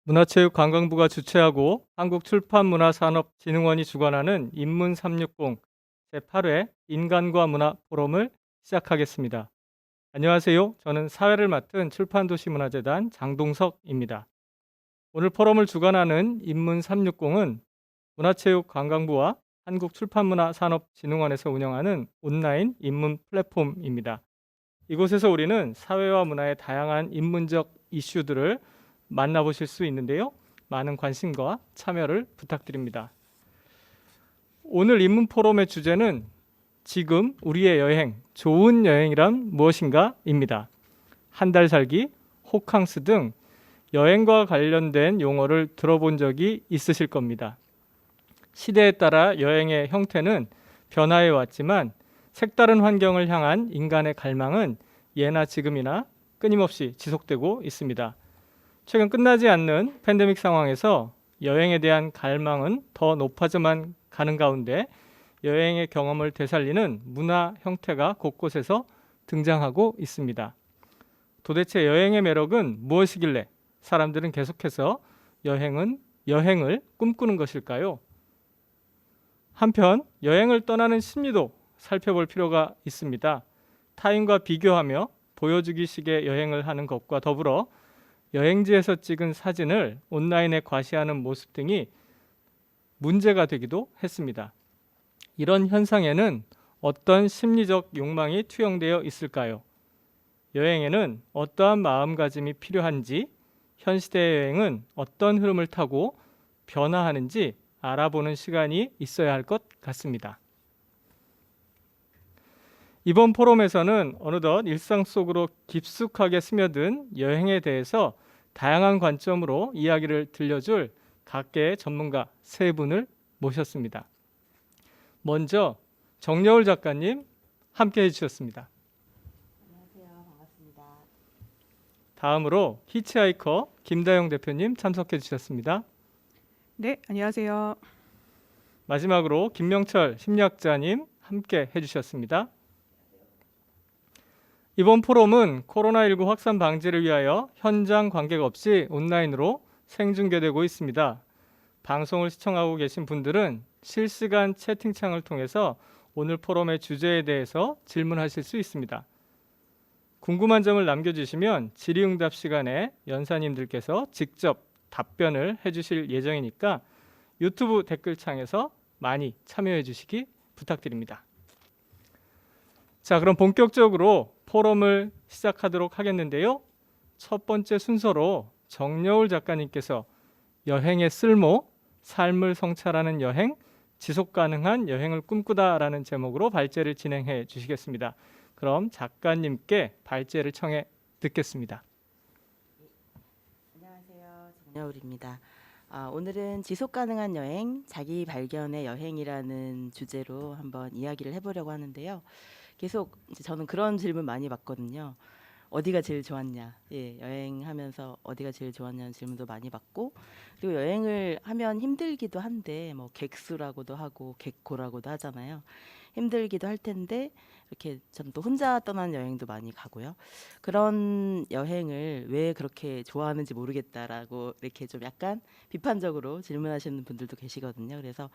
문화체육관광부가 주최하고 한국출판문화산업진흥원이 주관하는 인문360 제8회 인간과 문화 포럼을 시작하겠습니다. 안녕하세요. 저는 사회를 맡은 출판도시문화재단 장동석입니다. 오늘 포럼을 주관하는 인문360은 문화체육관광부와 한국출판문화산업진흥원에서 운영하는 온라인 인문 플랫폼입니다. 이곳에서 우리는 사회와 문화의 다양한 인문적 이슈들을 만나보실 수 있는데요. 많은 관심과 참여를 부탁드립니다. 오늘 인문 포럼의 주제는 지금 우리의 여행, 좋은 여행이란 무엇인가?입니다. 한 달 살기, 호캉스 등 여행과 관련된 용어를 들어본 적이 있으실 겁니다. 시대에 따라 여행의 형태는 변화해 왔지만 색다른 환경을 향한 인간의 갈망은 예나 지금이나 끊임없이 지속되고 있습니다. 최근 끝나지 않는 팬데믹 상황에서 여행에 대한 갈망은 더 높아져만 가는 가운데 여행의 경험을 되살리는 문화 형태가 곳곳에서 등장하고 있습니다. 도대체 여행의 매력은 무엇이길래 사람들은 계속해서 여행을 꿈꾸는 것일까요? 한편 여행을 떠나는 심리도 살펴볼 필요가 있습니다. 타인과 비교하며 보여주기식의 여행을 하는 것과 더불어 여행지에서 찍은 사진을 온라인에 과시하는 모습 등이 문제가 되기도 했습니다. 이런 현상에는 어떤 심리적 욕망이 투영되어 있을까요? 여행에는 어떠한 마음가짐이 필요한지, 현 시대의 여행은 어떤 흐름을 타고 변화하는지 알아보는 시간이 있어야 할 것 같습니다. 이번 포럼에서는 어느덧 일상 속으로 깊숙하게 스며든 여행에 대해서 다양한 관점으로 이야기를 들려줄 각계의 전문가 세 분을 모셨습니다. 먼저 정여울 작가님 함께해 주셨습니다. 안녕하세요. 반갑습니다. 다음으로 히치하이커 김다영 대표님 참석해 주셨습니다. 네, 안녕하세요. 마지막으로 김명철 심리학자님 함께 해주셨습니다. 이번 포럼은 코로나19 확산 방지를 위하여 현장 관객 없이 온라인으로 생중계되고 있습니다. 방송을 시청하고 계신 분들은 실시간 채팅창을 통해서 오늘 포럼의 주제에 대해서 질문하실 수 있습니다. 궁금한 점을 남겨주시면 질의응답 시간에 연사님들께서 직접 답변을 해주실 예정이니까 유튜브 댓글창에서 많이 참여해 주시기 부탁드립니다. 자, 그럼 본격적으로 포럼을 시작하도록 하겠는데요. 첫 번째 순서로 정여울 작가님께서 여행의 쓸모, 삶을 성찰하는 여행, 지속가능한 여행을 꿈꾸다라는 제목으로 발제를 진행해 주시겠습니다. 그럼 작가님께 발제를 청해 듣겠습니다. 안녕하세요. 정여울입니다. 오늘은 지속가능한 여행, 자기 발견의 여행이라는 주제로 한번 이야기를 해보려고 하는데요. 계속 이제 저는 그런 질문 많이 받거든요. 어디가 제일 좋았냐? 예, 여행하면서 어디가 제일 좋았냐는 질문도 많이 받고, 그리고 여행을 하면 힘들기도 한데 뭐 객수라고도 하고 객고라고도 하잖아요. 힘들기도 할 텐데 이렇게 전 또 혼자 떠나는 여행도 많이 가고요. 그런 여행을 왜 그렇게 좋아하는지 모르겠다라고 이렇게 좀 약간 비판적으로 질문하시는 분들도 계시거든요. 그래서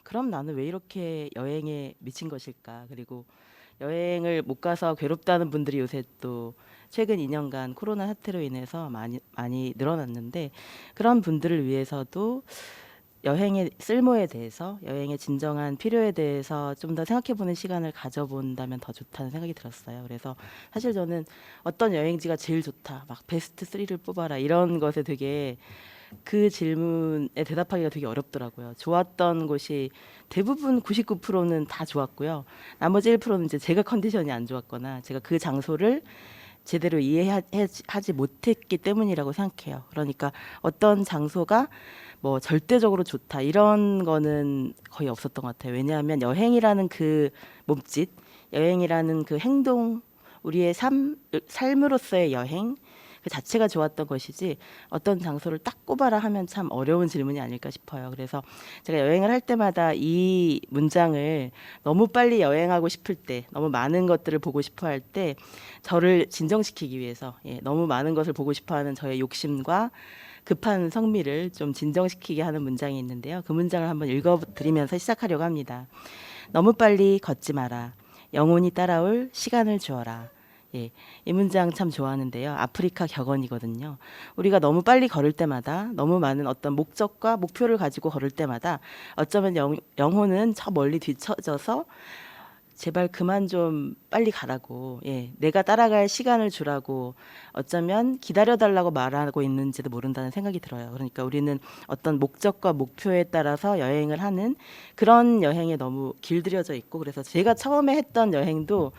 그럼 나는 왜 이렇게 여행에 미친 것일까? 그리고 여행을 못 가서 괴롭다는 분들이 요새 또 최근 2년간 코로나 사태로 인해서 많이 늘어났는데, 그런 분들을 위해서도 여행의 쓸모에 대해서, 여행의 진정한 필요에 대해서 좀 더 생각해보는 시간을 가져본다면 더 좋다는 생각이 들었어요. 그래서 사실 저는 어떤 여행지가 제일 좋다, 막 베스트 3를 뽑아라 이런 것에 되게 그 질문에 대답하기가 되게 어렵더라고요. 좋았던 곳이 대부분 99%는 다 좋았고요. 나머지 1%는 이제 제가 컨디션이 안 좋았거나 제가 그 장소를 제대로 이해하지 못했기 때문이라고 생각해요. 그러니까 어떤 장소가 뭐 절대적으로 좋다 이런 거는 거의 없었던 것 같아요. 왜냐하면 여행이라는 그 몸짓, 여행이라는 그 행동, 우리의 삶으로서의 여행 그 자체가 좋았던 것이지 어떤 장소를 딱 꼽아라 하면 참 어려운 질문이 아닐까 싶어요. 그래서 제가 여행을 할 때마다 이 문장을 너무 빨리 여행하고 싶을 때, 너무 많은 것들을 보고 싶어 할 때 저를 진정시키기 위해서, 너무 많은 것을 보고 싶어 하는 저의 욕심과 급한 성미를 좀 진정시키게 하는 문장이 있는데요. 그 문장을 한번 읽어드리면서 시작하려고 합니다. 너무 빨리 걷지 마라. 영혼이 따라올 시간을 주어라. 예, 이 문장 참 좋아하는데요. 아프리카 격언이거든요. 우리가 너무 빨리 걸을 때마다 너무 많은 어떤 목적과 목표를 가지고 걸을 때마다 어쩌면 영혼은 저 멀리 뒤처져서 제발 그만 좀 빨리 가라고, 예, 내가 따라갈 시간을 주라고 어쩌면 기다려달라고 말하고 있는지도 모른다는 생각이 들어요. 그러니까 우리는 어떤 목적과 목표에 따라서 여행을 하는 그런 여행에 너무 길들여져 있고, 그래서 제가 처음에 했던 여행도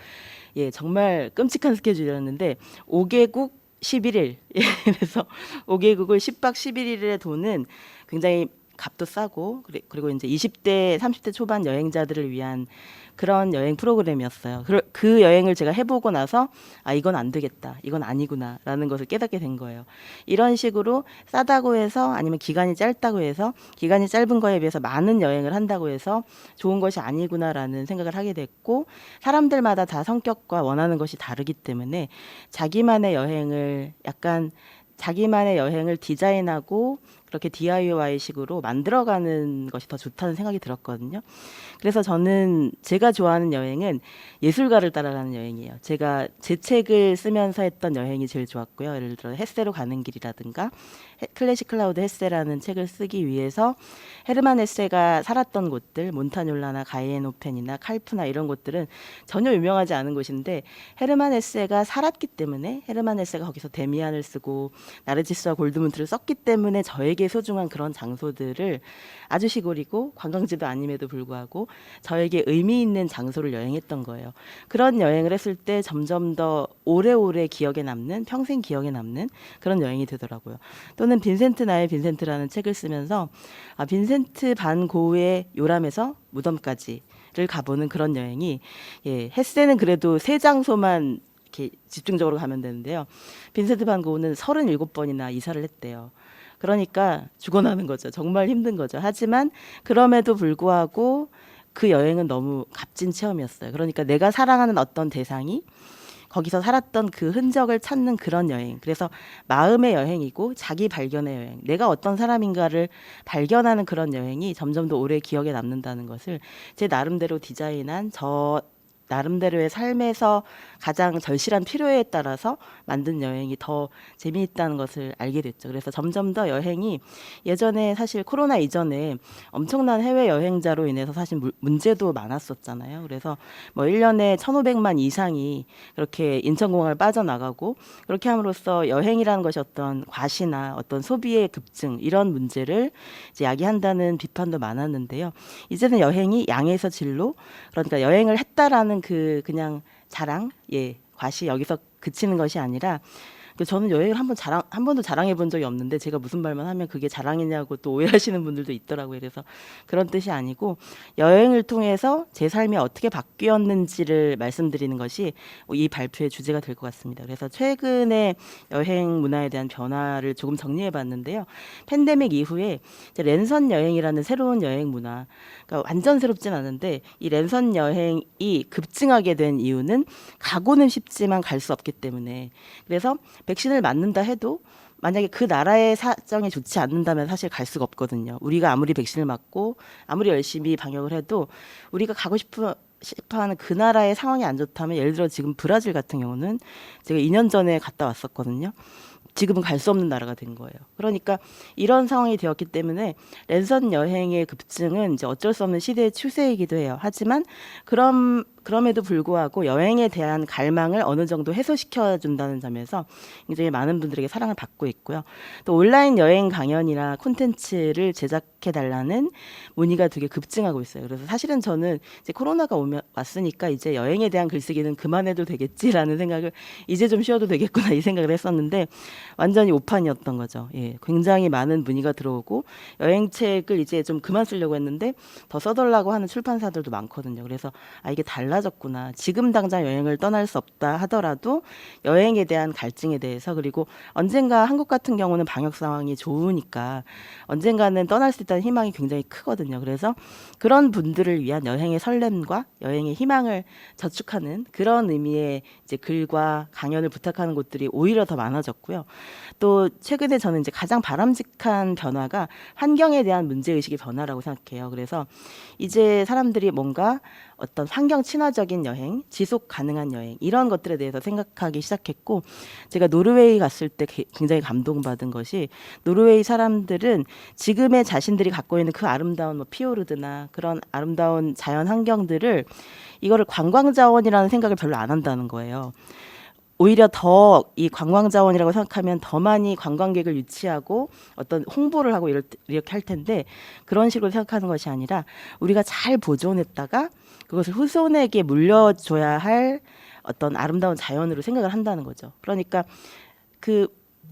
예, 정말 끔찍한 스케줄이었는데 5개국 11일. 예, 그래서 5개국을 10박 11일의 돈은 굉장히 값도 싸고, 그리고 이제 20대, 30대 초반 여행자들을 위한 그런 여행 프로그램이었어요. 그 여행을 제가 해보고 나서 아, 이건 안 되겠다, 이건 아니구나라는 것을 깨닫게 된 거예요. 이런 식으로 싸다고 해서, 아니면 기간이 짧다고 해서, 기간이 짧은 거에 비해서 많은 여행을 한다고 해서 좋은 것이 아니구나라는 생각을 하게 됐고, 사람들마다 다 성격과 원하는 것이 다르기 때문에 자기만의 여행을 디자인하고 그렇게 DIY식으로 만들어가는 것이 더 좋다는 생각이 들었거든요. 그래서 저는 제가 좋아하는 여행은 예술가를 따라가는 여행이에요. 제가 제 책을 쓰면서 했던 여행이 제일 좋았고요. 예를 들어 헤세로 가는 길이라든가 클래식 클라우드 헤세라는 책을 쓰기 위해서 헤르만 헤세가 살았던 곳들, 몬타뇰라나 가이엔호펜이나 칼프나 이런 곳들은 전혀 유명하지 않은 곳인데, 헤르만 헤세가 살았기 때문에, 헤르만 헤세가 거기서 데미안을 쓰고 나르치스와 골드문트를 썼기 때문에 저에게 소중한 그런 장소들을, 아주 시골이고 관광지도 아님에도 불구하고 저에게 의미 있는 장소를 여행했던 거예요. 그런 여행을 했을 때 점점 더 오래오래 기억에 남는, 평생 기억에 남는 그런 여행이 되더라고요. 또는 빈센트 나의 빈센트라는 책을 쓰면서 빈센트 반 고흐의 요람에서 무덤까지를 가보는 그런 여행이, 예, 헤세는 그래도 세 장소만 이렇게 집중적으로 가면 되는데요. 빈센트 반 고흐는 37번이나 이사를 했대요. 그러니까 죽어나는 거죠. 정말 힘든 거죠. 하지만 그럼에도 불구하고 그 여행은 너무 값진 체험이었어요. 그러니까 내가 사랑하는 어떤 대상이 거기서 살았던 그 흔적을 찾는 그런 여행. 그래서 마음의 여행이고 자기 발견의 여행. 내가 어떤 사람인가를 발견하는 그런 여행이 점점 더 오래 기억에 남는다는 것을 제 나름대로 디자인한, 저 나름대로의 삶에서 가장 절실한 필요에 따라서 만든 여행이 더 재미있다는 것을 알게 됐죠. 그래서 점점 더 여행이, 예전에 사실 코로나 이전에 엄청난 해외 여행자로 인해서 사실 문제도 많았었잖아요. 그래서 뭐 1년에 1,500만 이상이 그렇게 인천공항을 빠져나가고, 그렇게 함으로써 여행이라는 것이 어떤 과시나 어떤 소비의 급증, 이런 문제를 이제 야기한다는 비판도 많았는데요. 이제는 여행이 양에서 질로, 그러니까 여행을 했다라는 그냥 자랑, 예, 과시, 여기서 그치는 것이 아니라, 저는 여행을 한 번도 자랑해 본 적이 없는데, 제가 무슨 말만 하면 그게 자랑이냐고 또 오해하시는 분들도 있더라고요. 그래서 그런 뜻이 아니고, 여행을 통해서 제 삶이 어떻게 바뀌었는지를 말씀드리는 것이 이 발표의 주제가 될 것 같습니다. 그래서 최근에 여행 문화에 대한 변화를 조금 정리해 봤는데요. 팬데믹 이후에 이제 랜선 여행이라는 새로운 여행 문화, 그러니까 완전 새롭진 않은데, 이 랜선 여행이 급증하게 된 이유는 가고는 싶지만 갈 수 없기 때문에. 그래서 백신을 맞는다 해도 만약에 그 나라의 사정이 좋지 않는다면 사실 갈 수가 없거든요. 우리가 아무리 백신을 맞고 아무리 열심히 방역을 해도 우리가 가고 싶어하는 그 나라의 상황이 안 좋다면, 예를 들어 지금 브라질 같은 경우는 제가 2년 전에 갔다 왔었거든요. 지금은 갈 수 없는 나라가 된 거예요. 그러니까 이런 상황이 되었기 때문에 랜선 여행의 급증은 이제 어쩔 수 없는 시대의 추세이기도 해요. 하지만 그럼에도 불구하고 여행에 대한 갈망을 어느 정도 해소시켜 준다는 점에서 굉장히 많은 분들에게 사랑을 받고 있고요. 또 온라인 여행 강연이나 콘텐츠를 제작해 달라는 문의가 되게 급증하고 있어요. 그래서 사실은 저는 이제 코로나가 왔으니까 이제 여행에 대한 글쓰기는 그만해도 되겠지라는 생각을, 이제 좀 쉬어도 되겠구나 이 생각을 했었는데, 완전히 오판이었던 거죠. 예, 굉장히 많은 문의가 들어오고, 여행책을 이제 좀 그만 쓰려고 했는데 더 써달라고 하는 출판사들도 많거든요. 그래서 이게 달라 달라졌구나. 지금 당장 여행을 떠날 수 없다 하더라도 여행에 대한 갈증에 대해서, 그리고 언젠가 한국 같은 경우는 방역 상황이 좋으니까 언젠가는 떠날 수 있다는 희망이 굉장히 크거든요. 그래서 그런 분들을 위한 여행의 설렘과 여행의 희망을 저축하는 그런 의미의 이제 글과 강연을 부탁하는 곳들이 오히려 더 많아졌고요. 또 최근에 저는 이제 가장 바람직한 변화가 환경에 대한 문제의식의 변화라고 생각해요. 그래서 이제 사람들이 뭔가 어떤 환경 친화적인 여행, 지속 가능한 여행 이런 것들에 대해서 생각하기 시작했고, 제가 노르웨이 갔을 때 굉장히 감동받은 것이, 노르웨이 사람들은 지금의 자신들이 갖고 있는 그 아름다운 뭐 피오르드나 그런 아름다운 자연 환경들을 이거를 관광 자원이라는 생각을 별로 안 한다는 거예요. 오히려 더 이 관광 자원이라고 생각하면 더 많이 관광객을 유치하고 어떤 홍보를 하고 이렇게 할 텐데, 그런 식으로 생각하는 것이 아니라 우리가 잘 보존했다가 그것을 후손에게 물려줘야 할 어떤 아름다운 자연으로 생각을 한다는 거죠. 그러니까 그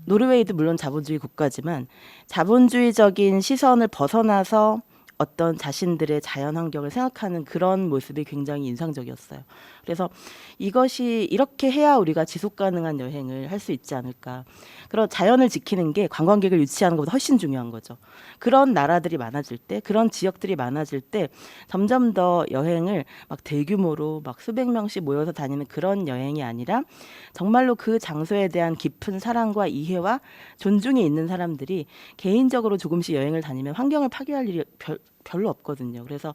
노르웨이도 물론 자본주의 국가지만 자본주의적인 시선을 벗어나서 어떤 자신들의 자연 환경을 생각하는 그런 모습이 굉장히 인상적이었어요. 그래서 이것이 이렇게 해야 우리가 지속 가능한 여행을 할 수 있지 않을까. 그런 자연을 지키는 게 관광객을 유치하는 것보다 훨씬 중요한 거죠. 그런 나라들이 많아질 때, 그런 지역들이 많아질 때 점점 더 여행을 막 대규모로 막 수백 명씩 모여서 다니는 그런 여행이 아니라 정말로 그 장소에 대한 깊은 사랑과 이해와 존중이 있는 사람들이 개인적으로 조금씩 여행을 다니면 환경을 파괴할 일이 별로 없거든요. 그래서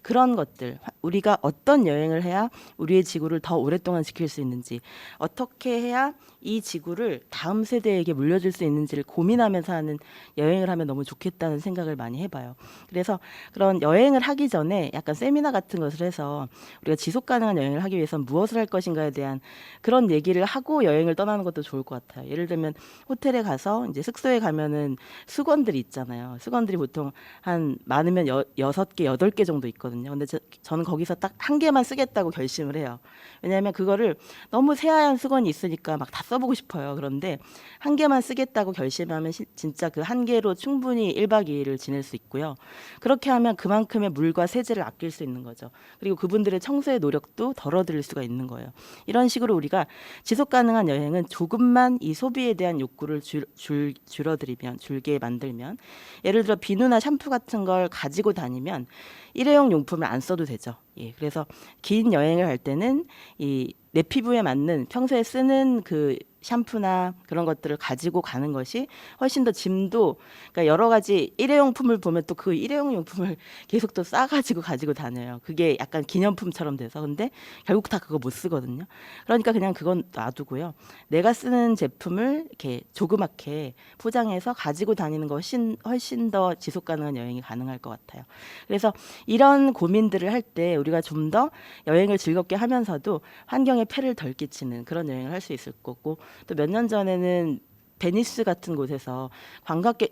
그런 것들, 우리가 어떤 여행을 해야 우리의 지구를 더 오랫동안 지킬 수 있는지, 어떻게 해야 이 지구를 다음 세대에게 물려줄 수 있는지를 고민하면서 하는 여행을 하면 너무 좋겠다는 생각을 많이 해봐요. 그래서 그런 여행을 하기 전에 약간 세미나 같은 것을 해서 우리가 지속 가능한 여행을 하기 위해서 무엇을 할 것인가에 대한 그런 얘기를 하고 여행을 떠나는 것도 좋을 것 같아요. 예를 들면 호텔에 가서 이제 숙소에 가면은 수건들이 있잖아요. 수건들이 보통 한 많으면 6개, 8개 정도 있거든요. 근데 저는 거기서 딱 한 개만 쓰겠다고 결심을 해요. 왜냐하면 그거를 너무 새하얀 수건이 있으니까 막 다 써보고 싶어요. 그런데 한 개만 쓰겠다고 결심하면 진짜 그 한 개로 충분히 1박 2일을 지낼 수 있고요. 그렇게 하면 그만큼의 물과 세제를 아낄 수 있는 거죠. 그리고 그분들의 청소의 노력도 덜어드릴 수가 있는 거예요. 이런 식으로 우리가 지속 가능한 여행은 조금만 이 소비에 대한 욕구를 줄게 만들면, 예를 들어 비누나 샴푸 같은 걸 가지고 다니면 일회용 용품을 안 써도 되죠. 예, 그래서 긴 여행을 할 때는 이 내 피부에 맞는 평소에 쓰는 그 샴푸나 그런 것들을 가지고 가는 것이 훨씬 더 짐도, 그러니까 여러 가지 일회용품을 보면 또 그 일회용 용품을 계속 또 싸가지고 가지고 다녀요. 그게 약간 기념품처럼 돼서. 근데 결국 다 그거 못 쓰거든요. 그러니까 그냥 그건 놔두고요. 내가 쓰는 제품을 이렇게 조그맣게 포장해서 가지고 다니는 거 훨씬 더 지속 가능한 여행이 가능할 것 같아요. 그래서 이런 고민들을 할 때 우리가 좀 더 여행을 즐겁게 하면서도 환경에 폐를 덜 끼치는 그런 여행을 할 수 있을 거고, 또 몇 년 전에는 베니스 같은 곳에서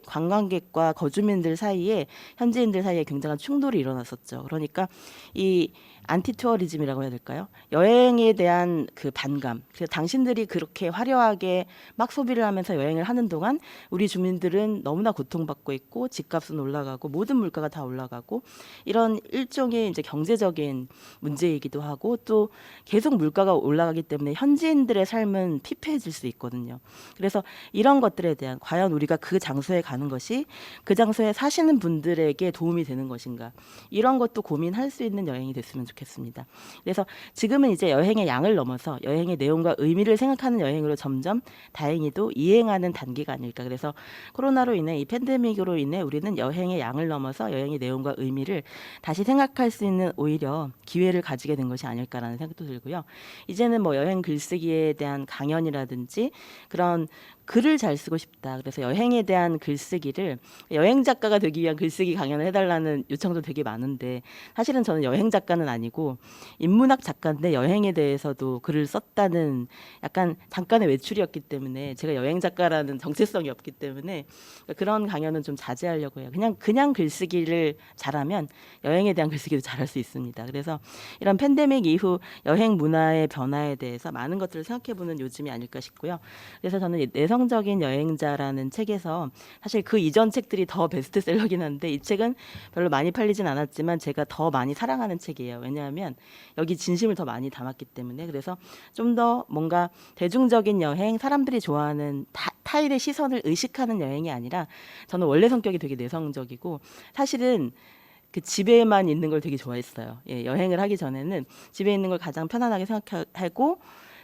관광객과 거주민들 사이에, 현지인들 사이에 굉장한 충돌이 일어났었죠. 그러니까 이 안티 투어리즘이라고 해야 될까요? 여행에 대한 그 반감. 그래서 당신들이 그렇게 화려하게 막 소비를 하면서 여행을 하는 동안 우리 주민들은 너무나 고통받고 있고, 집값은 올라가고 모든 물가가 다 올라가고, 이런 일종의 이제 경제적인 문제이기도 하고, 또 계속 물가가 올라가기 때문에 현지인들의 삶은 피폐해질 수 있거든요. 그래서 이런 것들에 대한, 과연 우리가 그 장소에 가는 것이 그 장소에 사시는 분들에게 도움이 되는 것인가, 이런 것도 고민할 수 있는 여행이 됐으면 좋겠습니다. 그래서 지금은 이제 여행의 양을 넘어서 여행의 내용과 의미를 생각하는 여행으로 점점 다행히도 이행하는 단계가 아닐까. 그래서 코로나로 인해, 이 팬데믹으로 인해 우리는 여행의 양을 넘어서 여행의 내용과 의미를 다시 생각할 수 있는 오히려 기회를 가지게 된 것이 아닐까라는 생각도 들고요. 이제는 뭐 여행 글쓰기에 대한 강연이라든지 그런 글을 잘 쓰고 싶다, 그래서 여행에 대한 글쓰기를, 여행 작가가 되기 위한 글쓰기 강연을 해달라는 요청도 되게 많은데, 사실은 저는 여행 작가는 아니고 인문학 작가인데 여행에 대해서도 글을 썼다는 약간 잠깐의 외출이었기 때문에, 제가 여행 작가라는 정체성이 없기 때문에 그런 강연은 좀 자제하려고 해요. 그냥 글쓰기를 잘하면 여행에 대한 글쓰기도 잘할 수 있습니다. 그래서 이런 팬데믹 이후 여행 문화의 변화에 대해서 많은 것들을 생각해보는 요즘이 아닐까 싶고요. 그래서 저는 내성 내성적인 여행자라는 책에서 사실 그 이전 책들이 더 베스트셀러긴 한데 이 책은 별로 많이 팔리진 않았지만 제가 더 많이 사랑하는 책이에요. 왜냐하면 여기 진심을 더 많이 담았기 때문에. 그래서 좀 더 뭔가 대중적인 여행, 사람들이 좋아하는 타일의 시선을 의식하는 여행이 아니라 저는 원래 성격이 되게 내성적이고 사실은 그 집에만 있는 걸 되게 좋아했어요. 예, 여행을 하기 전에는 집에 있는 걸 가장 편안하게 생각하고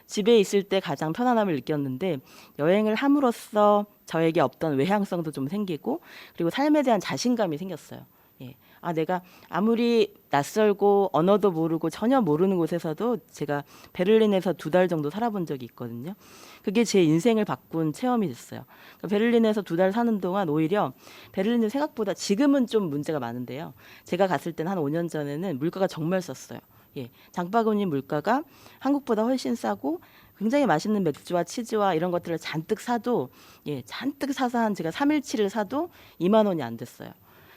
집에 있을 때 가장 편안함을 느꼈는데 여행을 함으로써 저에게 없던 외향성도 좀 생기고 그리고 삶에 대한 자신감이 생겼어요. 예. 아, 내가 아무리 낯설고 언어도 모르고 전혀 모르는 곳에서도 제가 베를린에서 2달 정도 살아본 적이 있거든요. 그게 제 인생을 바꾼 체험이 됐어요. 그러니까 베를린에서 2달 사는 동안 오히려 베를린은 생각보다 지금은 좀 문제가 많은데요. 제가 갔을 때는 한 5년 전에는 물가가 정말 쌌어요. 예, 장바구니 물가가 한국보다 훨씬 싸고 굉장히 맛있는 맥주와 치즈와 이런 것들을 잔뜩 사도 예, 잔뜩 사서 한 제가 3일치를 사도 2만 원이 안 됐어요.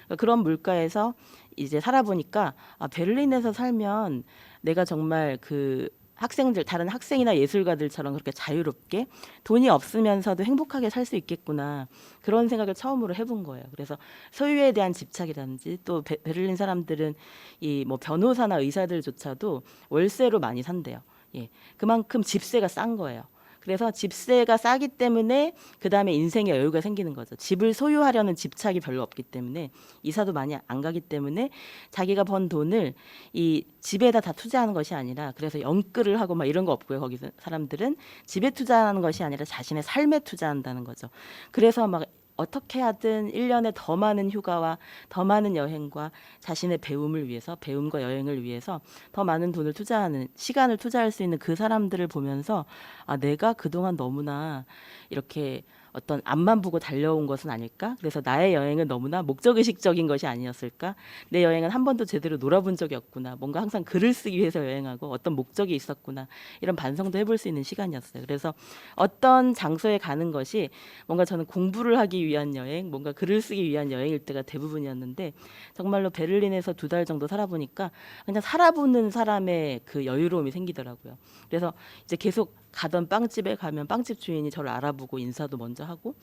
그러니까 그런 물가에서 이제 살아보니까 아, 베를린에서 살면 내가 정말 그 학생들 다른 학생이나 예술가들처럼 그렇게 자유롭게 돈이 없으면서도 행복하게 살 수 있겠구나 그런 생각을 처음으로 해본 거예요. 그래서 소유에 대한 집착이라든지 또 베를린 사람들은 이 뭐 변호사나 의사들조차도 월세로 많이 산대요. 예, 그만큼 집세가 싼 거예요. 그래서 집세가 싸기 때문에 그 다음에 인생에 여유가 생기는 거죠. 집을 소유하려는 집착이 별로 없기 때문에 이사도 많이 안 가기 때문에 자기가 번 돈을 이 집에다 다 투자하는 것이 아니라 그래서 연끌을 하고 막 이런 거 없고요. 거기서 사람들은 집에 투자하는 것이 아니라 자신의 삶에 투자한다는 거죠. 그래서 막 어떻게 하든 1년에 더 많은 휴가와 더 많은 여행과 자신의 배움을 위해서 배움과 여행을 위해서 더 많은 돈을 투자하는 시간을 투자할 수 있는 그 사람들을 보면서 아, 내가 그동안 너무나 이렇게 어떤 앞만 보고 달려온 것은 아닐까? 그래서 나의 여행은 너무나 목적의식적인 것이 아니었을까? 내 여행은 한 번도 제대로 놀아본 적이 없구나. 뭔가 항상 글을 쓰기 위해서 여행하고 어떤 목적이 있었구나. 이런 반성도 해볼 수 있는 시간이었어요. 그래서 어떤 장소에 가는 것이 뭔가 저는 공부를 하기 위한 여행, 뭔가 글을 쓰기 위한 여행일 때가 대부분이었는데 정말로 베를린에서 2달 정도 살아보니까 그냥 살아보는 사람의 그 여유로움이 생기더라고요. 그래서 이제 계속 가던 빵집에 가면 빵집 주인이 저를 알아보고 인사도 먼저 하고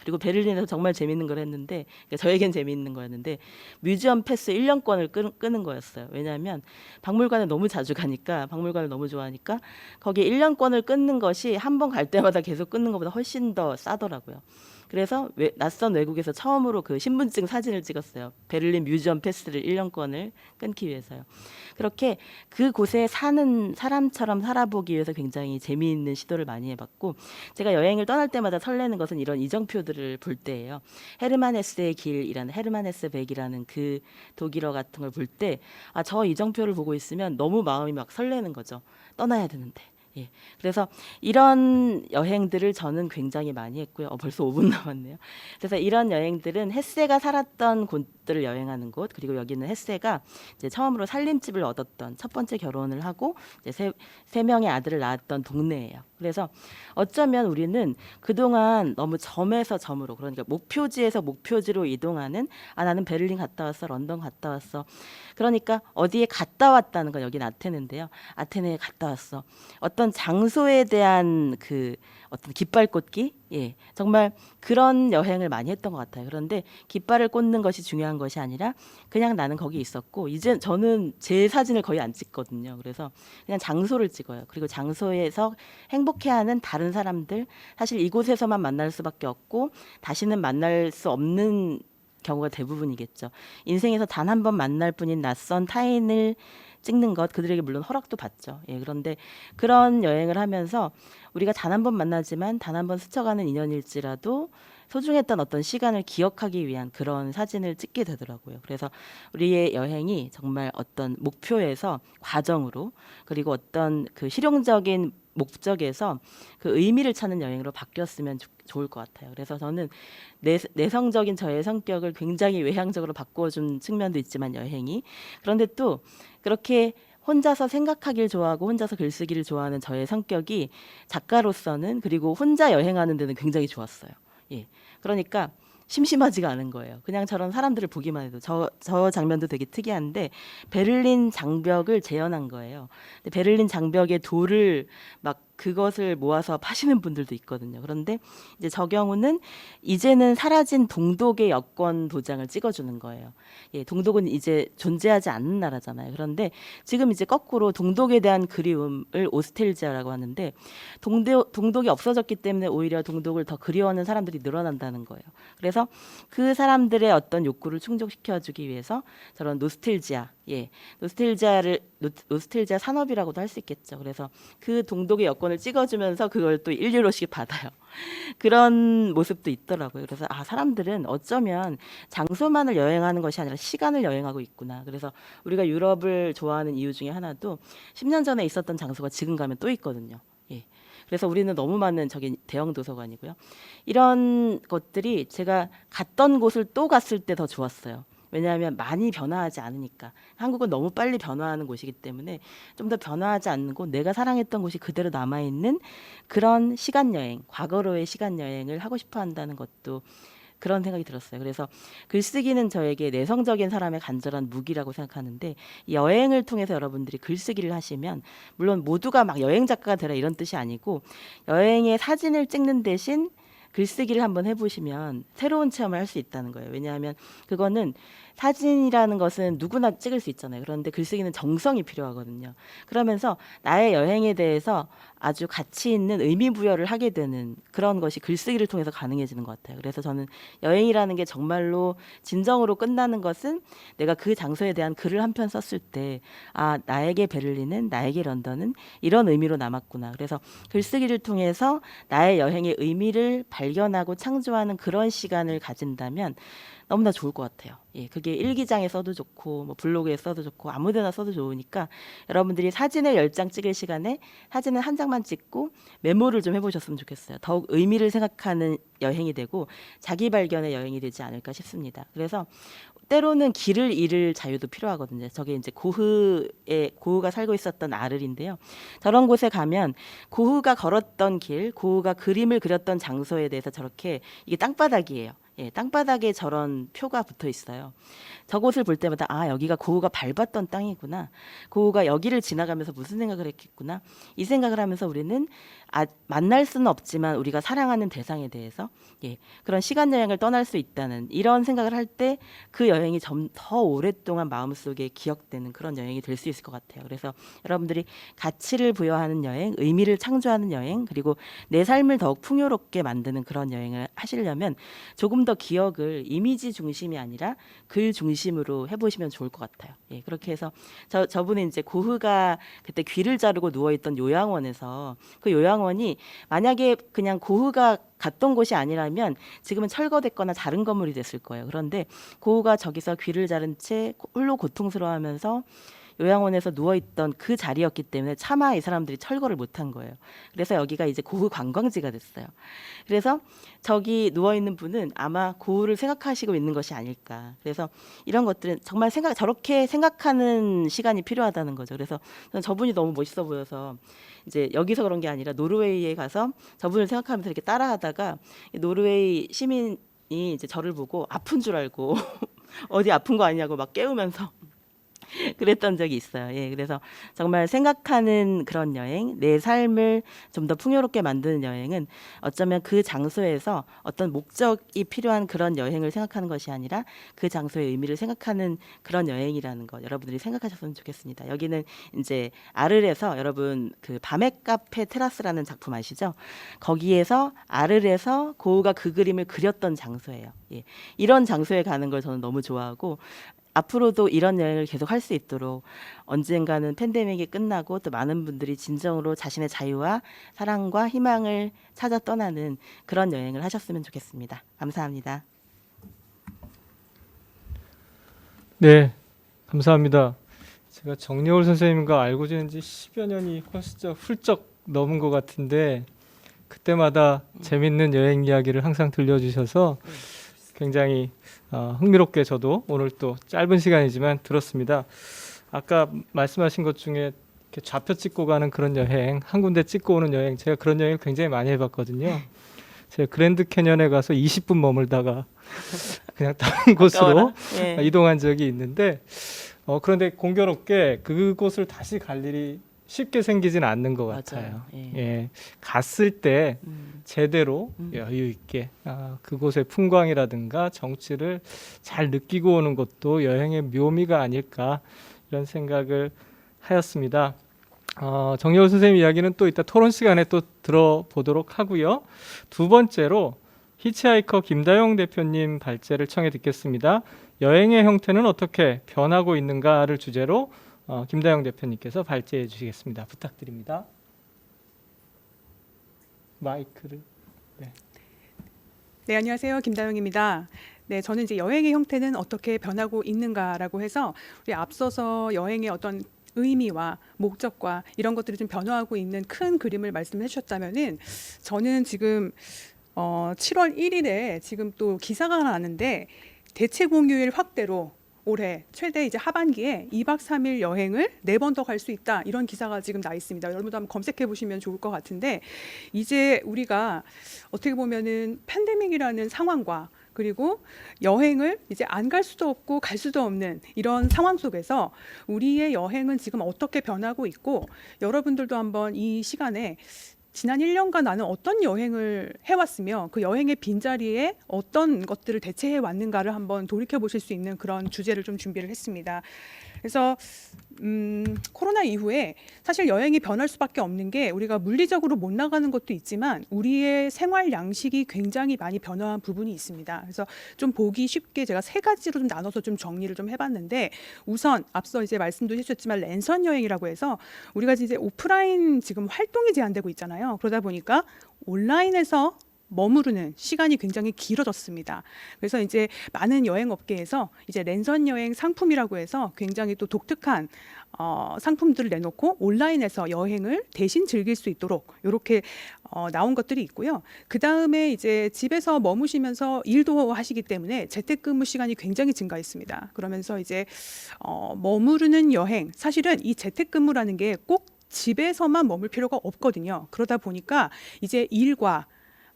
그리고 베를린에서 정말 재밌는 걸 했는데 그러니까 저에겐 재밌는 거였는데 뮤지엄 패스 1년권을 끄는 거였어요. 왜냐하면 박물관을 너무 자주 가니까 박물관을 너무 좋아하니까 거기에 1년권을 끊는 것이 한 번 갈 때마다 계속 끊는 것보다 훨씬 더 싸더라고요. 그래서 낯선 외국에서 처음으로 그 신분증 사진을 찍었어요. 베를린 뮤지엄 패스를 1년권을 끊기 위해서요. 그렇게 그곳에 사는 사람처럼 살아보기 위해서 굉장히 재미있는 시도를 많이 해봤고 제가 여행을 떠날 때마다 설레는 것은 이런 이정표들을 볼 때예요. 헤르만 헤세의 길이라는 헤르만 헤세 백이라는 그 독일어 같은 걸 볼 때 아, 저 이정표를 보고 있으면 너무 마음이 막 설레는 거죠. 떠나야 되는데. 예. 그래서 이런 여행들을 저는 굉장히 많이 했고요. 벌써 5분 남았네요. 그래서 이런 여행들은 헤세가 살았던 곳들을 여행하는 곳, 그리고 여기는 헤세가 이제 처음으로 살림집을 얻었던 첫 번째 결혼을 하고 이제 세 명의 아들을 낳았던 동네예요. 그래서 어쩌면 우리는 그동안 너무 점에서 점으로 그러니까 목표지에서 목표지로 이동하는 아, 나는 베를린 갔다 왔어, 런던 갔다 왔어. 그러니까 어디에 갔다 왔다는 건 여기는 아테네인데요. 아테네에 갔다 왔어. 어떤 장소에 대한 그 어떤 깃발 꽂기, 예, 정말 그런 여행을 많이 했던 것 같아요. 그런데 깃발을 꽂는 것이 중요한 것이 아니라 그냥 나는 거기 있었고 이제 저는 제 사진을 거의 안 찍거든요. 그래서 그냥 장소를 찍어요. 그리고 장소에서 행복해하는 다른 사람들, 사실 이곳에서만 만날 수밖에 없고 다시는 만날 수 없는 경우가 대부분이겠죠. 인생에서 단 한 번 만날 뿐인 낯선 타인을 찍는 것, 그들에게 물론 허락도 받죠. 예, 그런데 그런 여행을 하면서 우리가 단 한 번 만나지만 단 한 번 스쳐가는 인연일지라도 소중했던 어떤 시간을 기억하기 위한 그런 사진을 찍게 되더라고요. 그래서 우리의 여행이 정말 어떤 목표에서 과정으로 그리고 어떤 그 실용적인 목적에서 그 의미를 찾는 여행으로 바뀌었으면 좋을 것 같아요. 그래서 저는 내성적인 저의 성격을 굉장히 외향적으로 바꿔준 측면도 있지만 여행이 그런데 또 그렇게 혼자서 생각하길 좋아하고 혼자서 글쓰기를 좋아하는 저의 성격이 작가로서는 그리고 혼자 여행하는 데는 굉장히 좋았어요. 예, 그러니까 심심하지가 않은 거예요. 그냥 저런 사람들을 보기만 해도 저 장면도 되게 특이한데 베를린 장벽을 재현한 거예요. 근데 베를린 장벽에 돌을 막 그것을 모아서 파시는 분들도 있거든요. 그런데 이제 저 경우는 이제는 사라진 동독의 여권 도장을 찍어주는 거예요. 예, 동독은 이제 존재하지 않는 나라잖아요. 그런데 지금 이제 거꾸로 동독에 대한 그리움을 오스텔지아라고 하는데 동독이 없어졌기 때문에 오히려 동독을 더 그리워하는 사람들이 늘어난다는 거예요. 그래서 그 사람들의 어떤 욕구를 충족시켜주기 위해서 저런 노스텔지아, 노스텔지아 산업이라고도 할 수 있겠죠. 그래서 그 동독의 여권을 찍어주면서 그걸 또 1유로씩 받아요. 그런 모습도 있더라고요. 그래서 사람들은 어쩌면 장소만을 여행하는 것이 아니라 시간을 여행하고 있구나. 그래서 우리가 유럽을 좋아하는 이유 중에 하나도 10년 전에 있었던 장소가 지금 가면 또 있거든요. 예. 그래서 우리는 너무 많은 저기 대형 도서관이고요. 이런 것들이 제가 갔던 곳을 또 갔을 때 더 좋았어요. 왜냐하면 많이 변화하지 않으니까. 한국은 너무 빨리 변화하는 곳이기 때문에 좀 더 변화하지 않는 곳, 내가 사랑했던 곳이 그대로 남아있는 그런 시간 여행, 과거로의 시간 여행을 하고 싶어 한다는 것도 그런 생각이 들었어요. 그래서 글쓰기는 저에게 내성적인 사람의 간절한 무기라고 생각하는데, 이 여행을 통해서 여러분들이 글쓰기를 하시면, 물론 모두가 막 여행 작가가 되라 이런 뜻이 아니고, 여행의 사진을 찍는 대신 글쓰기를 한번 해보시면 새로운 체험을 할 수 있다는 거예요. 왜냐하면 그거는 사진이라는 것은 누구나 찍을 수 있잖아요. 그런데 글쓰기는 정성이 필요하거든요. 그러면서 나의 여행에 대해서 아주 가치 있는 의미 부여를 하게 되는 그런 것이 글쓰기를 통해서 가능해지는 것 같아요. 그래서 저는 여행이라는 게 정말로 진정으로 끝나는 것은 내가 그 장소에 대한 글을 한 편 썼을 때 나에게 베를린은, 나에게 런던은 이런 의미로 남았구나. 그래서 글쓰기를 통해서 나의 여행의 의미를 발견하고 창조하는 그런 시간을 가진다면 너무나 좋을 것 같아요. 예, 그게 일기장에 써도 좋고 뭐 블로그에 써도 좋고 아무데나 써도 좋으니까 여러분들이 사진을 10장 찍을 시간에 사진은 한 장만 찍고 메모를 좀 해보셨으면 좋겠어요. 더욱 의미를 생각하는 여행이 되고 자기 발견의 여행이 되지 않을까 싶습니다. 그래서 때로는 길을 잃을 자유도 필요하거든요. 저게 이제 고흐가 살고 있었던 아를인데요. 저런 곳에 가면 고흐가 걸었던 길, 고흐가 그림을 그렸던 장소에 대해서 저렇게, 이게 땅바닥이에요. 예, 땅바닥에 저런 표가 붙어 있어요. 저곳을 볼 때마다 여기가 고흐가 밟았던 땅이구나. 고흐가 여기를 지나가면서 무슨 생각을 했겠구나. 이 생각을 하면서 우리는 만날 수는 없지만 우리가 사랑하는 대상에 대해서 그런 시간 여행을 떠날 수 있다는 이런 생각을 할 때 그 여행이 좀 더 오랫동안 마음속에 기억되는 그런 여행이 될 수 있을 것 같아요. 그래서 여러분들이 가치를 부여하는 여행, 의미를 창조하는 여행, 그리고 내 삶을 더욱 풍요롭게 만드는 그런 여행을 하시려면 조금 더 기억을 이미지 중심이 아니라 글 중심으로 해보시면 좋을 것 같아요. 예, 그렇게 해서 저분은 이제 고흐가 그때 귀를 자르고 누워있던 요양원에서, 그 요양원이 만약에 그냥 고흐가 갔던 곳이 아니라면 지금은 철거됐거나 다른 건물이 됐을 거예요. 그런데 고흐가 저기서 귀를 자른 채 홀로 고통스러워하면서 요양원에서 누워있던 그 자리였기 때문에 차마 이 사람들이 철거를 못한 거예요. 그래서 여기가 이제 고흐 관광지가 됐어요. 그래서 저기 누워있는 분은 아마 고흐를 생각하시고 있는 것이 아닐까. 그래서 이런 것들은 정말 저렇게 생각하는 시간이 필요하다는 거죠. 그래서 저분이 너무 멋있어 보여서 이제 여기서 그런 게 아니라 노르웨이에 가서 저분을 생각하면서 이렇게 따라하다가 노르웨이 시민이 이제 저를 보고 아픈 줄 알고 어디 아픈 거 아니냐고 막 깨우면서 그랬던 적이 있어요. 예, 그래서 정말 생각하는 그런 여행, 내 삶을 좀 더 풍요롭게 만드는 여행은 어쩌면 그 장소에서 어떤 목적이 필요한 그런 여행을 생각하는 것이 아니라 그 장소의 의미를 생각하는 그런 여행이라는 거 여러분들이 생각하셨으면 좋겠습니다. 여기는 이제 아를에서, 여러분 그 밤의 카페 테라스라는 작품 아시죠? 거기에서 아를에서 고흐가 그 그림을 그렸던 장소예요. 예, 이런 장소에 가는 걸 저는 너무 좋아하고, 앞으로도 이런 여행을 계속 할 수 있도록 언젠가는 팬데믹이 끝나고 또 많은 분들이 진정으로 자신의 자유와 사랑과 희망을 찾아 떠나는 그런 여행을 하셨으면 좋겠습니다. 감사합니다. 네, 감사합니다. 제가 정여울 선생님과 알고 지낸 지 10여 년이 훌쩍 넘은 것 같은데, 그때마다 재밌는 여행 이야기를 항상 들려주셔서 굉장히 흥미롭게 저도 오늘 또 짧은 시간이지만 들었습니다. 아까 말씀하신 것 중에 이렇게 좌표 찍고 가는 그런 여행, 한 군데 찍고 오는 여행, 제가 그런 여행을 굉장히 많이 해봤거든요. 제가 그랜드 캐년에 가서 20분 머물다가 그냥 다른 곳으로 이동한 적이 있는데, 그런데 공교롭게 그곳을 다시 갈 일이 쉽게 생기진 않는 것 맞아요. 같아요. 예. 예, 갔을 때 음, 제대로 여유 있게 그곳의 풍광이라든가 정취를 잘 느끼고 오는 것도 여행의 묘미가 아닐까 이런 생각을 하였습니다. 정여울 선생님 이야기는 또 이따 토론 시간에 또 들어보도록 하고요. 두 번째로 히치하이커 김다영 대표님 발제를 청해 듣겠습니다. 여행의 형태는 어떻게 변하고 있는가를 주제로 김다영 대표님께서 발제해 주시겠습니다. 부탁드립니다. 마이크를. 네, 안녕하세요. 김다영입니다. 네, 저는 이제 여행의 형태는 어떻게 변하고 있는가라고 해서 우리 앞서서 여행의 어떤 의미와 목적과 이런 것들이 좀 변화하고 있는 큰 그림을 말씀해 주셨다면은 저는 지금 7월 1일에 지금 또 기사가 나는데 대체 공휴일 확대로 올해 최대 이제 하반기에 2박 3일 여행을 4번 더 갈 수 있다 이런 기사가 지금 나 있습니다. 여러분도 한번 검색해 보시면 좋을 것 같은데 이제 우리가 어떻게 보면은 팬데믹이라는 상황과 그리고 여행을 이제 안 갈 수도 없고 갈 수도 없는 이런 상황 속에서 우리의 여행은 지금 어떻게 변하고 있고 여러분들도 한번 이 시간에 지난 1년간 나는 어떤 여행을 해왔으며 그 여행의 빈자리에 어떤 것들을 대체해 왔는가를 한번 돌이켜 보실 수 있는 그런 주제를 좀 준비를 했습니다. 그래서 코로나 이후에 사실 여행이 변할 수밖에 없는 게 우리가 물리적으로 못 나가는 것도 있지만 우리의 생활 양식이 굉장히 많이 변화한 부분이 있습니다. 그래서 좀 보기 쉽게 제가 3가지로 좀 나눠서 좀 정리를 좀 해봤는데 우선 앞서 이제 말씀도 해주셨지만 랜선 여행이라고 해서 우리가 이제 오프라인 지금 활동이 제한되고 있잖아요. 그러다 보니까 온라인에서 머무르는 시간이 굉장히 길어졌습니다. 그래서 이제 많은 여행 업계에서 이제 랜선 여행 상품이라고 해서 굉장히 또 독특한 상품들을 내놓고 온라인에서 여행을 대신 즐길 수 있도록 이렇게 나온 것들이 있고요. 그 다음에 이제 집에서 머무시면서 일도 하시기 때문에 재택근무 시간이 굉장히 증가했습니다. 그러면서 이제 머무르는 여행, 사실은 이 재택근무라는 게 꼭 집에서만 머물 필요가 없거든요. 그러다 보니까 이제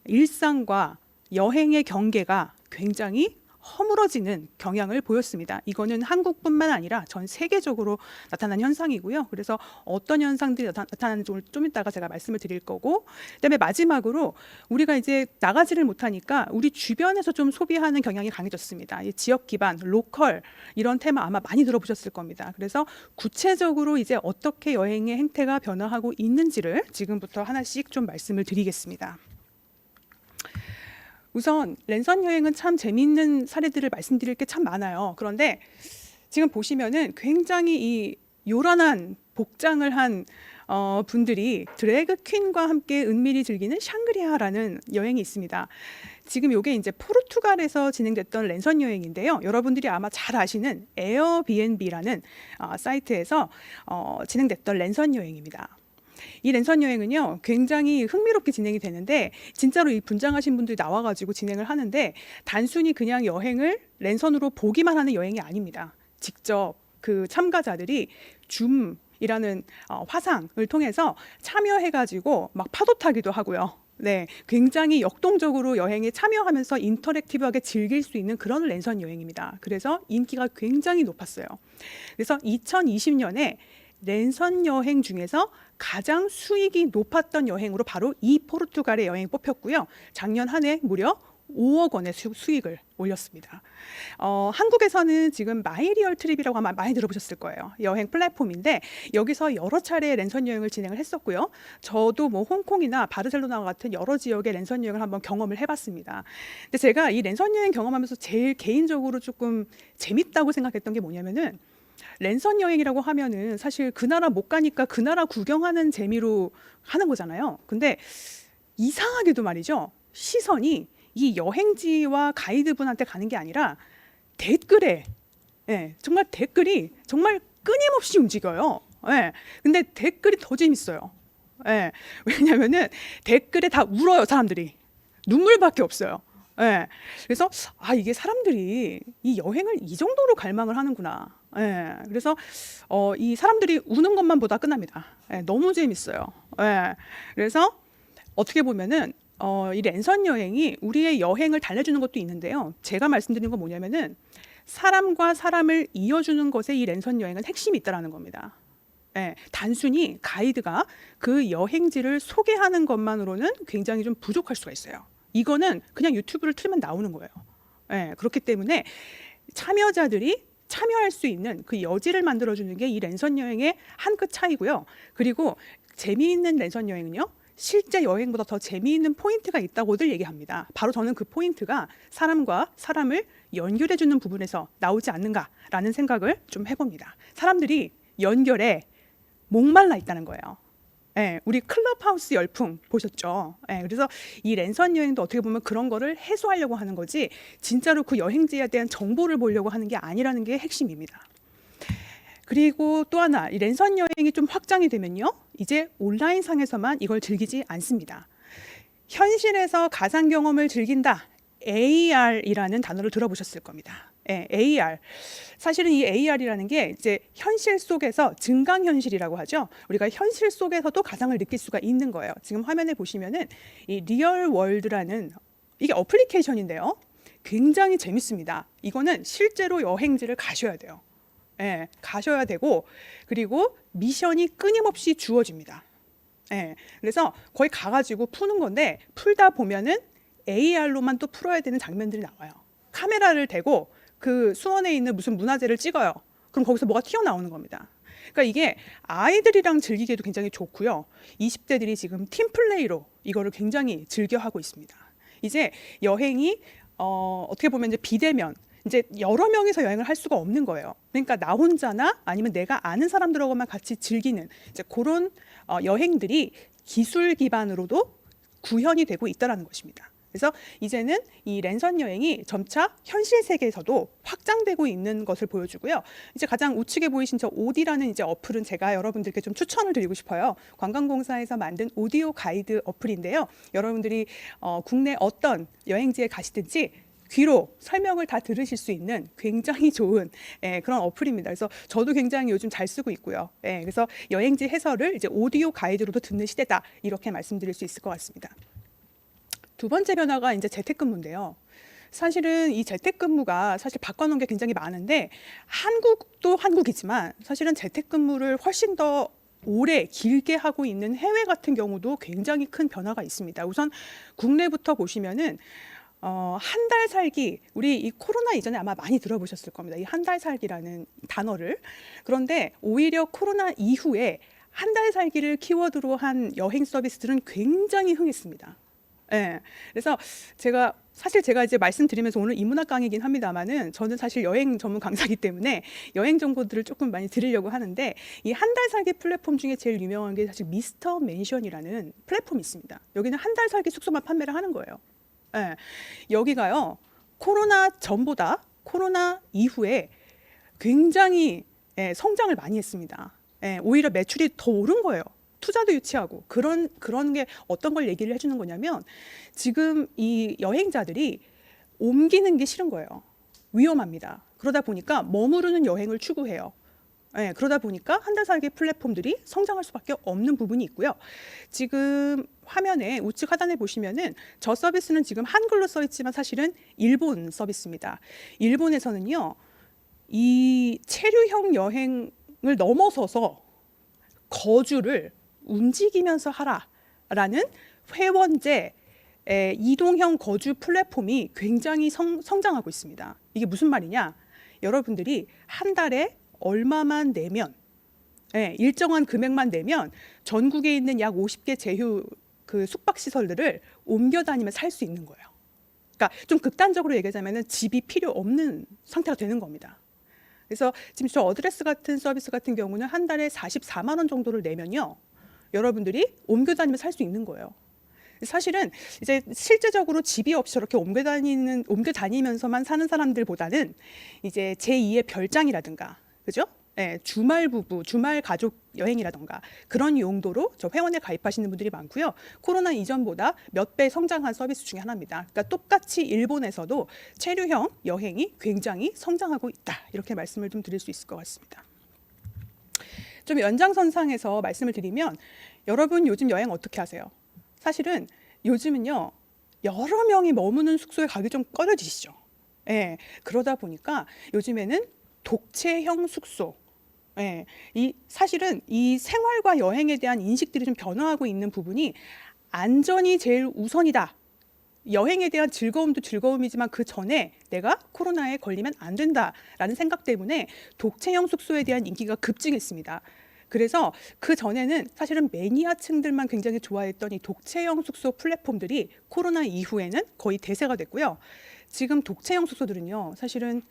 일상과 여행의 경계가 굉장히 허물어지는 경향을 보였습니다. 이거는 한국뿐만 아니라 전 세계적으로 나타난 현상이고요. 그래서 어떤 현상들이 나타나는지 좀 이따가 제가 말씀을 드릴 거고, 그다음에 마지막으로 우리가 이제 나가지를 못하니까 우리 주변에서 좀 소비하는 경향이 강해졌습니다. 이 지역 기반, 로컬 이런 테마 아마 많이 들어보셨을 겁니다. 그래서 구체적으로 이제 어떻게 여행의 행태가 변화하고 있는지를 지금부터 하나씩 좀 말씀을 드리겠습니다. 우선 랜선 여행은 참 재미있는 사례들을 말씀드릴 게 참 많아요. 그런데 지금 보시면은 굉장히 이 요란한 복장을 한 분들이 드래그 퀸과 함께 은밀히 즐기는 샹그리아라는 여행이 있습니다. 지금 이게 이제 포르투갈에서 진행됐던 랜선 여행인데요. 여러분들이 아마 잘 아시는 에어비앤비라는 사이트에서 진행됐던 랜선 여행입니다. 이 랜선 여행은요 굉장히 흥미롭게 진행이 되는데 진짜로 이 분장하신 분들이 나와가지고 진행을 하는데 단순히 그냥 여행을 랜선으로 보기만 하는 여행이 아닙니다. 직접 그 참가자들이 줌이라는 화상을 통해서 참여해가지고 막 파도 타기도 하고요. 네, 굉장히 역동적으로 여행에 참여하면서 인터랙티브하게 즐길 수 있는 그런 랜선 여행입니다. 그래서 인기가 굉장히 높았어요. 그래서 2020년에 랜선 여행 중에서 가장 수익이 높았던 여행으로 바로 이 포르투갈의 여행이 뽑혔고요. 작년 한 해 무려 5억 원의 수익을 올렸습니다. 한국에서는 지금 마이리얼 트립이라고 아마 많이 들어보셨을 거예요. 여행 플랫폼인데 여기서 여러 차례 랜선 여행을 진행을 했었고요. 저도 뭐 홍콩이나 바르셀로나 같은 여러 지역의 랜선 여행을 한번 경험을 해봤습니다. 근데 제가 이 랜선 여행 경험하면서 제일 개인적으로 조금 재밌다고 생각했던 게 뭐냐면은 랜선 여행이라고 하면은 사실 그 나라 못 가니까 그 나라 구경하는 재미로 하는 거잖아요. 근데 이상하게도 말이죠. 시선이 이 여행지와 가이드분한테 가는 게 아니라 댓글에 정말 댓글이 정말 끊임없이 움직여요. 근데 댓글이 더 재밌어요. 왜냐면은 댓글에 다 울어요, 사람들이. 눈물밖에 없어요. 그래서 이게 사람들이 이 여행을 이 정도로 갈망을 하는구나. 그래서 이 사람들이 우는 것만 보다 끝납니다. 너무 재밌어요. 그래서 어떻게 보면은 이 랜선 여행이 우리의 여행을 달래주는 것도 있는데요. 제가 말씀드린 건 뭐냐면은 사람과 사람을 이어주는 것에 이 랜선 여행은 핵심이 있다라는 겁니다. 단순히 가이드가 그 여행지를 소개하는 것만으로는 굉장히 좀 부족할 수가 있어요. 이거는 그냥 유튜브를 틀면 나오는 거예요. 그렇기 때문에 참여자들이 참여할 수 있는 그 여지를 만들어주는 게 이 랜선 여행의 한 끗 차이고요. 그리고 재미있는 랜선 여행은요, 실제 여행보다 더 재미있는 포인트가 있다고들 얘기합니다. 바로 저는 그 포인트가 사람과 사람을 연결해주는 부분에서 나오지 않는가라는 생각을 좀 해봅니다. 사람들이 연결에 목말라 있다는 거예요. 우리 클럽하우스 열풍 보셨죠? 그래서 이 랜선 여행도 어떻게 보면 그런 거를 해소하려고 하는 거지, 진짜로 그 여행지에 대한 정보를 보려고 하는 게 아니라는 게 핵심입니다. 그리고 또 하나, 이 랜선 여행이 좀 확장이 되면요, 이제 온라인상에서만 이걸 즐기지 않습니다. 현실에서 가상 경험을 즐긴다, AR이라는 단어를 들어보셨을 겁니다. AR. 사실은 이 AR이라는 게 이제 현실 속에서 증강현실이라고 하죠. 우리가 현실 속에서도 가상을 느낄 수가 있는 거예요. 지금 화면에 보시면은 이 리얼 월드라는 이게 어플리케이션인데요. 굉장히 재밌습니다. 이거는 실제로 여행지를 가셔야 돼요. 가셔야 되고, 그리고 미션이 끊임없이 주어집니다. 그래서 거의 가가지고 푸는 건데, 풀다 보면은 AR로만 또 풀어야 되는 장면들이 나와요. 카메라를 대고 그 수원에 있는 무슨 문화재를 찍어요. 그럼 거기서 뭐가 튀어나오는 겁니다. 그러니까 이게 아이들이랑 즐기기에도 굉장히 좋고요. 20대들이 지금 팀플레이로 이거를 굉장히 즐겨하고 있습니다. 이제 여행이 어떻게 보면 이제 비대면, 이제 여러 명이서 여행을 할 수가 없는 거예요. 그러니까 나 혼자나 아니면 내가 아는 사람들하고만 같이 즐기는 이제 그런 여행들이 기술 기반으로도 구현이 되고 있다는 것입니다. 그래서 이제는 이 랜선 여행이 점차 현실 세계에서도 확장되고 있는 것을 보여주고요. 이제 가장 우측에 보이신 저 오디라는 이제 어플은 제가 여러분들께 좀 추천을 드리고 싶어요. 관광공사에서 만든 오디오 가이드 어플인데요. 여러분들이 국내 어떤 여행지에 가시든지 귀로 설명을 다 들으실 수 있는 굉장히 좋은 그런 어플입니다. 그래서 저도 굉장히 요즘 잘 쓰고 있고요. 그래서 여행지 해설을 이제 오디오 가이드로도 듣는 시대다, 이렇게 말씀드릴 수 있을 것 같습니다. 두 번째 변화가 이제 재택근무인데요. 사실은 이 재택근무가 사실 바꿔놓은 게 굉장히 많은데, 한국도 한국이지만 사실은 재택근무를 훨씬 더 오래 길게 하고 있는 해외 같은 경우도 굉장히 큰 변화가 있습니다. 우선 국내부터 보시면은 한 달 살기, 우리 이 코로나 이전에 아마 많이 들어보셨을 겁니다. 이 한 달 살기라는 단어를. 그런데 오히려 코로나 이후에 한 달 살기를 키워드로 한 여행 서비스들은 굉장히 흥했습니다. 그래서 제가 이제 말씀드리면서 오늘 인문학 강의이긴 합니다만은, 저는 사실 여행 전문 강사이기 때문에 여행 정보들을 조금 많이 드리려고 하는데, 이 한 달 살기 플랫폼 중에 제일 유명한 게 사실 미스터 맨션이라는 플랫폼이 있습니다. 여기는 한 달 살기 숙소만 판매를 하는 거예요. 여기가요, 코로나 전보다 코로나 이후에 굉장히 성장을 많이 했습니다. 오히려 매출이 더 오른 거예요. 투자도 유치하고. 그런 게 어떤 걸 얘기를 해주는 거냐면, 지금 이 여행자들이 옮기는 게 싫은 거예요. 위험합니다. 그러다 보니까 머무르는 여행을 추구해요. 그러다 보니까 한 달 살기 플랫폼들이 성장할 수밖에 없는 부분이 있고요. 지금 화면에 우측 하단에 보시면은 저 서비스는 지금 한글로 써 있지만 사실은 일본 서비스입니다. 일본에서는요, 이 체류형 여행을 넘어서서 거주를 움직이면서 하라라는 회원제 이동형 거주 플랫폼이 굉장히 성장하고 있습니다. 이게 무슨 말이냐? 여러분들이 한 달에 얼마만 내면, 일정한 금액만 내면 전국에 있는 약 50개 제휴 그 숙박 시설들을 옮겨 다니며 살 수 있는 거예요. 그러니까 좀 극단적으로 얘기하자면은 집이 필요 없는 상태가 되는 겁니다. 그래서 지금 저 어드레스 같은 서비스 같은 경우는 한 달에 44만 원 정도를 내면요, 여러분들이 옮겨 다니며 살 수 있는 거예요. 사실은 이제 실제적으로 집이 없이 저렇게 옮겨 다니면서만 사는 사람들보다는 이제 제2의 별장이라든가, 그죠? 주말 부부, 주말 가족 여행이라든가 그런 용도로 저 회원에 가입하시는 분들이 많고요. 코로나 이전보다 몇 배 성장한 서비스 중에 하나입니다. 그러니까 똑같이 일본에서도 체류형 여행이 굉장히 성장하고 있다, 이렇게 말씀을 좀 드릴 수 있을 것 같습니다. 좀 연장선상에서 말씀을 드리면, 여러분 요즘 여행 어떻게 하세요? 사실은 요즘은요, 여러 명이 머무는 숙소에 가기 좀 꺼려지시죠. 그러다 보니까 요즘에는 독채형 숙소, 예, 이 사실은 이 생활과 여행에 대한 인식들이 좀 변화하고 있는 부분이 안전이 제일 우선이다. 여행에 대한 즐거움도 즐거움이지만 그 전에 내가 코로나에 걸리면 안 된다라는 생각 때문에 독채형 숙소에 대한 인기가 급증했습니다. 그래서 그 전에는 사실은 매니아층들만 굉장히 좋아했던 이 독채형 숙소 플랫폼들이 코로나 이후에는 거의 대세가 됐고요. 지금 독채형 숙소들은요, 사실은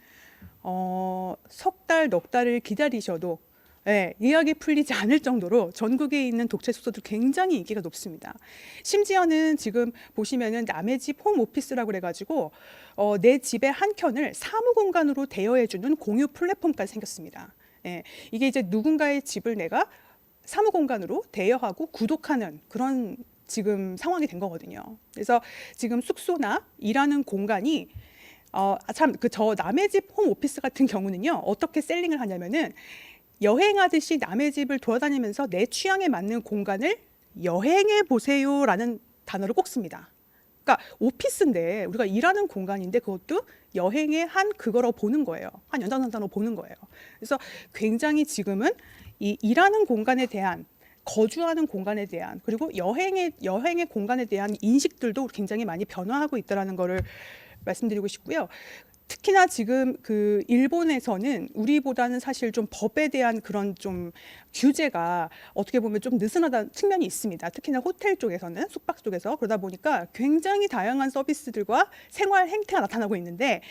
석 달, 넉 달을 기다리셔도 예약이 풀리지 않을 정도로 전국에 있는 독채 숙소들 굉장히 인기가 높습니다. 심지어는 지금 보시면은 남의 집 홈오피스라고 그래가지고 내 집의 한 켠을 사무 공간으로 대여해주는 공유 플랫폼까지 생겼습니다. 이게 이제 누군가의 집을 내가 사무 공간으로 대여하고 구독하는 그런 지금 상황이 된 거거든요. 그래서 지금 숙소나 일하는 공간이 저 남의 집 홈오피스 같은 경우는요, 어떻게 셀링을 하냐면은 여행하듯이 남의 집을 돌아다니면서 내 취향에 맞는 공간을 여행해 보세요라는 단어를 꼭 씁니다. 그러니까 오피스인데 우리가 일하는 공간인데 그것도 여행의 한 그거로 보는 거예요. 한 연장선상으로 보는 거예요. 그래서 굉장히 지금은 이 일하는 공간에 대한 거주하는 공간에 대한 그리고 여행의 공간에 대한 인식들도 굉장히 많이 변화하고 있다라는 거를 말씀드리고 싶고요. 특히나 지금 그 일본에서는 우리보다는 사실 좀 법에 대한 그런 좀 규제가 어떻게 보면 좀 느슨하다는 측면이 있습니다. 특히나 호텔 쪽에서는 숙박 쪽에서 그러다 보니까 굉장히 다양한 서비스들과 생활 행태가 나타나고 있는데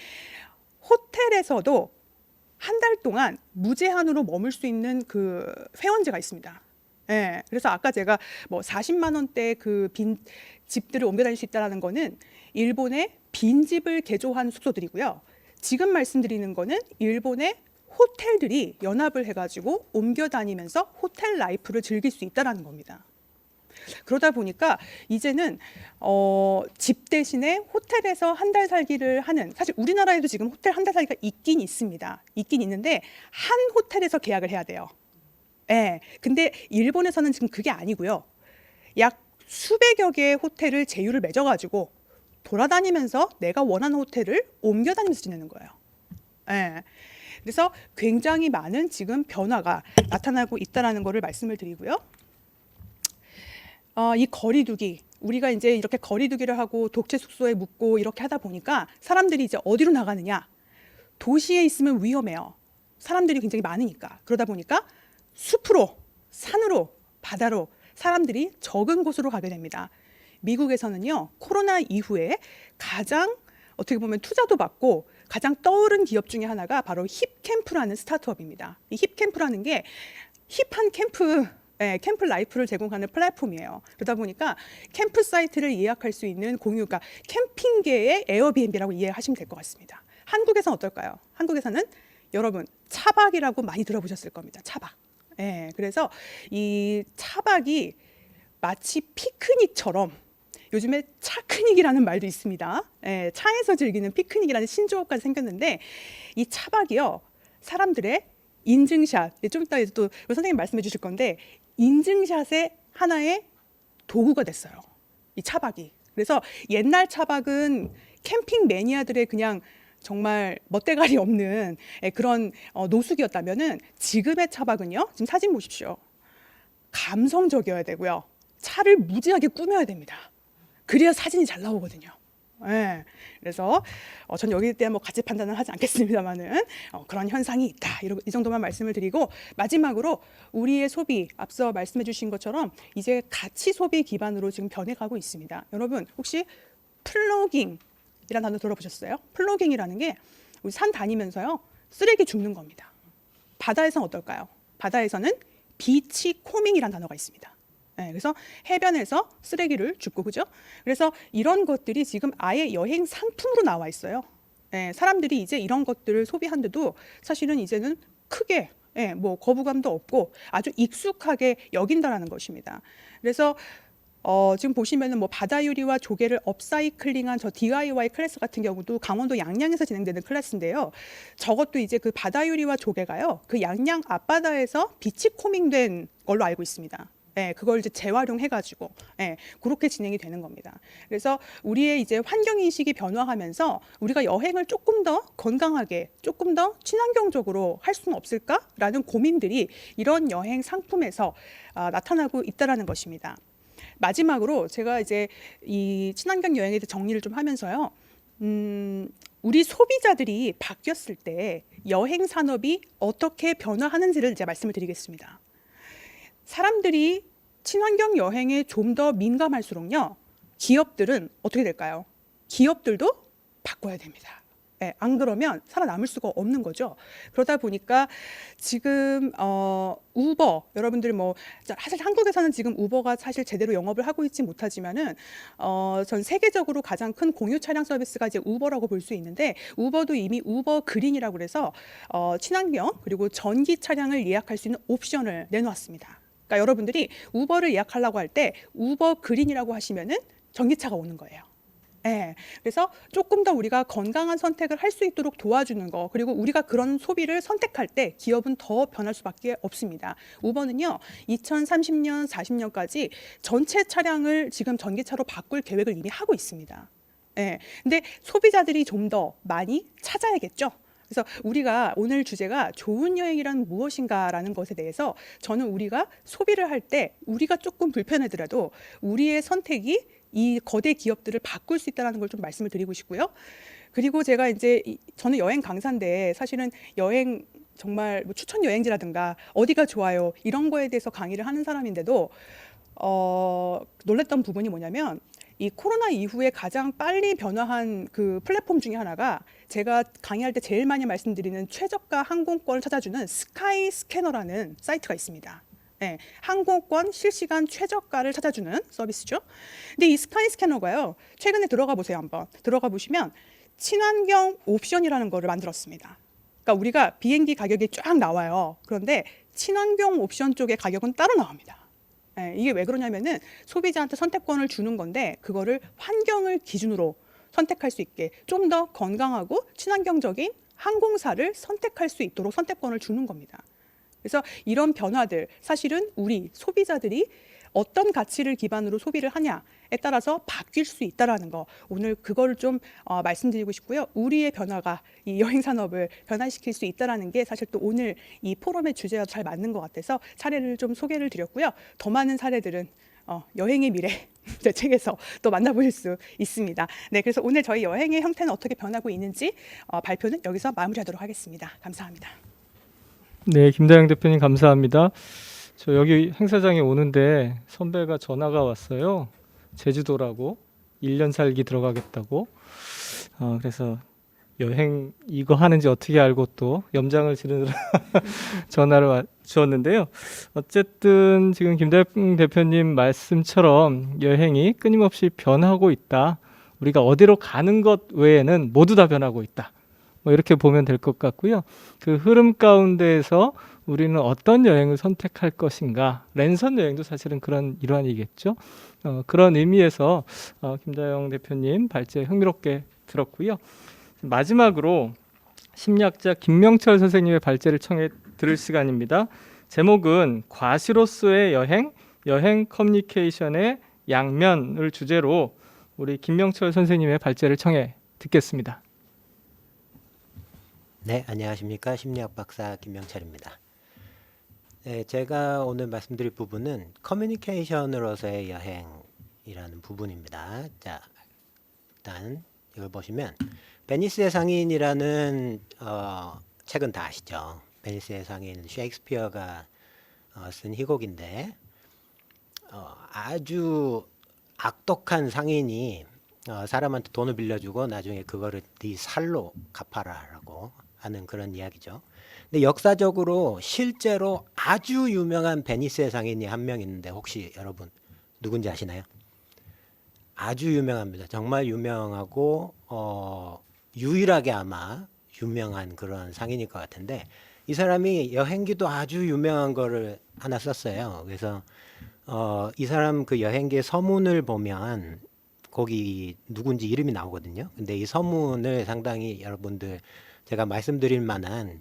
호텔에서도 한 달 동안 무제한으로 머물 수 있는 그 회원제가 있습니다. 그래서 아까 제가 뭐 40만 원대 그 빈 집들을 옮겨 다닐 수 있다는 거는 일본의 빈집을 개조한 숙소들이고요. 지금 말씀드리는 거는 일본의 호텔들이 연합을 해가지고 옮겨 다니면서 호텔 라이프를 즐길 수 있다는 겁니다. 그러다 보니까 이제는 집 대신에 호텔에서 한 달 살기를 하는, 사실 우리나라에도 지금 호텔 한 달 살기가 있긴 있습니다. 있긴 있는데 한 호텔에서 계약을 해야 돼요. 근데 일본에서는 지금 그게 아니고요. 약 수백여 개의 호텔을 제휴를 맺어가지고 돌아다니면서 내가 원하는 호텔을 옮겨 다니면서 지내는 거예요. 그래서 굉장히 많은 지금 변화가 나타나고 있다는 것을 말씀을 드리고요. 이 거리두기, 우리가 이제 이렇게 거리두기를 하고 독채 숙소에 묵고 이렇게 하다 보니까 사람들이 이제 어디로 나가느냐? 도시에 있으면 위험해요. 사람들이 굉장히 많으니까. 그러다 보니까 숲으로, 산으로, 바다로 사람들이 적은 곳으로 가게 됩니다. 미국에서는요, 코로나 이후에 가장 어떻게 보면 투자도 받고 가장 떠오른 기업 중에 하나가 바로 힙캠프라는 스타트업입니다. 이 힙캠프라는 게 힙한 캠프 라이프를 제공하는 플랫폼이에요. 그러다 보니까 캠프 사이트를 예약할 수 있는 공유가 캠핑계의 에어비앤비라고 이해하시면 될 것 같습니다. 한국에서는 어떨까요? 한국에서는 여러분 차박이라고 많이 들어보셨을 겁니다. 차박. 그래서 이 차박이 마치 피크닉처럼 요즘에 차크닉이라는 말도 있습니다. 차에서 즐기는 피크닉이라는 신조어까지 생겼는데 이 차박이요, 사람들의 인증샷, 좀 이따 또 선생님 말씀해 주실 건데 인증샷의 하나의 도구가 됐어요. 이 차박이. 그래서 옛날 차박은 캠핑 매니아들의 그냥 정말 멋대가리 없는 그런 노숙이었다면은 지금의 차박은요, 지금 사진 보십시오. 감성적이어야 되고요. 차를 무지하게 꾸며야 됩니다. 그래야 사진이 잘 나오거든요. 그래서 전 여기에 대한 뭐 가치 판단은 하지 않겠습니다만은 그런 현상이 있다. 이 정도만 말씀을 드리고, 마지막으로 우리의 소비, 앞서 말씀해 주신 것처럼 이제 가치 소비 기반으로 지금 변해가고 있습니다. 여러분 혹시 플로깅이라는 단어 들어보셨어요? 플로깅이라는 게 우리 산 다니면서요, 쓰레기 줍는 겁니다. 바다에서는 어떨까요? 바다에서는 비치 코밍이라는 단어가 있습니다. 그래서 해변에서 쓰레기를 줍고, 그죠? 그래서 이런 것들이 지금 아예 여행 상품으로 나와 있어요. 사람들이 이제 이런 것들을 소비하는데도 사실은 이제는 크게 뭐 거부감도 없고 아주 익숙하게 여긴다라는 것입니다. 그래서 지금 보시면은 뭐 바다 유리와 조개를 업사이클링한 저 DIY 클래스 같은 경우도 강원도 양양에서 진행되는 클래스인데요. 저것도 이제 그 바다 유리와 조개가요, 그 양양 앞바다에서 비치 코밍된 걸로 알고 있습니다. 예, 그걸 이제 재활용해가지고 그렇게 진행이 되는 겁니다. 그래서 우리의 이제 환경 인식이 변화하면서 우리가 여행을 조금 더 건강하게, 조금 더 친환경적으로 할 수는 없을까라는 고민들이 이런 여행 상품에서 나타나고 있다라는 것입니다. 마지막으로 제가 이제 이 친환경 여행에 대해 정리를 좀 하면서요. 우리 소비자들이 바뀌었을 때 여행 산업이 어떻게 변화하는지를 이제 말씀을 드리겠습니다. 사람들이 친환경 여행에 좀 더 민감할수록요, 기업들은 어떻게 될까요? 기업들도 바꿔야 됩니다. 안 그러면 살아남을 수가 없는 거죠. 그러다 보니까 지금 우버, 여러분들 뭐 사실 한국에서는 지금 우버가 사실 제대로 영업을 하고 있지 못하지만은 전 세계적으로 가장 큰 공유 차량 서비스가 이제 우버라고 볼 수 있는데, 우버도 이미 우버 그린이라고 그래서 친환경 그리고 전기 차량을 예약할 수 있는 옵션을 내놓았습니다. 그러니까 여러분들이 우버를 예약하려고 할 때 우버 그린이라고 하시면은 전기차가 오는 거예요. 그래서 조금 더 우리가 건강한 선택을 할 수 있도록 도와주는 거, 그리고 우리가 그런 소비를 선택할 때 기업은 더 변할 수밖에 없습니다. 우버는요, 2030년, 40년까지 전체 차량을 지금 전기차로 바꿀 계획을 이미 하고 있습니다. 근데 소비자들이 좀 더 많이 찾아야겠죠. 그래서 우리가 오늘 주제가 좋은 여행이란 무엇인가라는 것에 대해서 저는 우리가 소비를 할 때 우리가 조금 불편하더라도 우리의 선택이 이 거대 기업들을 바꿀 수 있다는 걸 좀 말씀을 드리고 싶고요. 그리고 제가 이제 저는 여행 강사인데 사실은 여행 정말 뭐 추천 여행지라든가 어디가 좋아요 이런 거에 대해서 강의를 하는 사람인데도 놀랬던 부분이 뭐냐면, 이 코로나 이후에 가장 빨리 변화한 그 플랫폼 중에 하나가 제가 강의할 때 제일 많이 말씀드리는 최저가 항공권을 찾아주는 스카이 스캐너라는 사이트가 있습니다. 항공권 실시간 최저가를 찾아주는 서비스죠. 근데 이 스카이 스캐너가요, 최근에 들어가 보세요. 한번 들어가 보시면 친환경 옵션이라는 거를 만들었습니다. 그러니까 우리가 비행기 가격이 쫙 나와요. 그런데 친환경 옵션 쪽의 가격은 따로 나옵니다. 이게 왜 그러냐면은 소비자한테 선택권을 주는 건데, 그거를 환경을 기준으로 선택할 수 있게 좀 더 건강하고 친환경적인 항공사를 선택할 수 있도록 선택권을 주는 겁니다. 그래서 이런 변화들, 사실은 우리 소비자들이 어떤 가치를 기반으로 소비를 하냐에 따라서 바뀔 수 있다라는 거, 오늘 그거를 좀 말씀드리고 싶고요. 우리의 변화가 이 여행 산업을 변화시킬 수 있다라는 게 사실 또 오늘 이 포럼의 주제와 잘 맞는 것 같아서 사례를 좀 소개를 드렸고요. 더 많은 사례들은 여행의 미래 제 책에서 또 만나보실 수 있습니다. 그래서 오늘 저희 여행의 형태는 어떻게 변하고 있는지 발표는 여기서 마무리하도록 하겠습니다. 감사합니다. 네, 김다영 대표님 감사합니다. 저 여기 행사장에 오는데 선배가 전화가 왔어요. 제주도라고 1년 살기 들어가겠다고. 그래서 여행 이거 하는지 어떻게 알고 또 염장을 지르느라 전화를 주었는데요. 어쨌든 지금 김다영 대표님 말씀처럼 여행이 끊임없이 변하고 있다. 우리가 어디로 가는 것 외에는 모두 다 변하고 있다. 뭐 이렇게 보면 될 것 같고요. 그 흐름 가운데에서 우리는 어떤 여행을 선택할 것인가. 랜선 여행도 사실은 그런 일환이겠죠. 그런 의미에서 김다영 대표님 발제 흥미롭게 들었고요. 마지막으로 심리학자 김명철 선생님의 발제를 청해 들을 시간입니다. 제목은 과시로서의 여행, 여행 커뮤니케이션의 양면을 주제로 우리 김명철 선생님의 발제를 청해 듣겠습니다. 네, 안녕하십니까. 심리학 박사 김명철입니다. 네, 제가 오늘 말씀드릴 부분은 커뮤니케이션으로서의 여행이라는 부분입니다. 자, 일단 이걸 보시면 베니스의 상인이라는 책은 다 아시죠? 베니스의 상인, 셰익스피어가 쓴 희곡인데 아주 악독한 상인이 사람한테 돈을 빌려주고 나중에 그거를 네 살로 갚아라라고 하는 그런 이야기죠. 근데 역사적으로 실제로 아주 유명한 베니스의 상인이 한 명 있는데 혹시 여러분 누군지 아시나요? 아주 유명합니다. 정말 유명하고 유일하게 아마 유명한 그런 상인일 것 같은데, 이 사람이 여행기도 아주 유명한 거를 하나 썼어요. 그래서 이 사람 그 여행기의 서문을 보면 거기 누군지 이름이 나오거든요. 근데 이 서문을 상당히 여러분들 제가 말씀드릴 만한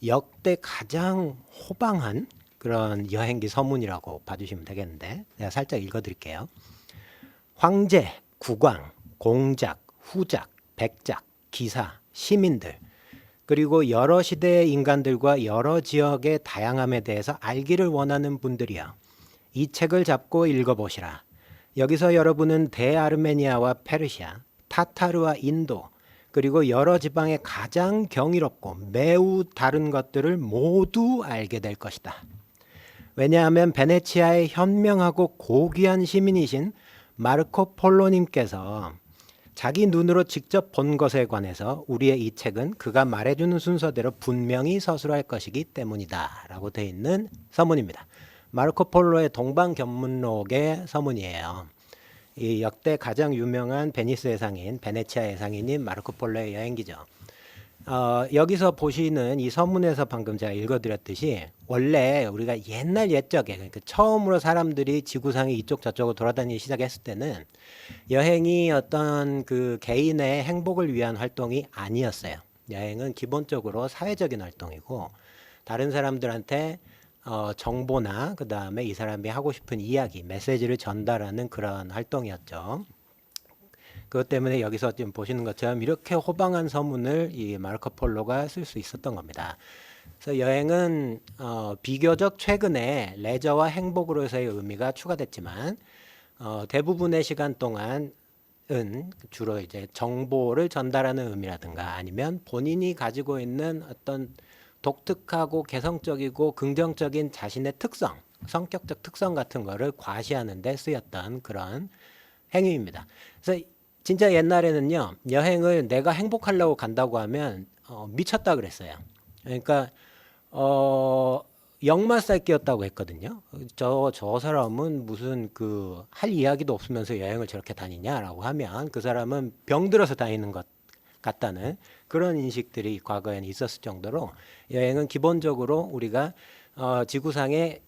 역대 가장 호방한 그런 여행기 서문이라고 봐주시면 되겠는데 제가 살짝 읽어드릴게요. 황제, 국왕, 공작, 후작, 백작, 기사, 시민들 그리고 여러 시대의 인간들과 여러 지역의 다양함에 대해서 알기를 원하는 분들이여 이 책을 잡고 읽어보시라. 여기서 여러분은 대아르메니아와 페르시아, 타타르와 인도 그리고 여러 지방의 가장 경이롭고 매우 다른 것들을 모두 알게 될 것이다. 왜냐하면 베네치아의 현명하고 고귀한 시민이신 마르코 폴로님께서 자기 눈으로 직접 본 것에 관해서 우리의 이 책은 그가 말해주는 순서대로 분명히 서술할 것이기 때문이다 라고 되어 있는 서문입니다. 마르코 폴로의 동방견문록의 서문이에요. 이 역대 가장 유명한 베니스의 상인, 베네치아의 상인인 마르코 폴로의 여행기죠. 여기서 보시는 이 서문에서 방금 제가 읽어드렸듯이 원래 우리가 옛날 옛적에 그러니까 처음으로 사람들이 지구상에 이쪽 저쪽으로 돌아다니기 시작했을 때는 여행이 어떤 그 개인의 행복을 위한 활동이 아니었어요. 여행은 기본적으로 사회적인 활동이고 다른 사람들한테 정보나 그 다음에 이 사람이 하고 싶은 이야기, 메시지를 전달하는 그런 활동이었죠. 그것 때문에 여기서 지금 보시는 것처럼 이렇게 호방한 서문을 이 마르코 폴로가 쓸 수 있었던 겁니다. 그래서 여행은 비교적 최근에 레저와 행복으로서의 의미가 추가됐지만 대부분의 시간 동안은 주로 이제 정보를 전달하는 의미라든가 아니면 본인이 가지고 있는 어떤 독특하고 개성적이고 긍정적인 자신의 특성, 성격적 특성 같은 거를 과시하는 데 쓰였던 그런 행위입니다. 그래서 진짜 옛날에는요, 여행을 내가 행복하려고 간다고 하면 미쳤다 그랬어요. 그러니까 역마살기였다고 했거든요. 저 사람은 무슨 그 할 이야기도 없으면서 여행을 저렇게 다니냐라고 하면 그 사람은 병들어서 다니는 것 같다는 그런 인식들이 과거에는 있었을 정도로 여행은 기본적으로 우리가 지구상의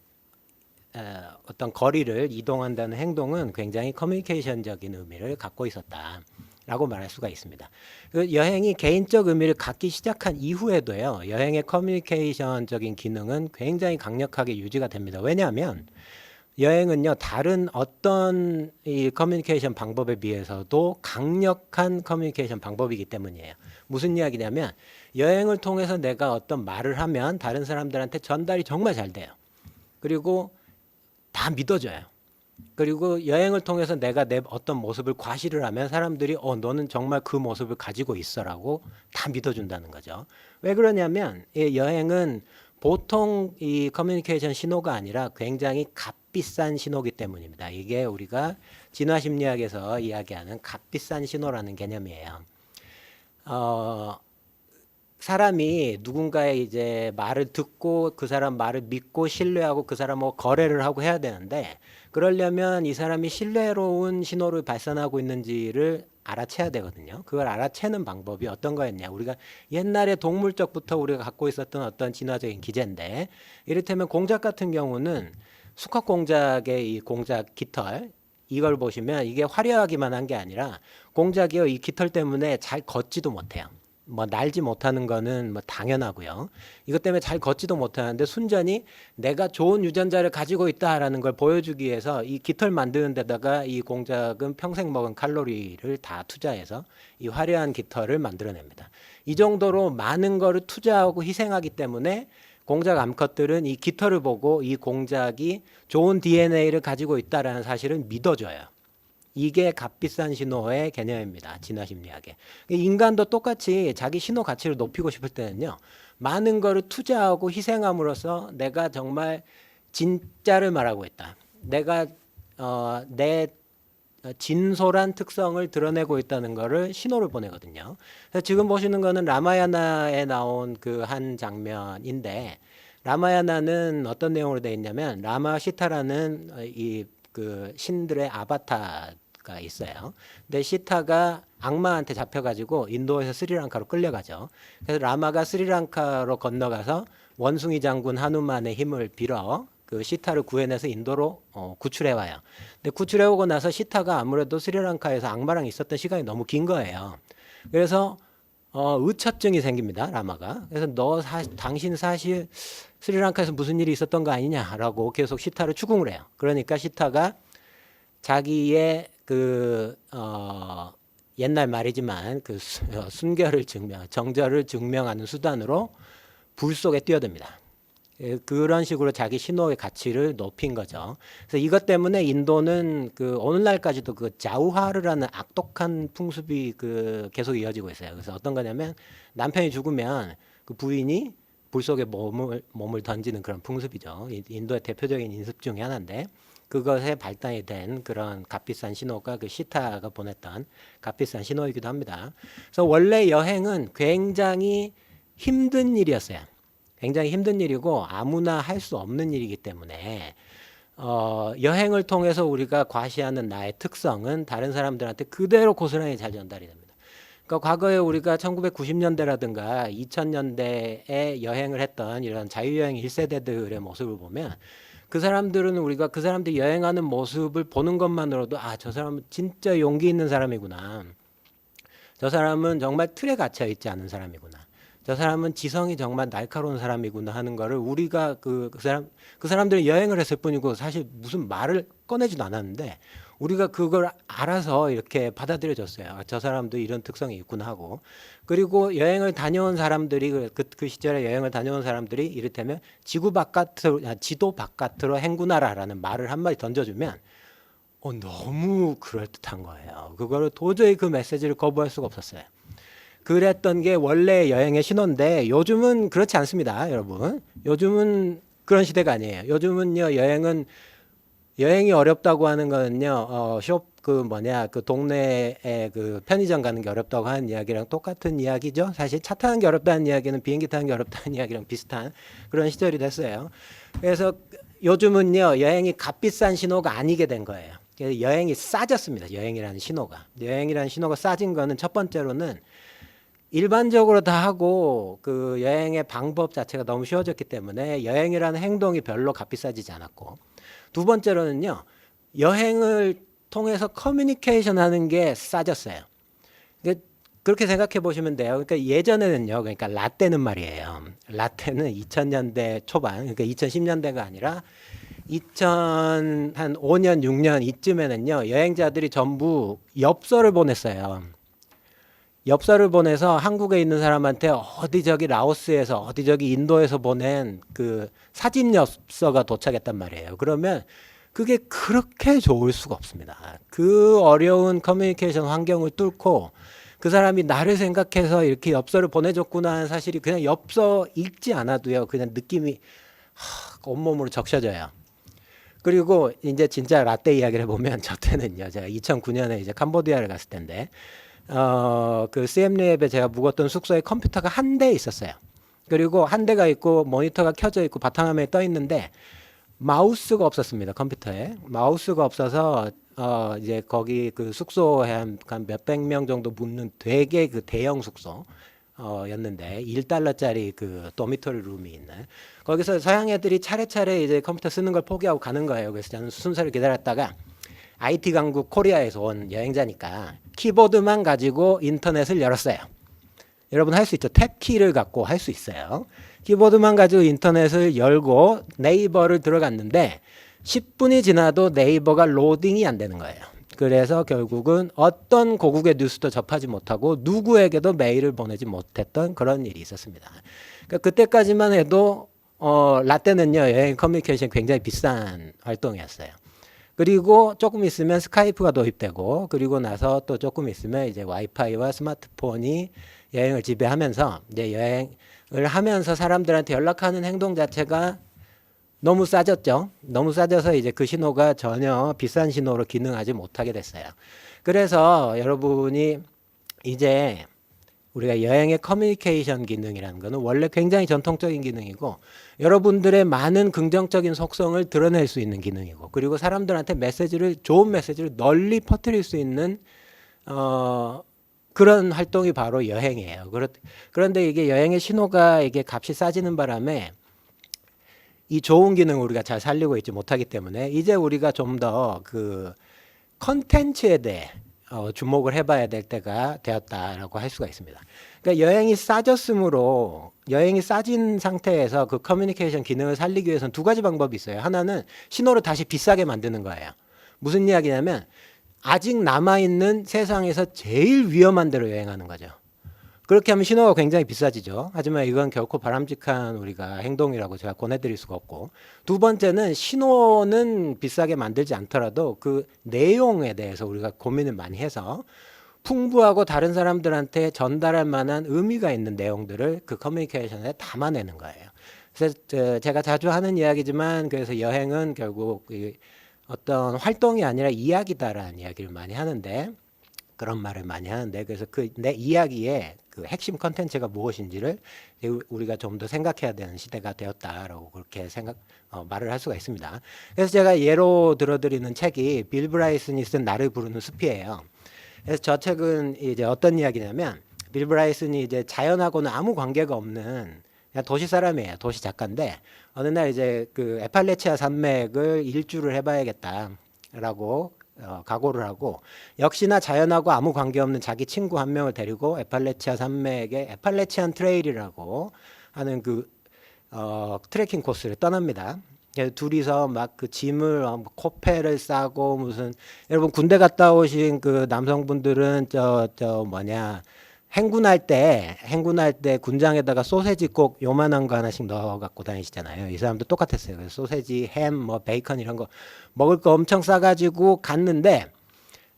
어떤 거리를 이동한다는 행동은 굉장히 커뮤니케이션적인 의미를 갖고 있었다라고 말할 수가 있습니다. 그 여행이 개인적 의미를 갖기 시작한 이후에도요, 여행의 커뮤니케이션적인 기능은 굉장히 강력하게 유지가 됩니다. 왜냐하면 여행은요, 다른 어떤 이 커뮤니케이션 방법에 비해서도 강력한 커뮤니케이션 방법이기 때문이에요. 무슨 이야기냐면 여행을 통해서 내가 어떤 말을 하면 다른 사람들한테 전달이 정말 잘 돼요. 그리고 다 믿어져요. 그리고 여행을 통해서 내가 내 어떤 모습을 과시를 하면 사람들이 너는 정말 그 모습을 가지고 있어라고 다 믿어준다는 거죠. 왜 그러냐면 이 여행은 보통 이 커뮤니케이션 신호가 아니라 굉장히 값비싼 신호기 때문입니다. 이게 우리가 진화심리학에서 이야기하는 값비싼 신호라는 개념이에요. 사람이 누군가의 이제 말을 듣고 그 사람 말을 믿고 신뢰하고 그 사람하고 거래를 하고 해야 되는데 그러려면 이 사람이 신뢰로운 신호를 발산하고 있는지를 알아채야 되거든요. 그걸 알아채는 방법이 어떤 거였냐. 우리가 옛날에 동물적부터 우리가 갖고 있었던 어떤 진화적인 기제인데 이를테면 공작 같은 경우는 수컷 공작의 이 공작 깃털 이걸 보시면 이게 화려하기만 한 게 아니라 공작이요 이 깃털 때문에 잘 걷지도 못해요. 뭐 날지 못하는 거는 뭐 당연하고요. 이것 때문에 잘 걷지도 못하는데 순전히 내가 좋은 유전자를 가지고 있다라는 걸 보여주기 위해서 이 깃털 만드는 데다가 이 공작은 평생 먹은 칼로리를 다 투자해서 이 화려한 깃털을 만들어냅니다. 이 정도로 많은 거를 투자하고 희생하기 때문에 공작 암컷들은 이 깃털을 보고 이 공작이 좋은 DNA를 가지고 있다라는 사실을 믿어줘요. 이게 값비싼 신호의 개념입니다. 진화심리학에. 인간도 똑같이 자기 신호 가치를 높이고 싶을 때는요. 많은 거를 투자하고 희생함으로써 내가 정말 진짜를 말하고 있다. 내가 내 진솔한 특성을 드러내고 있다는 거를 신호를 보내거든요. 그래서 지금 보시는 거는 라마야나에 나온 그 한 장면인데 라마야나는 어떤 내용으로 되어 있냐면 라마 시타라는 이 그 신들의 아바타가 있어요. 근데 시타가 악마한테 잡혀가지고 인도에서 스리랑카로 끌려가죠. 그래서 라마가 스리랑카로 건너가서 원숭이 장군 하누만의 힘을 빌어 그 시타를 구해내서 인도로 구출해 와요. 근데 구출해 오고 나서 시타가 아무래도 스리랑카에서 악마랑 있었던 시간이 너무 긴 거예요. 그래서 의처증이 생깁니다. 라마가. 그래서 당신 사실 스리랑카에서 무슨 일이 있었던 거 아니냐라고 계속 시타를 추궁을 해요. 그러니까 시타가 자기의 옛날 말이지만 순결을 정절을 증명하는 수단으로 불 속에 뛰어듭니다. 그런 식으로 자기 신호의 가치를 높인 거죠. 그래서 이것 때문에 인도는 오늘날까지도 자우하르라는 악독한 풍습이 계속 이어지고 있어요. 그래서 어떤 거냐면 남편이 죽으면 그 부인이 불 속에 몸을 던지는 그런 풍습이죠. 인도의 대표적인 인습 중에 하나인데 그것에 발단이 된 그런 값비싼 신호가 시타가 보냈던 값비싼 신호이기도 합니다. 그래서 원래 여행은 굉장히 힘든 일이었어요. 굉장히 힘든 일이고 아무나 할 수 없는 일이기 때문에 여행을 통해서 우리가 과시하는 나의 특성은 다른 사람들한테 그대로 고스란히 잘 전달이 됩니다. 그러니까 과거에 우리가 1990년대라든가 2000년대에 여행을 했던 이런 자유여행 1세대들의 모습을 보면 그 사람들은 우리가 그 사람들이 여행하는 모습을 보는 것만으로도 저 사람은 진짜 용기 있는 사람이구나. 저 사람은 정말 틀에 갇혀 있지 않은 사람이구나. 저 사람은 지성이 정말 날카로운 사람이구나 하는 거를 우리가 그 사람들이 여행을 했을 뿐이고 사실 무슨 말을 꺼내지도 않았는데 우리가 그걸 알아서 이렇게 받아들여졌어요. 저 사람도 이런 특성이 있구나 하고. 그리고 여행을 다녀온 사람들이 그 시절에 여행을 다녀온 사람들이 이를테면 지도 바깥으로 행군하라라는 말을 한마디 던져주면 너무 그럴듯한 거예요. 그거를 도저히 그 메시지를 거부할 수가 없었어요. 그랬던 게 원래 여행의 신호인데 요즘은 그렇지 않습니다, 여러분. 요즘은 그런 시대가 아니에요. 요즘은요, 여행이 어렵다고 하는 거는요, 동네에 편의점 가는 게 어렵다고 하는 이야기랑 똑같은 이야기죠. 사실 차 타는 게 어렵다는 이야기는 비행기 타는 게 어렵다는 이야기랑 비슷한 그런 시절이 됐어요. 그래서 요즘은요, 여행이 값비싼 신호가 아니게 된 거예요. 그래서 여행이 싸졌습니다. 여행이라는 신호가 싸진 거는 첫 번째로는 일반적으로 다 하고 여행의 방법 자체가 너무 쉬워졌기 때문에 여행이라는 행동이 별로 값비싸지지 않았고, 두 번째로는요, 여행을 통해서 커뮤니케이션 하는 게 싸졌어요. 그렇게 생각해 보시면 돼요. 그러니까 예전에는요, 그러니까 라떼는 말이에요. 라떼는 2000년대 초반, 그러니까 2010년대가 아니라 2005년, 6년 이쯤에는요, 여행자들이 전부 엽서를 보냈어요. 엽서를 보내서 한국에 있는 사람한테 어디 저기 라오스에서 어디 저기 인도에서 보낸 사진 엽서가 도착했단 말이에요. 그러면 그게 그렇게 좋을 수가 없습니다. 그 어려운 커뮤니케이션 환경을 뚫고 그 사람이 나를 생각해서 이렇게 엽서를 보내줬구나 하는 사실이 그냥 엽서 읽지 않아도요, 그냥 느낌이 온몸으로 적셔져요. 그리고 이제 진짜 라떼 이야기를 해보면 저 때는요, 제가 2009년에 이제 캄보디아를 갔을 텐데 CM랩에 제가 묵었던 숙소에 컴퓨터가 한 대 있었어요. 그리고 한 대가 있고 모니터가 켜져 있고 바탕화면에 떠 있는데 마우스가 없었습니다. 컴퓨터에 마우스가 없어서 이제 거기 숙소에 한 몇백 명 정도 묵는 되게 대형 숙소 였는데 $1짜리 도미토리 룸이 있는 거기서 서양 애들이 차례차례 이제 컴퓨터 쓰는 걸 포기하고 가는 거예요. 그래서 저는 순서를 기다렸다가 IT 강국 코리아에서 온 여행자니까 키보드만 가지고 인터넷을 열었어요. 여러분 할 수 있죠? 탭키를 갖고 할 수 있어요. 키보드만 가지고 인터넷을 열고 네이버를 들어갔는데 10분이 지나도 네이버가 로딩이 안 되는 거예요. 그래서 결국은 어떤 고국의 뉴스도 접하지 못하고 누구에게도 메일을 보내지 못했던 그런 일이 있었습니다. 그러니까 그때까지만 해도 라떼는요, 여행 커뮤니케이션 굉장히 비싼 활동이었어요. 그리고 조금 있으면 스카이프가 도입되고, 그리고 나서 또 조금 있으면 이제 와이파이와 스마트폰이 여행을 지배하면서 이제 여행을 하면서 사람들한테 연락하는 행동 자체가 너무 싸졌죠. 너무 싸져서 이제 그 신호가 전혀 비싼 신호로 기능하지 못하게 됐어요. 그래서 여러분이 이제 우리가 여행의 커뮤니케이션 기능이라는 거는 원래 굉장히 전통적인 기능이고 여러분들의 많은 긍정적인 속성을 드러낼 수 있는 기능이고, 그리고 사람들한테 좋은 메시지를 널리 퍼뜨릴 수 있는 그런 활동이 바로 여행이에요. 그런데 이게 여행의 신호가 이게 값이 싸지는 바람에 이 좋은 기능을 우리가 잘 살리고 있지 못하기 때문에 이제 우리가 좀 더 컨텐츠에 대해 주목을 해봐야 될 때가 되었다라고 할 수가 있습니다. 그러니까 여행이 싸졌으므로 여행이 싸진 상태에서 그 커뮤니케이션 기능을 살리기 위해서는 두 가지 방법이 있어요. 하나는 신호를 다시 비싸게 만드는 거예요. 무슨 이야기냐면 아직 남아있는 세상에서 제일 위험한 데로 여행하는 거죠. 그렇게 하면 신호가 굉장히 비싸지죠. 하지만 이건 결코 바람직한 우리가 행동이라고 제가 권해드릴 수가 없고, 두 번째는 신호는 비싸게 만들지 않더라도 그 내용에 대해서 우리가 고민을 많이 해서 풍부하고 다른 사람들한테 전달할 만한 의미가 있는 내용들을 그 커뮤니케이션에 담아내는 거예요. 그래서 제가 자주 하는 이야기지만, 그래서 여행은 결국 어떤 활동이 아니라 이야기다라는 이야기를 많이 하는데, 그런 말을 많이 하는데, 그래서 그 내 이야기의 그 핵심 컨텐츠가 무엇인지를 우리가 좀 더 생각해야 되는 시대가 되었다라고 그렇게 말을 할 수가 있습니다. 그래서 제가 예로 들어드리는 책이 빌 브라이슨이 쓴 나를 부르는 숲이에요. 그래서 저 책은 이제 어떤 이야기냐면, 빌 브라이슨이 이제 자연하고는 아무 관계가 없는 그냥 도시 사람이에요. 도시 작가인데 어느 날 이제 그 에팔레치아 산맥을 일주를 해봐야겠다라고 각오를 하고, 역시나 자연하고 아무 관계없는 자기 친구 한 명을 데리고 에팔레치아 산맥의 에팔레치안 트레일이라고 하는 그 트레킹 코스를 떠납니다. 그래서 둘이서 막 그 짐을 코페를 싸고, 무슨 여러분 군대 갔다 오신 그 남성분들은 행군할 때 군장에다가 소세지 꼭 요만한 거 하나씩 넣어 갖고 다니시잖아요. 이 사람도 똑같았어요. 그래서 소세지, 햄, 뭐 베이컨 이런 거 먹을 거 엄청 싸가지고 갔는데,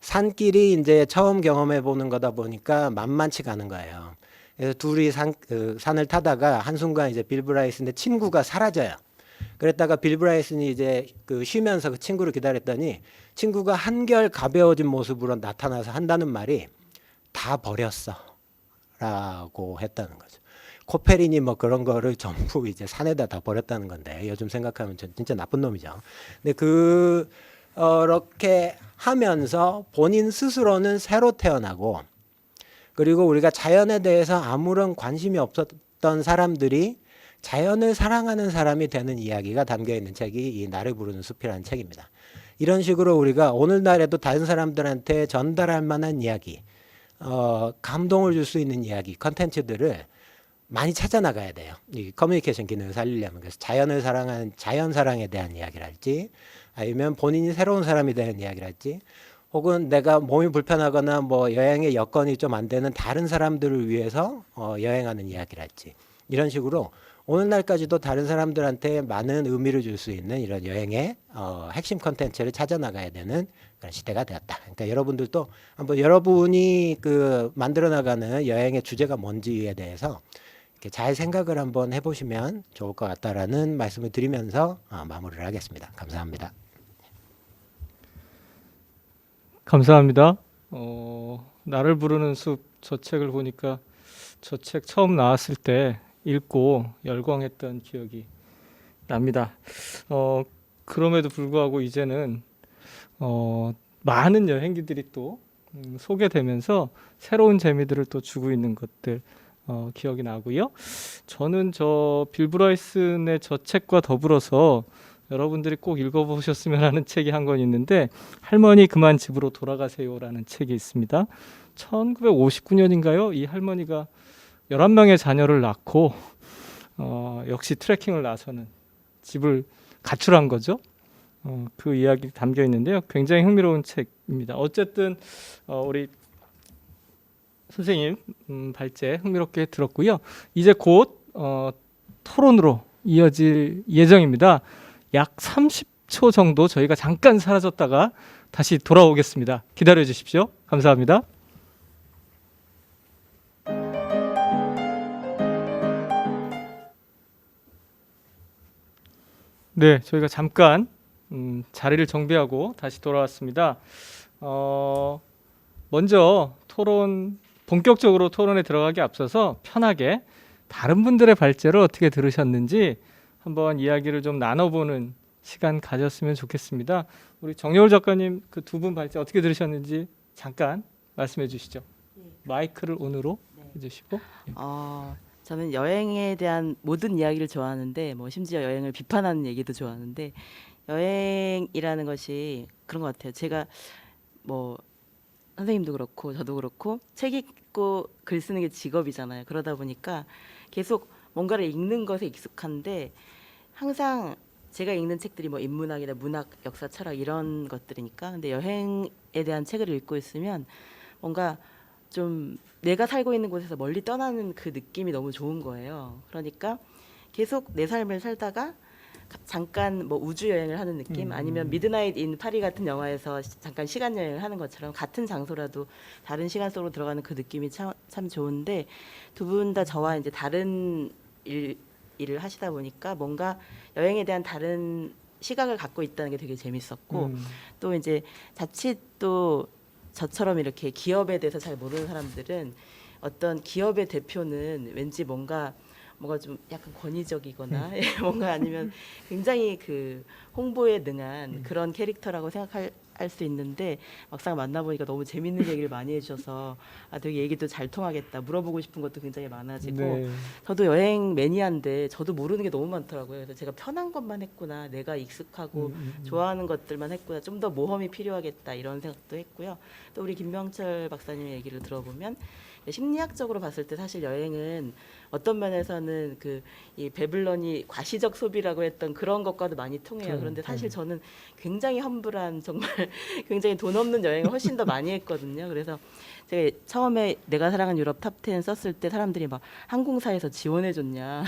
산길이 이제 처음 경험해 보는 거다 보니까 만만치가 않은 거예요. 그래서 둘이 산을 타다가 한순간 이제 빌 브라이슨의 친구가 사라져요. 그랬다가 빌 브라이슨이 이제 그 쉬면서 그 친구를 기다렸더니 친구가 한결 가벼워진 모습으로 나타나서 한다는 말이 다 버렸어 라고 했다는 거죠. 코페린이 뭐 그런 거를 전부 이제 산에다 다 버렸다는 건데, 요즘 생각하면 진짜 나쁜 놈이죠. 근데 그렇게 하면서 본인 스스로는 새로 태어나고, 그리고 우리가 자연에 대해서 아무런 관심이 없었던 사람들이 자연을 사랑하는 사람이 되는 이야기가 담겨 있는 책이 이 나를 부르는 숲이라는 책입니다. 이런 식으로 우리가 오늘날에도 다른 사람들한테 전달할 만한 이야기, 감동을 줄 수 있는 이야기, 컨텐츠들을 많이 찾아 나가야 돼요. 이 커뮤니케이션 기능을 살리려면. 그래서 자연을 사랑하는 자연 사랑에 대한 이야기랄지, 아니면 본인이 새로운 사람이 되는 이야기랄지, 혹은 내가 몸이 불편하거나 뭐 여행의 여건이 좀 안 되는 다른 사람들을 위해서 여행하는 이야기랄지, 이런 식으로 오늘날까지도 다른 사람들한테 많은 의미를 줄 수 있는 이런 여행의 핵심 컨텐츠를 찾아 나가야 되는 그런 시대가 되었다. 그러니까 여러분들도 한번 여러분이 그 만들어 나가는 여행의 주제가 뭔지에 대해서 이렇게 잘 생각을 한번 해보시면 좋을 것 같다라는 말씀을 드리면서 마무리를 하겠습니다. 감사합니다. 감사합니다. 나를 부르는 숲, 저 책을 보니까 저 책 처음 나왔을 때 읽고 열광했던 기억이 납니다. 그럼에도 불구하고 이제는 많은 여행기들이 또 소개되면서 새로운 재미들을 또 주고 있는 것들 기억이 나고요. 저는 저 빌 브라이슨의 저 책과 더불어서 여러분들이 꼭 읽어보셨으면 하는 책이 한 권 있는데, 할머니 그만 집으로 돌아가세요라는 책이 있습니다. 1959년인가요? 이 할머니가 11명의 자녀를 낳고 역시 트레킹을 나서는 집을 가출한 거죠. 그 이야기 담겨 있는데요. 굉장히 흥미로운 책입니다. 어쨌든 우리 선생님 발제 흥미롭게 들었고요. 이제 곧 토론으로 이어질 예정입니다. 약 30초 정도 저희가 잠깐 사라졌다가 다시 돌아오겠습니다. 기다려 주십시오. 감사합니다. 네, 저희가 잠깐 자리를 정비하고 다시 돌아왔습니다. 먼저 본격적으로 토론에 들어가기 앞서서 편하게 다른 분들의 발제를 어떻게 들으셨는지 한번 이야기를 좀 나눠보는 시간 가졌으면 좋겠습니다. 우리 정여울 작가님 그 두 분 발제 어떻게 들으셨는지 잠깐 말씀해 주시죠. 마이크를 온으로 해주시고. 저는 여행에 대한 모든 이야기를 좋아하는데, 뭐 심지어 여행을 비판하는 얘기도 좋아하는데, 여행이라는 것이 그런 것 같아요. 제가 뭐 선생님도 그렇고 저도 그렇고 책 읽고 글 쓰는 게 직업이잖아요. 그러다 보니까 계속 뭔가를 읽는 것에 익숙한데 항상 제가 읽는 책들이 뭐 인문학이나 문학, 역사, 철학 이런 것들이니까 근데 여행에 대한 책을 읽고 있으면 뭔가 좀 내가 살고 있는 곳에서 멀리 떠나는 그 느낌이 너무 좋은 거예요. 그러니까 계속 내 삶을 살다가 잠깐 뭐 우주 여행을 하는 느낌 아니면 미드나잇 인 파리 같은 영화에서 잠깐 시간 여행을 하는 것처럼 같은 장소라도 다른 시간 속으로 들어가는 그 느낌이 참 좋은데 두 분 다 저와 이제 다른 일을 하시다 보니까 뭔가 여행에 대한 다른 시각을 갖고 있다는 게 되게 재밌었고 또 이제 자칫 또 저처럼 이렇게 기업에 대해서 잘 모르는 사람들은 어떤 기업의 대표는 왠지 뭔가 좀 약간 권위적이거나 뭔가 아니면 굉장히 그 홍보에 능한 그런 캐릭터라고 생각할 수 있는데 막상 만나보니까 너무 재밌는 얘기를 많이 해주셔서 되게 얘기도 잘 통하겠다 물어보고 싶은 것도 굉장히 많아지고 네. 저도 여행 매니아인데 저도 모르는 게 너무 많더라고요. 그래서 제가 편한 것만 했구나, 내가 익숙하고 좋아하는 것들만 했구나, 좀 더 모험이 필요하겠다 이런 생각도 했고요. 또 우리 김명철 박사님의 얘기를 들어보면 심리학적으로 봤을 때 사실 여행은 어떤 면에서는 이 베블런이 과시적 소비라고 했던 그런 것과도 많이 통해요. 그런데 사실 저는 굉장히 험불한 정말 굉장히 돈 없는 여행을 훨씬 더 많이 했거든요. 그래서 제가 처음에 내가 사랑한 유럽 탑10 썼을 때 사람들이 막 항공사에서 지원해 줬냐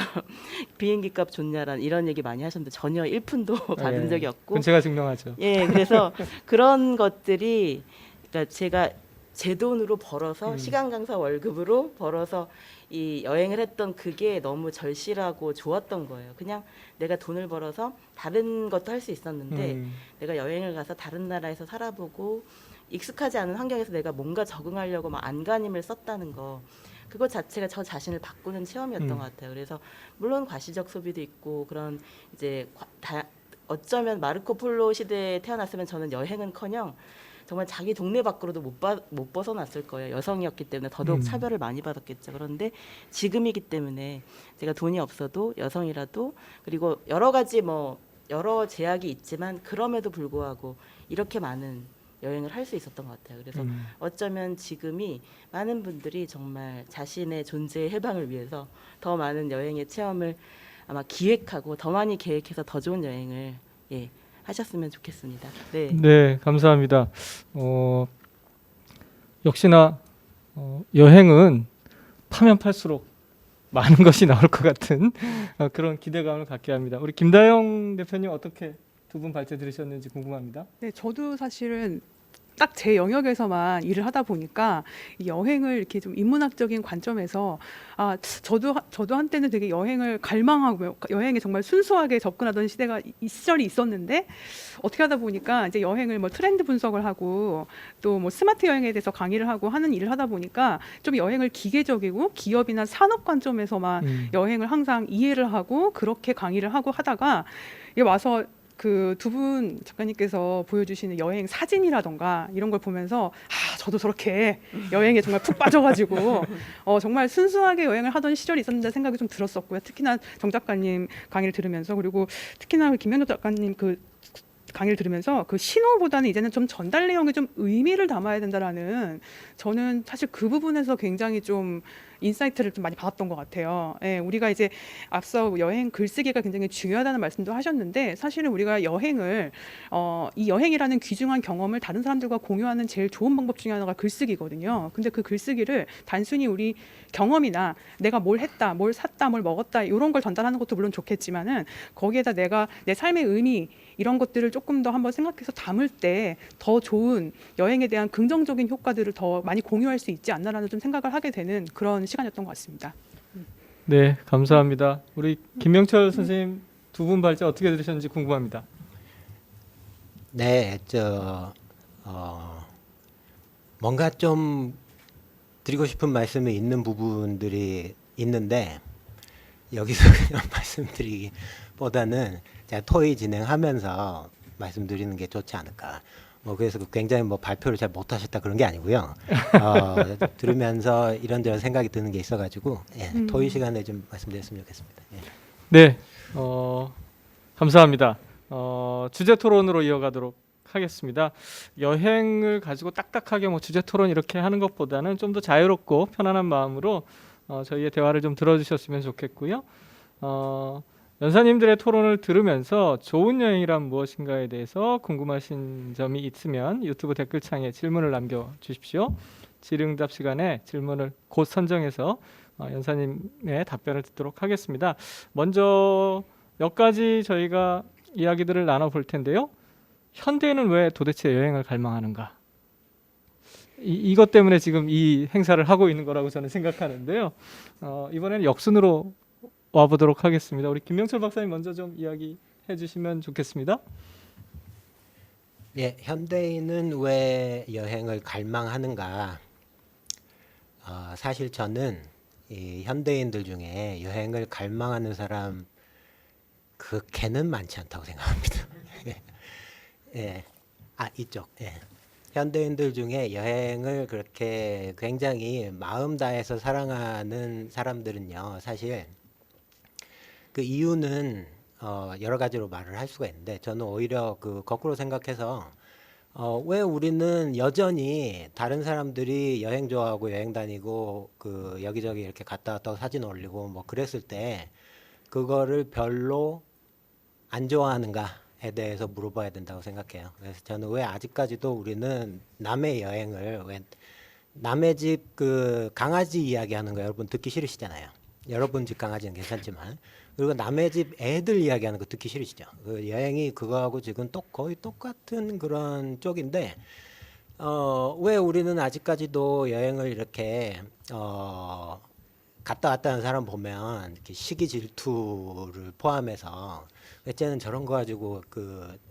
비행기 값 줬냐라는 이런 얘기 많이 하셨는데 전혀 1푼도 받은 적이 없고 그건 제가 증명하죠. 예, 그래서 그런 것들이 그러니까 제가 제 돈으로 벌어서 시간 강사 월급으로 벌어서 이 여행을 했던 그게 너무 절실하고 좋았던 거예요. 그냥 내가 돈을 벌어서 다른 것도 할 수 있었는데 내가 여행을 가서 다른 나라에서 살아보고 익숙하지 않은 환경에서 내가 뭔가 적응하려고 막 안간힘을 썼다는 거. 그것 자체가 저 자신을 바꾸는 체험이었던 것 같아요. 그래서 물론 과시적 소비도 있고 그런 이제 어쩌면 마르코 폴로 시대에 태어났으면 저는 여행은커녕 정말 자기 동네 밖으로도 못 벗어났을 거예요. 여성이었기 때문에 더더욱 차별을 많이 받았겠죠. 그런데 지금이기 때문에 제가 돈이 없어도 여성이라도 그리고 여러 가지 여러 제약이 있지만 그럼에도 불구하고 이렇게 많은 여행을 할 수 있었던 것 같아요. 그래서 어쩌면 지금이 많은 분들이 정말 자신의 존재의 해방을 위해서 더 많은 여행의 체험을 아마 기획하고 더 많이 계획해서 더 좋은 여행을 하셨으면 좋겠습니다. 네. 네, 감사합니다. 역시나 여행은 파면 팔수록 많은 것이 나올 것 같은 그런 기대감을 갖게 합니다. 우리 김다영 대표님 어떻게 두 분 발제 들으셨는지 궁금합니다. 네, 저도 사실은 딱 제 영역에서만 일을 하다 보니까 이 여행을 이렇게 좀 인문학적인 관점에서 저도 한때는 되게 여행을 갈망하고 여행에 정말 순수하게 접근하던 시절이 있었는데 어떻게 하다 보니까 이제 여행을 트렌드 분석을 하고 또 스마트 여행에 대해서 강의를 하고 하는 일을 하다 보니까 좀 여행을 기계적이고 기업이나 산업 관점에서만 여행을 항상 이해를 하고 그렇게 강의를 하고 하다가 와서 그 두 분 작가님께서 보여주시는 여행 사진이라던가 이런 걸 보면서 저도 저렇게 여행에 정말 푹 빠져가지고 정말 순수하게 여행을 하던 시절이 있었는데 생각이 좀 들었었고요. 특히나 정 작가님 강의를 들으면서 그리고 특히나 김현우 작가님 그 강의를 들으면서 그 신호보다는 이제는 좀 전달 내용에 좀 의미를 담아야 된다라는 저는 사실 그 부분에서 굉장히 좀 인사이트를 좀 많이 받았던 것 같아요. 예, 우리가 이제 앞서 여행 글쓰기가 굉장히 중요하다는 말씀도 하셨는데 사실은 우리가 여행을 이 여행이라는 귀중한 경험을 다른 사람들과 공유하는 제일 좋은 방법 중에 하나가 글쓰기거든요. 근데 그 글쓰기를 단순히 우리 경험이나 내가 뭘 했다, 뭘 샀다, 뭘 먹었다 이런 걸 전달하는 것도 물론 좋겠지만은 거기에다 내가 내 삶의 의미 이런 것들을 조금 더 한번 생각해서 담을 때 더 좋은 여행에 대한 긍정적인 효과들을 더 많이 공유할 수 있지 않나라는 좀 생각을 하게 되는 그런 시간이었던 것 같습니다. 네, 감사합니다. 우리 김명철 선생님 두 분 발제 어떻게 들으셨는지 궁금합니다. 네, 뭔가 좀 드리고 싶은 말씀이 있는 부분들이 있는데 여기서 그냥 말씀드리기보다는 제가 토의 진행하면서 말씀드리는 게 좋지 않을까. 그래서 굉장히 발표를 잘 못하셨다 그런 게 아니고요. 들으면서 이런저런 생각이 드는 게 있어가지고 토의 시간에 좀 말씀드렸으면 좋겠습니다. 예. 네, 감사합니다. 주제 토론으로 이어가도록 하도록 하겠습니다. 여행을 가지고 딱딱하게 뭐 주제 토론 이렇게 하는 것보다는 좀 더 자유롭고 편안한 마음으로 저희의 대화를 좀 들어주셨으면 좋겠고요. 연사님들의 토론을 들으면서 좋은 여행이란 무엇인가에 대해서 궁금하신 점이 있으면 유튜브 댓글창에 질문을 남겨주십시오. 질의응답 시간에 질문을 곧 선정해서 연사님의 답변을 듣도록 하겠습니다. 먼저 몇 가지 저희가 이야기들을 나눠볼 텐데요. 현대인은 왜 도대체 여행을 갈망하는가? 이것 때문에 지금 이 행사를 하고 있는 거라고 저는 생각하는데요. 이번에는 역순으로 와보도록 하겠습니다. 우리 김명철 박사님 먼저 좀 이야기해 주시면 좋겠습니다. 예, 현대인은 왜 여행을 갈망하는가? 사실 저는 이 현대인들 중에 여행을 갈망하는 사람 걔는 많지 않다고 생각합니다. 예, 이쪽. 예. 현대인들 중에 여행을 그렇게 굉장히 마음 다해서 사랑하는 사람들은요, 사실 그 이유는 여러 가지로 말을 할 수가 있는데, 저는 오히려 거꾸로 생각해서 왜 우리는 여전히 다른 사람들이 여행 좋아하고 여행 다니고 여기저기 이렇게 갔다 왔다고 사진 올리고 뭐 그랬을 때 그거를 별로 안 좋아하는가에 대해서 물어봐야 된다고 생각해요. 그래서 저는 왜 아직까지도 우리는 남의 여행을, 왜 남의 집 강아지 이야기하는 거 여러분 듣기 싫으시잖아요. 여러분 집 강아지는 괜찮지만, 그리고 남의 집 애들 이야기하는 거 듣기 싫으시죠. 여행이 그거하고 지금 거의 똑같은 그런 쪽인데, 왜 우리는 아직까지도 여행을 이렇게 갔다 왔다 하는 사람 보면 이렇게 시기 질투를 포함해서 쟤는 저런 거 가지고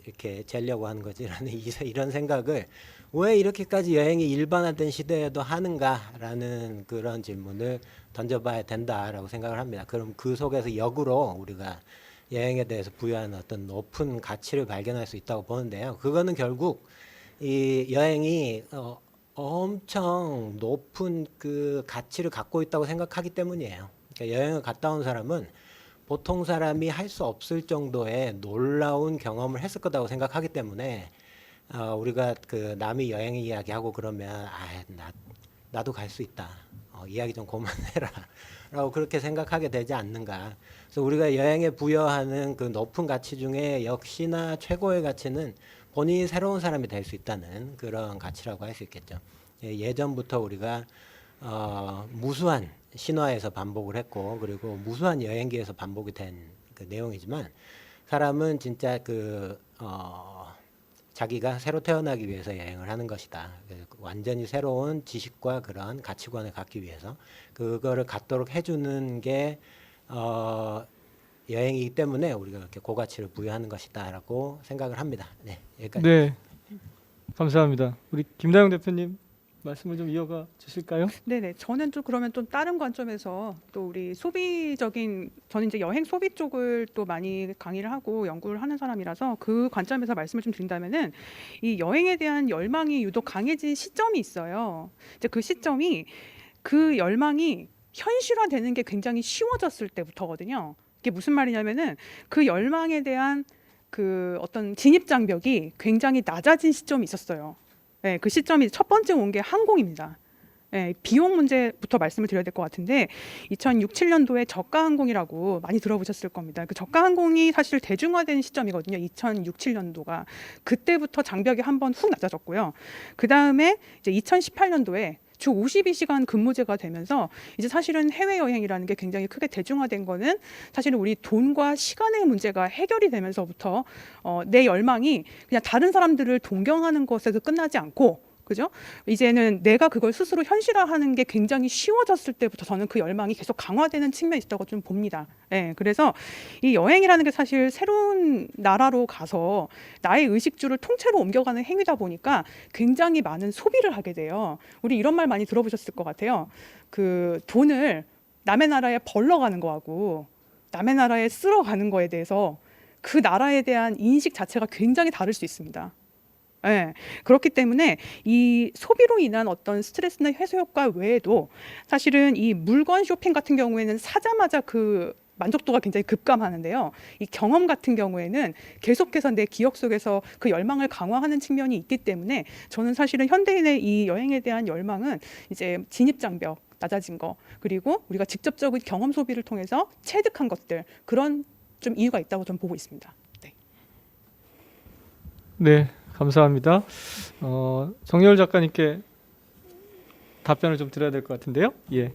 이렇게 재려고 하는 거지라는 이런 생각을 왜 이렇게까지 여행이 일반화된 시대에도 하는가라는 그런 질문을 던져봐야 된다라고 생각을 합니다. 그럼 그 속에서 역으로 우리가 여행에 대해서 부여하는 어떤 높은 가치를 발견할 수 있다고 보는데요. 그거는 결국 이 여행이 엄청 높은 가치를 갖고 있다고 생각하기 때문이에요. 그러니까 여행을 갔다 온 사람은 보통 사람이 할 수 없을 정도의 놀라운 경험을 했을 거라고 생각하기 때문에 우리가 남이 여행 이야기하고 그러면 나도 갈 수 있다. 이야기 좀 그만해라. 라고 그렇게 생각하게 되지 않는가. 그래서 우리가 여행에 부여하는 그 높은 가치 중에 역시나 최고의 가치는 본인이 새로운 사람이 될 수 있다는 그런 가치라고 할 수 있겠죠. 예전부터 우리가 무수한 신화에서 반복을 했고, 그리고 무수한 여행기에서 반복이 된 내용이지만, 사람은 진짜 자기가 새로 태어나기 위해서 여행을 하는 것이다. 완전히 새로운 지식과 그런 가치관을 갖기 위해서 그거를 갖도록 해주는 게 여행이기 때문에 우리가 그렇게 고가치를 부여하는 것이다라고 생각을 합니다. 네, 여기까지. 네, 감사합니다. 우리 김다영 대표님 말씀을 좀 이어가 주실까요? 네네. 저는 좀 그러면 좀 다른 관점에서 또 우리 소비적인, 저는 이제 여행 소비 쪽을 또 많이 강의를 하고 연구를 하는 사람이라서 그 관점에서 말씀을 좀 드린다면은, 이 여행에 대한 열망이 유독 강해진 시점이 있어요. 이제 그 시점이, 그 열망이 현실화되는 게 굉장히 쉬워졌을 때부터거든요. 이게 무슨 말이냐면은, 그 열망에 대한 그 어떤 진입 장벽이 굉장히 낮아진 시점이 있었어요. 네, 그 시점이 첫 번째 온 게 항공입니다. 네, 비용 문제부터 말씀을 드려야 될 것 같은데, 2006, 7년도에 저가 항공이라고 많이 들어보셨을 겁니다. 그 저가 항공이 사실 대중화된 시점이거든요. 2006, 7년도가. 그때부터 장벽이 한번 훅 낮아졌고요. 그 다음에 이제 2018년도에 주 52시간 근무제가 되면서 이제 사실은 해외여행이라는 게 굉장히 크게 대중화된 거는, 사실은 우리 돈과 시간의 문제가 해결이 되면서부터 내 열망이 그냥 다른 사람들을 동경하는 것에서 끝나지 않고, 그죠? 이제는 내가 그걸 스스로 현실화하는 게 굉장히 쉬워졌을 때부터 저는 그 열망이 계속 강화되는 측면이 있다고 좀 봅니다. 네, 그래서 이 여행이라는 게 사실 새로운 나라로 가서 나의 의식주를 통째로 옮겨가는 행위다 보니까 굉장히 많은 소비를 하게 돼요. 우리 이런 말 많이 들어보셨을 것 같아요. 그 돈을 남의 나라에 벌러 가는 거하고 남의 나라에 쓸어 가는 거에 대해서 그 나라에 대한 인식 자체가 굉장히 다를 수 있습니다. 네, 그렇기 때문에 이 소비로 인한 어떤 스트레스나 해소 효과 외에도 사실은 이 물건 쇼핑 같은 경우에는 사자마자 그 만족도가 굉장히 급감하는데요. 이 경험 같은 경우에는 계속해서 내 기억 속에서 그 열망을 강화하는 측면이 있기 때문에 저는 사실은 현대인의 이 여행에 대한 열망은 이제 진입장벽 낮아진 거, 그리고 우리가 직접적인 경험 소비를 통해서 체득한 것들, 그런 좀 이유가 있다고 좀 보고 있습니다. 네. 네, 감사합니다. 정열 작가님께 답변을 좀 드려야 될 것 같은데요. 예.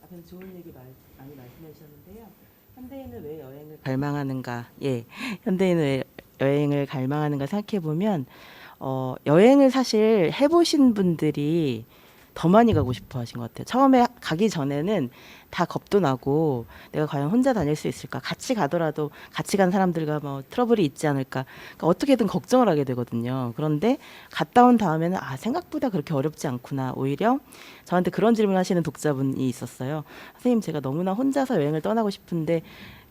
앞에서 좋은 얘기 많이 말씀해 주셨는데요. 현대인은 왜 여행을 갈망하는가? 예, 현대인은 왜 여행을 갈망하는가 생각해 보면 여행을 사실 해보신 분들이 더 많이 가고 싶어 하신 것 같아요. 처음에 가기 전에는 다 겁도 나고 내가 과연 혼자 다닐 수 있을까? 같이 가더라도 같이 간 사람들과 뭐 트러블이 있지 않을까? 그러니까 어떻게든 걱정을 하게 되거든요. 그런데 갔다 온 다음에는 생각보다 그렇게 어렵지 않구나. 오히려 저한테 그런 질문 하시는 독자분이 있었어요. 선생님, 제가 너무나 혼자서 여행을 떠나고 싶은데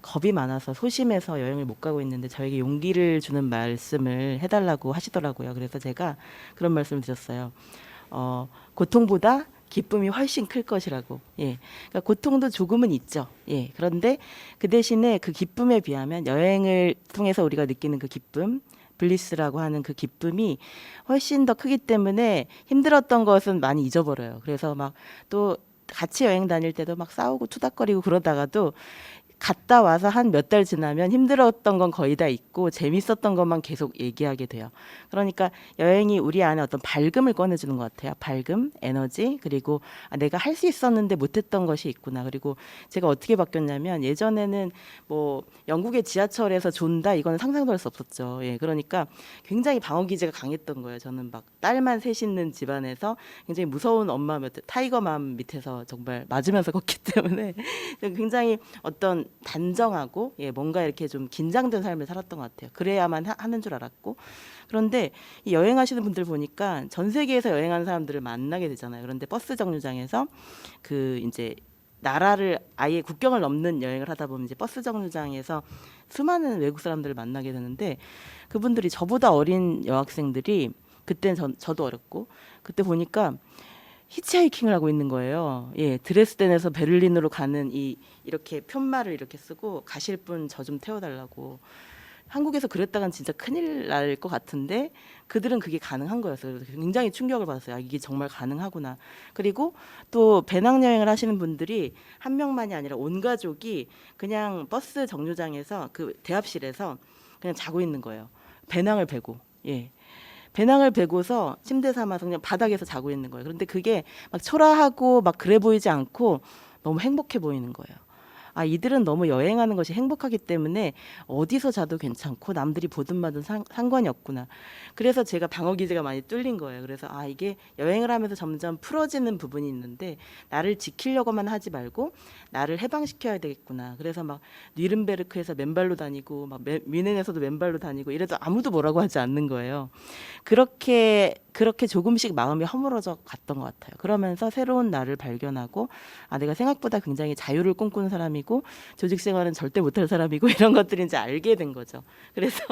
겁이 많아서 소심해서 여행을 못 가고 있는데 저에게 용기를 주는 말씀을 해달라고 하시더라고요. 그래서 제가 그런 말씀을 드렸어요. 고통보다 기쁨이 훨씬 클 것이라고. 예. 그러니까 고통도 조금은 있죠. 예. 그런데 그 대신에 그 기쁨에 비하면 여행을 통해서 우리가 느끼는 그 기쁨, 블리스라고 하는 그 기쁨이 훨씬 더 크기 때문에 힘들었던 것은 많이 잊어버려요. 그래서 막 또 같이 여행 다닐 때도 막 싸우고 투닥거리고 그러다가도 갔다 와서 한 몇 달 지나면 힘들었던 건 거의 다 있고 재밌었던 것만 계속 얘기하게 돼요. 그러니까 여행이 우리 안에 어떤 밝음을 꺼내주는 것 같아요. 밝음, 에너지, 그리고 내가 할 수 있었는데 못했던 것이 있구나. 그리고 제가 어떻게 바뀌었냐면 예전에는 뭐 영국의 지하철에서 존다 이거는 상상도 할 수 없었죠. 예, 그러니까 굉장히 방어 기제가 강했던 거예요. 저는 막 딸만 셋 있는 집안에서 굉장히 무서운 엄마 타이거맘 밑에서 정말 맞으면서 걷기 때문에 굉장히 어떤 단정하고 뭔가 이렇게 좀 긴장된 삶을 살았던 것 같아요. 그래야만 하는 줄 알았고. 그런데 이 여행하시는 분들 보니까 전 세계에서 여행하는 사람들을 만나게 되잖아요. 그런데 버스 정류장에서 그 이제 나라를 아예 국경을 넘는 여행을 하다 보면 이제 버스 정류장에서 수많은 외국 사람들을 만나게 되는데 그분들이 저보다 어린 여학생들이 그때는 저도 어렸고 그때 보니까 히치하이킹을 하고 있는 거예요. 예, 드레스덴에서 베를린으로 가는 이렇게 편말을 이렇게 쓰고 가실 분 저 좀 태워달라고. 한국에서 그랬다간 진짜 큰일 날 것 같은데 그들은 그게 가능한 거였어요. 그래서 굉장히 충격을 받았어요. 이게 정말 가능하구나. 그리고 또 배낭여행을 하시는 분들이 한 명만이 아니라 온 가족이 그냥 버스 정류장에서 그 대합실에서 그냥 자고 있는 거예요. 배낭을 베고. 예. 배낭을 베고서 침대 삼아서 그냥 바닥에서 자고 있는 거예요. 그런데 그게 막 초라하고 막 그래 보이지 않고 너무 행복해 보이는 거예요. 이들은 너무 여행하는 것이 행복하기 때문에 어디서 자도 괜찮고 남들이 보든 마든 상관이 없구나. 그래서 제가 방어 기제가 많이 뚫린 거예요. 그래서 이게 여행을 하면서 점점 풀어지는 부분이 있는데 나를 지키려고만 하지 말고 나를 해방시켜야 되겠구나. 그래서 막 뉘른베르크에서 맨발로 다니고 막 뮌헨에서도 맨발로 다니고 이래도 아무도 뭐라고 하지 않는 거예요. 그렇게 조금씩 마음이 허물어져 갔던 것 같아요. 그러면서 새로운 나를 발견하고 내가 생각보다 굉장히 자유를 꿈꾸는 사람이고 조직 생활은 절대 못할 사람이고 이런 것들을 이제 알게 된 거죠. 그래서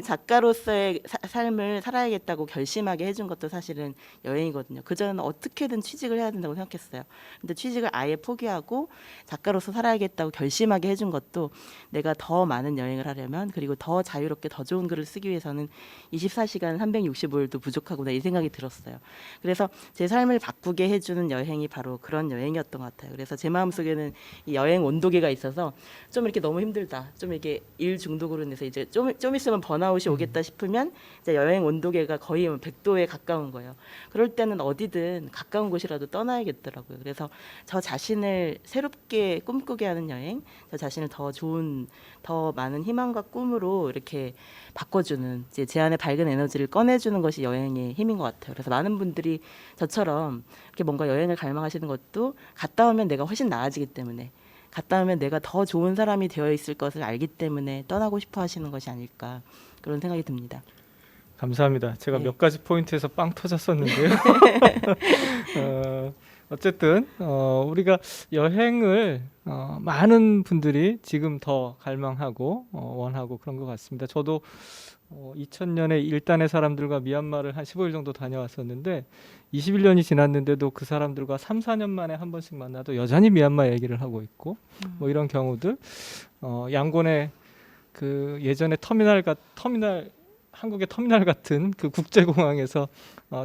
작가로서의 삶을 살아야겠다고 결심하게 해준 것도 사실은 여행이거든요. 그전에는 어떻게든 취직을 해야 된다고 생각했어요. 근데 취직을 아예 포기하고 작가로서 살아야겠다고 결심하게 해준 것도 내가 더 많은 여행을 하려면 그리고 더 자유롭게 더 좋은 글을 쓰기 위해서는 24시간 365일도 부족하구나 이 생각이 들었어요. 그래서 제 삶을 바꾸게 해주는 여행이 바로 그런 여행이었던 것 같아요. 그래서 제 마음속에는 이 여행 온도계가 있어서 좀 이렇게 너무 힘들다. 좀 이렇게 일 중독으로 인해서 이제 좀 있으면 번아웃이 오겠다 싶으면 이제 여행 온도계가 거의 100도에 가까운 거예요. 그럴 때는 어디든 가까운 곳이라도 떠나야겠더라고요. 그래서 저 자신을 새롭게 꿈꾸게 하는 여행, 저 자신을 더 좋은, 더 많은 희망과 꿈으로 이렇게 바꿔주는 이제 제 안에 밝은 에너지를 꺼내주는 것이 여행의 힘인 것 같아요. 그래서 많은 분들이 저처럼 이렇게 뭔가 여행을 갈망하시는 것도 갔다 오면 내가 훨씬 나아지기 때문에 갔다 오면 내가 더 좋은 사람이 되어 있을 것을 알기 때문에 떠나고 싶어 하시는 것이 아닐까 그런 생각이 듭니다. 감사합니다. 제가 네. 몇 가지 포인트에서 빵 터졌었는데요. 어쨌든 우리가 여행을 많은 분들이 지금 더 갈망하고 원하고 그런 것 같습니다. 저도 2000년에 일단의 사람들과 미얀마를 한 15일 정도 다녀왔었는데 21년이 지났는데도 그 사람들과 3, 4년 만에 한 번씩 만나도 여전히 미얀마 얘기를 하고 있고 뭐 이런 경우들 양곤의 그 예전에 터미널 한국의 터미널 같은 그 국제공항에서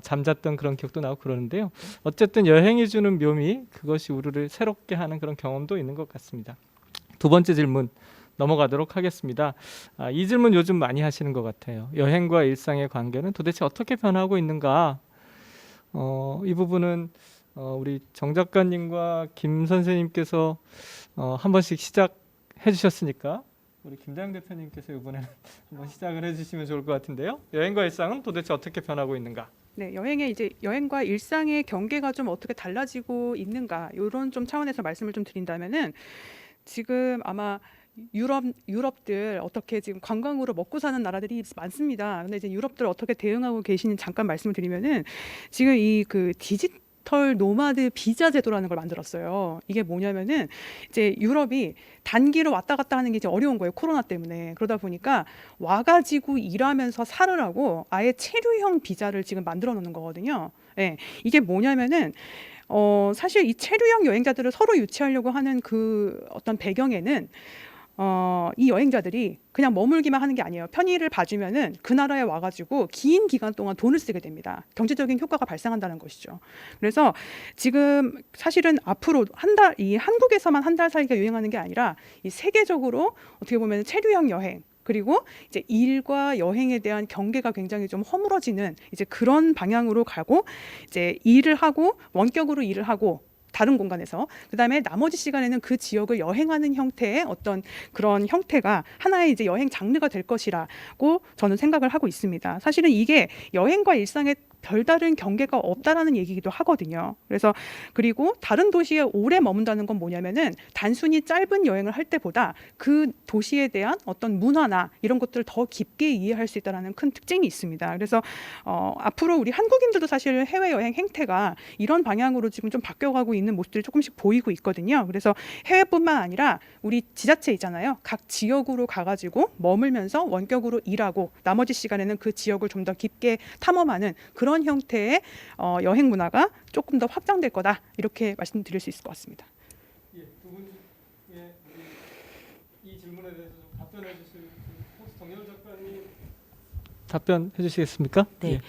잠잤던 그런 기억도 나고 그러는데요. 어쨌든 여행이 주는 묘미 그것이 우리를 새롭게 하는 그런 경험도 있는 것 같습니다. 두 번째 질문 넘어가도록 하겠습니다. 이 질문 요즘 많이 하시는 것 같아요. 여행과 일상의 관계는 도대체 어떻게 변하고 있는가? 이 부분은 우리 정 작가님과 김 선생님께서 한 번씩 시작해 주셨으니까 우리 김다영 대표님께서 이번에는 한번 시작을 해주시면 좋을 것 같은데요. 여행과 일상은 도대체 어떻게 변하고 있는가? 네, 여행과 일상의 경계가 좀 어떻게 달라지고 있는가 이런 좀 차원에서 말씀을 좀 드린다면은 지금 아마 유럽들 어떻게 지금 관광으로 먹고 사는 나라들이 많습니다. 근데 이제 유럽들 어떻게 대응하고 계시는 잠깐 말씀을 드리면은 지금 이 그 디지털 노마드 비자 제도라는 걸 만들었어요. 이게 뭐냐면은 이제 유럽이 단기로 왔다 갔다 하는 게 이제 어려운 거예요. 코로나 때문에. 그러다 보니까 와가지고 일하면서 살으라고 아예 체류형 비자를 지금 만들어 놓는 거거든요. 예, 이게 뭐냐면은 사실 이 체류형 여행자들을 서로 유치하려고 하는 그 어떤 배경에는 이 여행자들이 그냥 머물기만 하는 게 아니에요. 편의를 봐주면은 그 나라에 와가지고 긴 기간 동안 돈을 쓰게 됩니다. 경제적인 효과가 발생한다는 것이죠. 그래서 지금 사실은 앞으로 이 한국에서만 한 달 살기가 유행하는 게 아니라 이 세계적으로 어떻게 보면 체류형 여행 그리고 이제 일과 여행에 대한 경계가 굉장히 좀 허물어지는 이제 그런 방향으로 가고 이제 원격으로 일을 하고 다른 공간에서 그다음에 나머지 시간에는 그 지역을 여행하는 형태의 어떤 그런 형태가 하나의 이제 여행 장르가 될 것이라고 저는 생각을 하고 있습니다. 사실은 이게 여행과 일상의 별다른 경계가 없다라는 얘기기도 하거든요. 그리고 다른 도시에 오래 머문다는 건 뭐냐면은 단순히 짧은 여행을 할 때보다 그 도시에 대한 어떤 문화나 이런 것들을 더 깊게 이해할 수 있다는 큰 특징이 있습니다. 그래서 앞으로 우리 한국인들도 사실 해외여행 행태가 이런 방향으로 지금 좀 바뀌어가고 있는 모습들이 조금씩 보이고 있거든요. 그래서 해외뿐만 아니라 우리 지자체 있잖아요. 각 지역으로 가가지고 머물면서 원격으로 일하고 나머지 시간에는 그 지역을 좀 더 깊게 탐험하는 그런 형태의 여행 문화가 조금 더 확장될 거다 이렇게 말씀드릴 수 있을 것 같습니다. 예, 두 분의 이 질문에 대해서 좀 답변해 주실 혹시 정열 작가님 답변해 주시겠습니까? 네. 예.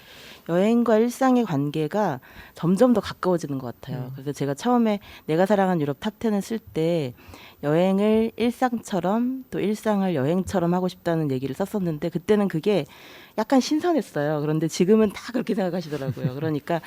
여행과 일상의 관계가 점점 더 가까워지는 것 같아요. 그래서 제가 처음에 내가 사랑한 유럽 탑10을 쓸 때 여행을 일상처럼 또 일상을 여행처럼 하고 싶다는 얘기를 썼었는데 그때는 그게 약간 신선했어요. 그런데 지금은 다 그렇게 생각하시더라고요. 그러니까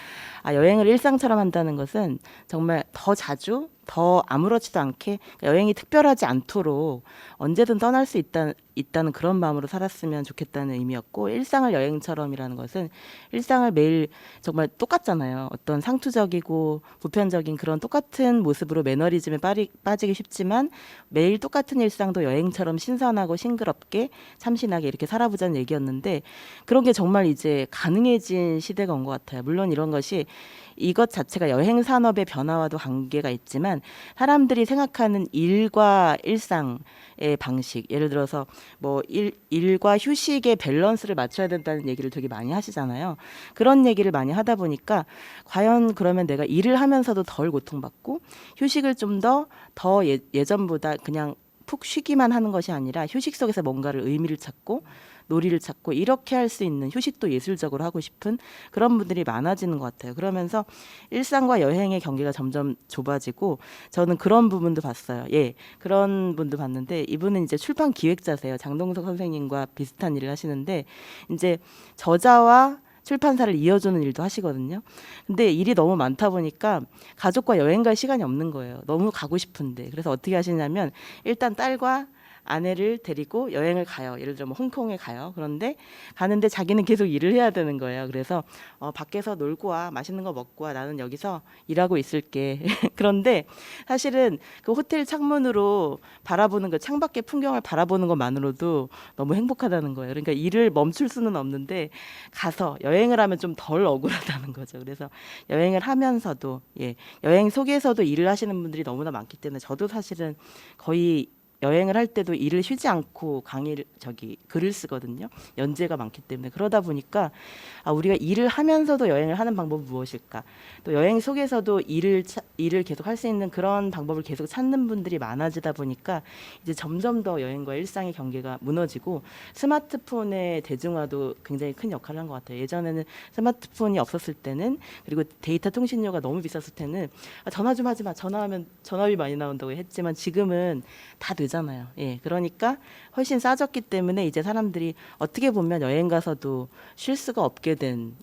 여행을 일상처럼 한다는 것은 정말 더 자주 더 아무렇지도 않게 여행이 특별하지 않도록 언제든 떠날 수 있다는 그런 마음으로 살았으면 좋겠다는 의미였고 일상을 여행처럼이라는 것은 일상을 매일 정말 똑같잖아요. 어떤 상투적이고 보편적인 그런 똑같은 모습으로 매너리즘에 빠지기 쉽지만 매일 똑같은 일상도 여행처럼 신선하고 싱그럽게 참신하게 이렇게 살아보자는 얘기였는데 그런 게 정말 이제 가능해진 시대가 온 것 같아요. 물론 이런 것이 이것 자체가 여행 산업의 변화와도 관계가 있지만 사람들이 생각하는 일과 일상의 방식, 예를 들어서 뭐 일과 휴식의 밸런스를 맞춰야 된다는 얘기를 되게 많이 하시잖아요. 그런 얘기를 많이 하다 보니까 과연 그러면 내가 일을 하면서도 덜 고통받고 휴식을 좀 더 예전보다 그냥 푹 쉬기만 하는 것이 아니라 휴식 속에서 뭔가를 의미를 찾고 놀이를 찾고 이렇게 할 수 있는 휴식도 예술적으로 하고 싶은 그런 분들이 많아지는 것 같아요. 그러면서 일상과 여행의 경계가 점점 좁아지고 저는 그런 부분도 봤어요. 예, 그런 분도 봤는데 이분은 이제 출판 기획자세요. 장동석 선생님과 비슷한 일을 하시는데 이제 저자와 출판사를 이어주는 일도 하시거든요. 근데 일이 너무 많다 보니까 가족과 여행 갈 시간이 없는 거예요. 너무 가고 싶은데. 그래서 어떻게 하시냐면 일단 딸과 아내를 데리고 여행을 가요. 예를 들어 뭐 홍콩에 가요. 그런데 가는데 자기는 계속 일을 해야 되는 거예요. 그래서 밖에서 놀고 와, 맛있는 거 먹고 와, 나는 여기서 일하고 있을게. 그런데 사실은 그 호텔 창문으로 바라보는 그 창밖의 풍경을 바라보는 것만으로도 너무 행복하다는 거예요. 그러니까 일을 멈출 수는 없는데 가서 여행을 하면 좀 덜 억울하다는 거죠. 그래서 여행을 하면서도 여행 속에서도 일을 하시는 분들이 너무나 많기 때문에 저도 사실은 거의 여행을 할 때도 일을 쉬지 않고 글을 쓰거든요. 연재가 많기 때문에. 그러다 보니까 우리가 일을 하면서도 여행을 하는 방법은 무엇일까? 또 여행 속에서도 일을 계속 할 수 있는 그런 방법을 계속 찾는 분들이 많아지다 보니까 이제 점점 더 여행과 일상의 경계가 무너지고 스마트폰의 대중화도 굉장히 큰 역할을 한 것 같아요. 예전에는 스마트폰이 없었을 때는, 그리고 데이터 통신료가 너무 비쌌을 때는 전화 좀 하지 마. 전화하면 전화비 많이 나온다고 했지만 지금은 다 되잖아요. 예, 그러니까 훨씬 싸졌기 때문에 이제 사람들이 어떻게 보면 여행 가서도 쉴 수가 없게 된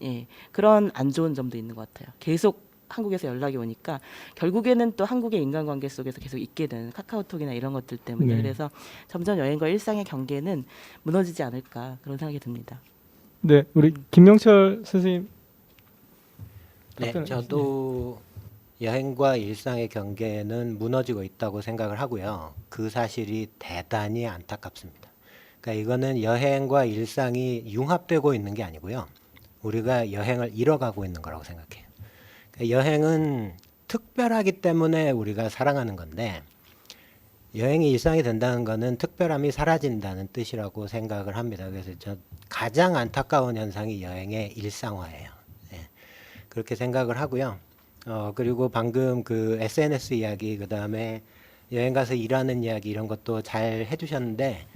그런 안 좋은 점도 있는 것 같아요. 계속 한국에서 연락이 오니까 결국에는 또 한국의 인간관계 속에서 계속 있게 되는 카카오톡이나 이런 것들 때문에 네. 그래서 점점 여행과 일상의 경계는 무너지지 않을까 그런 생각이 듭니다. 네, 우리 김명철 선생님. 네, 답변을 저도 여행과 일상의 경계는 무너지고 있다고 생각을 하고요. 그 사실이 대단히 안타깝습니다. 그러니까 이거는 여행과 일상이 융합되고 있는 게 아니고요. 우리가 여행을 잃어가고 있는 거라고 생각해요. 그러니까 여행은 특별하기 때문에 우리가 사랑하는 건데 여행이 일상이 된다는 거는 특별함이 사라진다는 뜻이라고 생각을 합니다. 그래서 저 가장 안타까운 현상이 여행의 일상화예요. 네, 그렇게 생각을 하고요. 그리고 방금 그 SNS 이야기, 그 다음에 여행 가서 일하는 이야기 이런 것도 잘 해주셨는데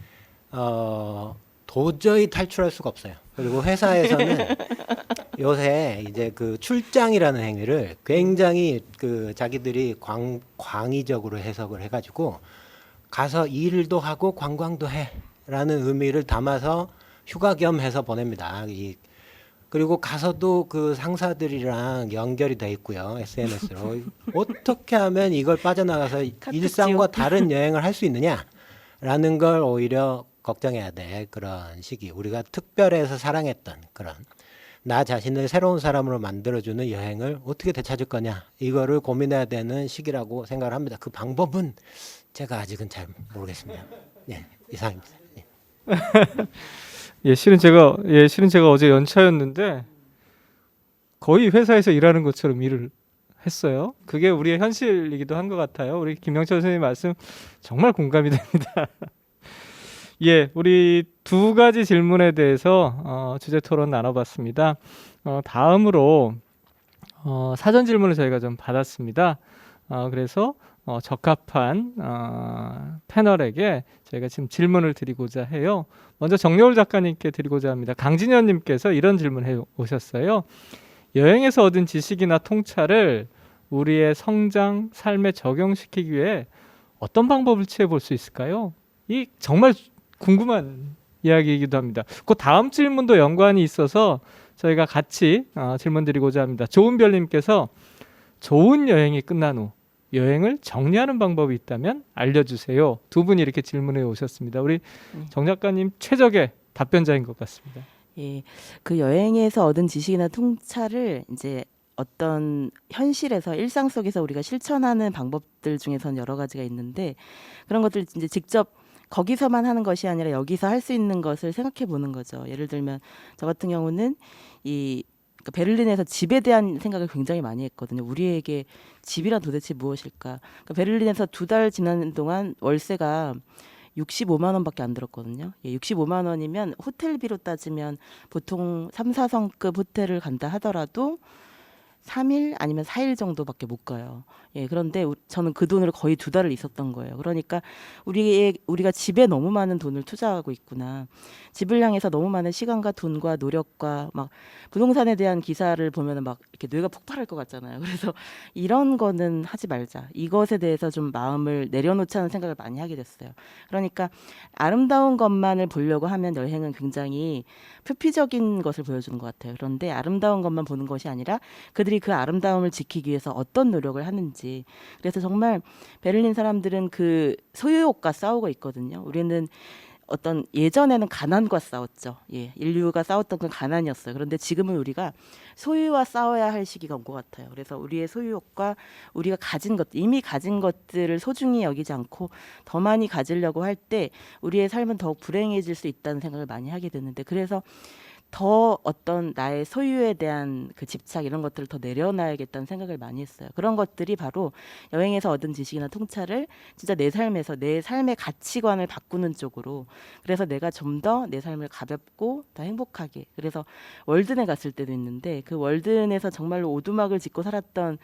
도저히 탈출할 수가 없어요. 그리고 회사에서는 요새 이제 그 출장이라는 행위를 굉장히 그 자기들이 광의적으로 해석을 해가지고 가서 일도 하고 관광도 해라는 의미를 담아서 휴가 겸 해서 보냅니다. 그리고 가서도 그 상사들이랑 연결이 돼 있고요. SNS로. 어떻게 하면 이걸 빠져나가서 일상과 다른 여행을 할 수 있느냐라는 걸 오히려 걱정해야 돼. 그런 시기. 우리가 특별해서 사랑했던 그런 나 자신을 새로운 사람으로 만들어주는 여행을 어떻게 되찾을 거냐. 이거를 고민해야 되는 시기라고 생각을 합니다. 그 방법은 제가 아직은 잘 모르겠습니다. 네, 이상입니다. 네. 실은 제가 어제 연차였는데 거의 회사에서 일하는 것처럼 일을 했어요. 그게 우리의 현실이기도 한 것 같아요. 우리 김명철 선생님 말씀 정말 공감이 됩니다. 우리 두 가지 질문에 대해서 주제 토론 나눠봤습니다. 다음으로 사전 질문을 저희가 좀 받았습니다. 그래서 적합한 패널에게 저희가 지금 질문을 드리고자 해요. 먼저 정여울 작가님께 드리고자 합니다. 강진현님께서 이런 질문을 해오셨어요. 여행에서 얻은 지식이나 통찰을 우리의 성장, 삶에 적용시키기 위해 어떤 방법을 취해볼 수 있을까요? 이 정말 궁금한 이야기이기도 합니다. 그 다음 질문도 연관이 있어서 저희가 같이 질문 드리고자 합니다. 조은별님께서 좋은 여행이 끝난 후 여행을 정리하는 방법이 있다면 알려주세요. 두 분이 이렇게 질문해 오셨습니다. 우리 정 작가님 최적의 답변자인 것 같습니다. 예, 그 여행에서 얻은 지식이나 통찰을 이제 어떤 현실에서 일상 속에서 우리가 실천하는 방법들 중에서는 여러 가지가 있는데 그런 것들 이제 직접 거기서만 하는 것이 아니라 여기서 할 수 있는 것을 생각해 보는 거죠. 예를 들면 저 같은 경우는 그러니까 베를린에서 집에 대한 생각을 굉장히 많이 했거든요. 우리에게 집이란 도대체 무엇일까? 그러니까 베를린에서 2달 지나는 동안 월세가 65만 원밖에 안 들었거든요. 65만 원이면 호텔비로 따지면 보통 3, 4성급 호텔을 간다 하더라도 3일 아니면 4일 정도밖에 못 가요. 그런데 저는 그 돈으로 거의 2달을 있었던 거예요. 그러니까 우리가 집에 너무 많은 돈을 투자하고 있구나. 집을 향해서 너무 많은 시간과 돈과 노력과 막 부동산에 대한 기사를 보면은 막 이렇게 뇌가 폭발할 것 같잖아요. 그래서 이런 거는 하지 말자. 이것에 대해서 좀 마음을 내려놓자는 생각을 많이 하게 됐어요. 그러니까 아름다운 것만을 보려고 하면 여행은 굉장히 표피적인 것을 보여주는 것 같아요. 그런데 아름다운 것만 보는 것이 아니라 그들이 그 아름다움을 지키기 위해서 어떤 노력을 하는지. 그래서 정말 베를린 사람들은 그 소유욕과 싸우고 있거든요. 우리는 어떤 예전에는 가난과 싸웠죠. 인류가 싸웠던 건 가난이었어요. 그런데 지금은 우리가 소유와 싸워야 할 시기가 온 것 같아요. 그래서 우리의 소유욕과 우리가 이미 가진 것들을 소중히 여기지 않고 더 많이 가지려고 할 때 우리의 삶은 더욱 불행해질 수 있다는 생각을 많이 하게 됐는데 그래서 더 어떤 나의 소유에 대한 그 집착 이런 것들을 더 내려놔야겠다는 생각을 많이 했어요. 그런 것들이 바로 여행에서 얻은 지식이나 통찰을 진짜 내 삶에서 내 삶의 가치관을 바꾸는 쪽으로, 그래서 내가 좀 더 내 삶을 가볍고 더 행복하게, 그래서 월든에 갔을 때도 있는데 그 월든에서 정말로 오두막을 짓고 살았던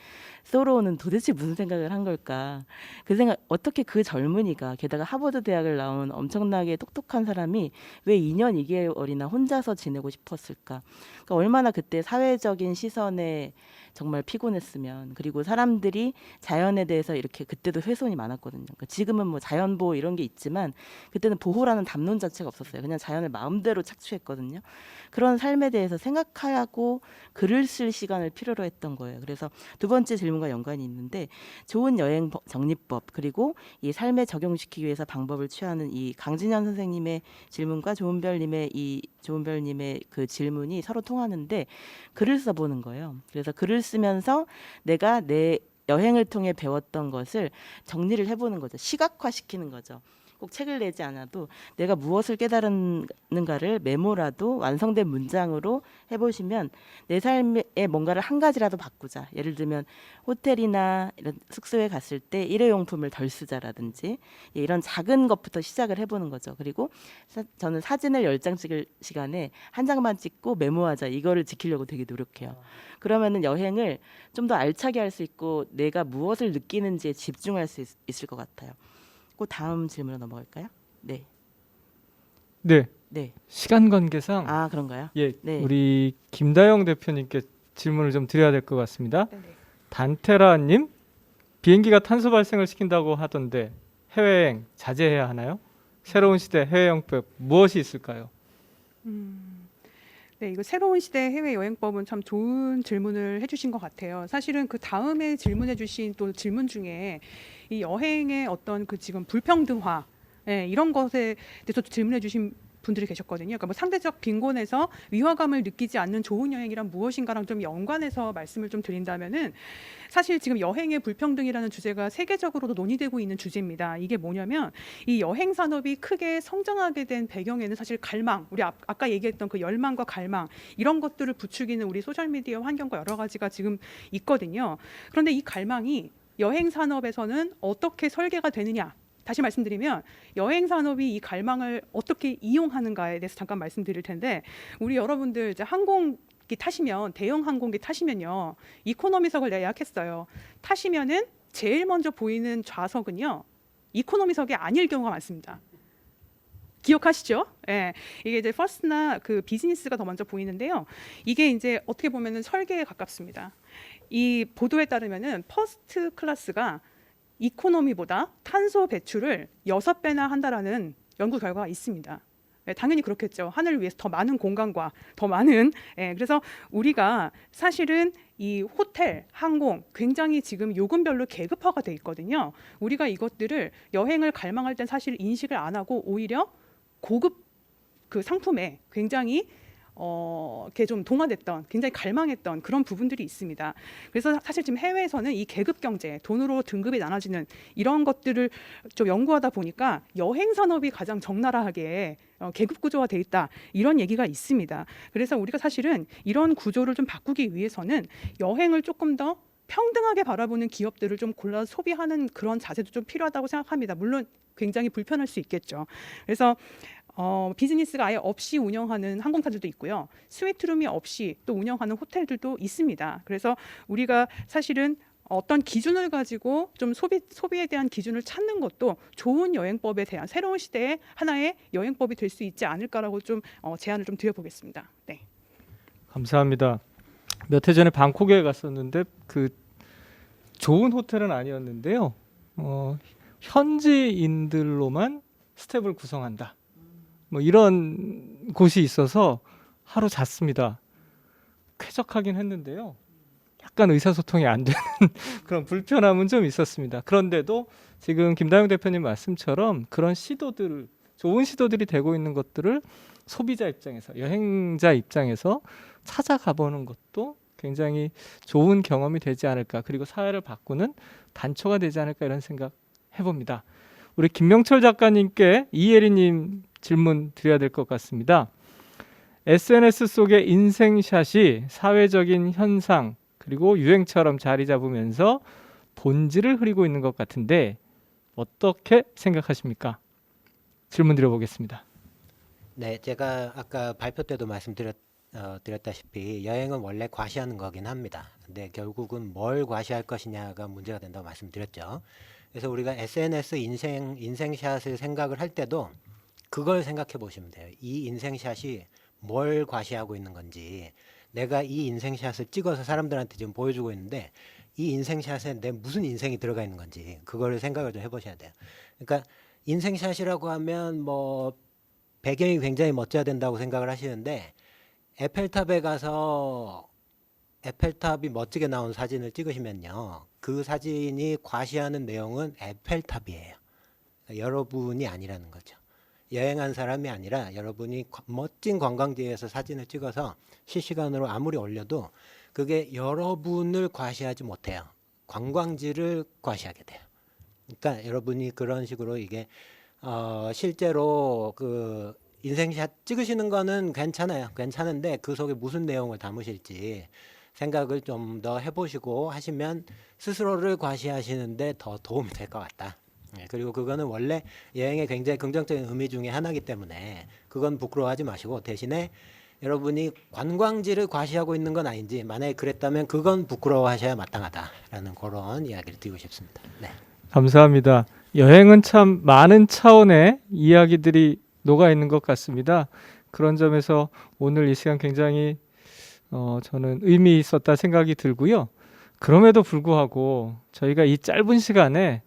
소로우는 도대체 무슨 생각을 한 걸까. 그 생각, 어떻게 그 젊은이가, 게다가 하버드 대학을 나온 엄청나게 똑똑한 사람이 왜 2년 2개월이나 혼자서 지내고 싶었을까. 그러니까 얼마나 그때 사회적인 시선에 정말 피곤했으면, 그리고 사람들이 자연에 대해서 이렇게, 그때도 훼손이 많았거든요. 그러니까 지금은 뭐 자연보호 이런 게 있지만 그때는 보호라는 담론 자체가 없었어요. 그냥 자연을 마음대로 착취했거든요. 그런 삶에 대해서 생각하고 글을 쓸 시간을 필요로 했던 거예요. 그래서 두 번째 질문과 연관이 있는데, 좋은 여행 정리법, 그리고 이 삶에 적용시키기 위해서 방법을 취하는 이 강진현 선생님의 질문과 조은별님의 그 질문이 서로 통하는데, 글을 써보는 거예요. 그래서 글을 쓰면서 내가 내 여행을 통해 배웠던 것을 정리를 해보는 거죠. 시각화시키는 거죠. 꼭 책을 내지 않아도 내가 무엇을 깨달았는가를 메모라도 완성된 문장으로 해보시면 내 삶에 뭔가를 한 가지라도 바꾸자. 예를 들면 호텔이나 이런 숙소에 갔을 때 일회용품을 덜 쓰자라든지, 이런 작은 것부터 시작을 해보는 거죠. 그리고 저는 사진을 10장 찍을 시간에 한 장만 찍고 메모하자, 이거를 지키려고 되게 노력해요. 그러면은 여행을 좀 더 알차게 할 수 있고 내가 무엇을 느끼는지에 집중할 수 있을 것 같아요. 그 다음 질문으로 넘어갈까요? 네. 네, 네. 시간 관계상 아, 그런가요? 예, 네. 우리 김다영 대표님께 질문을 좀 드려야 될 것 같습니다. 네네. 단테라님, 비행기가 탄소 발생을 시킨다고 하던데 해외여행 자제해야 하나요? 새로운 시대 해외여행법 무엇이 있을까요? 네, 이거 새로운 시대 해외 여행법은 참 좋은 질문을 해주신 것 같아요. 사실은 그 다음에 질문해주신 또 질문 중에 이 여행의 어떤 그 지금 불평등화, 이런 것에 대해서 질문해주신 분들이 계셨거든요. 그러니까 뭐 상대적 빈곤에서 위화감을 느끼지 않는 좋은 여행이란 무엇인가랑 좀 연관해서 말씀을 좀 드린다면은, 사실 지금 여행의 불평등이라는 주제가 세계적으로도 논의되고 있는 주제입니다. 이게 뭐냐면 이 여행 산업이 크게 성장하게 된 배경에는 사실 갈망, 우리 아까 얘기했던 그 열망과 갈망, 이런 것들을 부추기는 우리 소셜미디어 환경과 여러 가지가 지금 있거든요. 그런데 이 갈망이 여행 산업에서는 어떻게 설계가 되느냐? 다시 말씀드리면 여행 산업이 이 갈망을 어떻게 이용하는가에 대해서 잠깐 말씀드릴 텐데, 우리 여러분들 이제 항공기 타시면, 대형 항공기 타시면요, 이코노미석을 내가 예약했어요. 타시면은 제일 먼저 보이는 좌석은요, 이코노미석이 아닐 경우가 많습니다. 기억하시죠? 예, 이게 이제 퍼스트나 그 비즈니스가 더 먼저 보이는데요. 이게 이제 어떻게 보면은 설계에 가깝습니다. 이 보도에 따르면은 퍼스트 클래스가 이코노미보다 탄소 배출을 6배나 한다라는 연구 결과가 있습니다. 네, 당연히 그렇겠죠. 하늘을 위해서 더 많은 공간과 더 많은, 그래서 우리가 사실은 이 호텔, 항공 굉장히 지금 요금별로 계급화가 돼 있거든요. 우리가 이것들을 여행을 갈망할 땐 사실 인식을 안 하고 오히려 고급 그 상품에 굉장히 이렇게 좀 동화됐던, 굉장히 갈망했던 그런 부분들이 있습니다. 그래서 사실 지금 해외에서는 이 계급 경제, 돈으로 등급이 나눠지는 이런 것들을 좀 연구하다 보니까 여행 산업이 가장 적나라하게 계급 구조화 돼 있다, 이런 얘기가 있습니다. 그래서 우리가 사실은 이런 구조를 좀 바꾸기 위해서는 여행을 조금 더 평등하게 바라보는 기업들을 좀 골라서 소비하는 그런 자세도 좀 필요하다고 생각합니다. 물론 굉장히 불편할 수 있겠죠. 그래서 비즈니스가 아예 없이 운영하는 항공사들도 있고요. 스위트룸이 없이 또 운영하는 호텔들도 있습니다. 그래서 우리가 사실은 어떤 기준을 가지고 좀 소비에 대한 기준을 찾는 것도 좋은 여행법에 대한 새로운 시대의 하나의 여행법이 될 수 있지 않을까라고 좀 제안을 좀 드려보겠습니다. 네. 감사합니다. 몇 해 전에 방콕에 갔었는데 그 좋은 호텔은 아니었는데요. 현지인들로만 스텝을 구성한다. 뭐 이런 곳이 있어서 하루 잤습니다. 쾌적하긴 했는데요. 약간 의사소통이 안 되는 그런 불편함은 좀 있었습니다. 그런데도 지금 김다영 대표님 말씀처럼 그런 시도들, 좋은 시도들이 되고 있는 것들을 소비자 입장에서, 여행자 입장에서 찾아가 보는 것도 굉장히 좋은 경험이 되지 않을까, 그리고 사회를 바꾸는 단초가 되지 않을까, 이런 생각 해봅니다. 우리 김명철 작가님께 이예리님 질문 드려야 될 것 같습니다. SNS 속의 인생샷이 사회적인 현상 그리고 유행처럼 자리 잡으면서 본질을 흐리고 있는 것 같은데 어떻게 생각하십니까? 질문 드려보겠습니다. 네, 제가 아까 발표 때도 드렸다시피 여행은 원래 과시하는 거긴 합니다. 근데 결국은 뭘 과시할 것이냐가 문제가 된다고 말씀드렸죠. 그래서 우리가 SNS 인생샷을 생각을 할 때도 그걸 생각해 보시면 돼요. 이 인생샷이 뭘 과시하고 있는 건지, 내가 이 인생샷을 찍어서 사람들한테 지금 보여주고 있는데 이 인생샷에 내 무슨 인생이 들어가 있는 건지 그거를 생각을 좀 해보셔야 돼요. 그러니까 인생샷이라고 하면 뭐 배경이 굉장히 멋져야 된다고 생각을 하시는데 에펠탑에 가서 에펠탑이 멋지게 나온 사진을 찍으시면요, 그 사진이 과시하는 내용은 에펠탑이에요. 그러니까 여러분이 아니라는 거죠. 여행한 사람이 아니라 여러분이 멋진 관광지에서 사진을 찍어서 실시간으로 아무리 올려도 그게 여러분을 과시하지 못해요. 관광지를 과시하게 돼요. 그러니까 여러분이 그런 식으로 이게 실제로 그 인생샷 찍으시는 거는 괜찮아요. 괜찮은데 그 속에 무슨 내용을 담으실지 생각을 좀 더 해보시고 하시면 스스로를 과시하시는데 더 도움이 될 것 같다. 그리고 그거는 원래 여행의 굉장히 긍정적인 의미 중에 하나이기 때문에 그건 부끄러워하지 마시고, 대신에 여러분이 관광지를 과시하고 있는 건 아닌지, 만약에 그랬다면 그건 부끄러워하셔야 마땅하다라는 그런 이야기를 드리고 싶습니다. 네. 감사합니다. 여행은 참 많은 차원의 이야기들이 녹아 있는 것 같습니다. 그런 점에서 오늘 이 시간 굉장히 저는 의미 있었다 생각이 들고요. 그럼에도 불구하고 저희가 이 짧은 시간에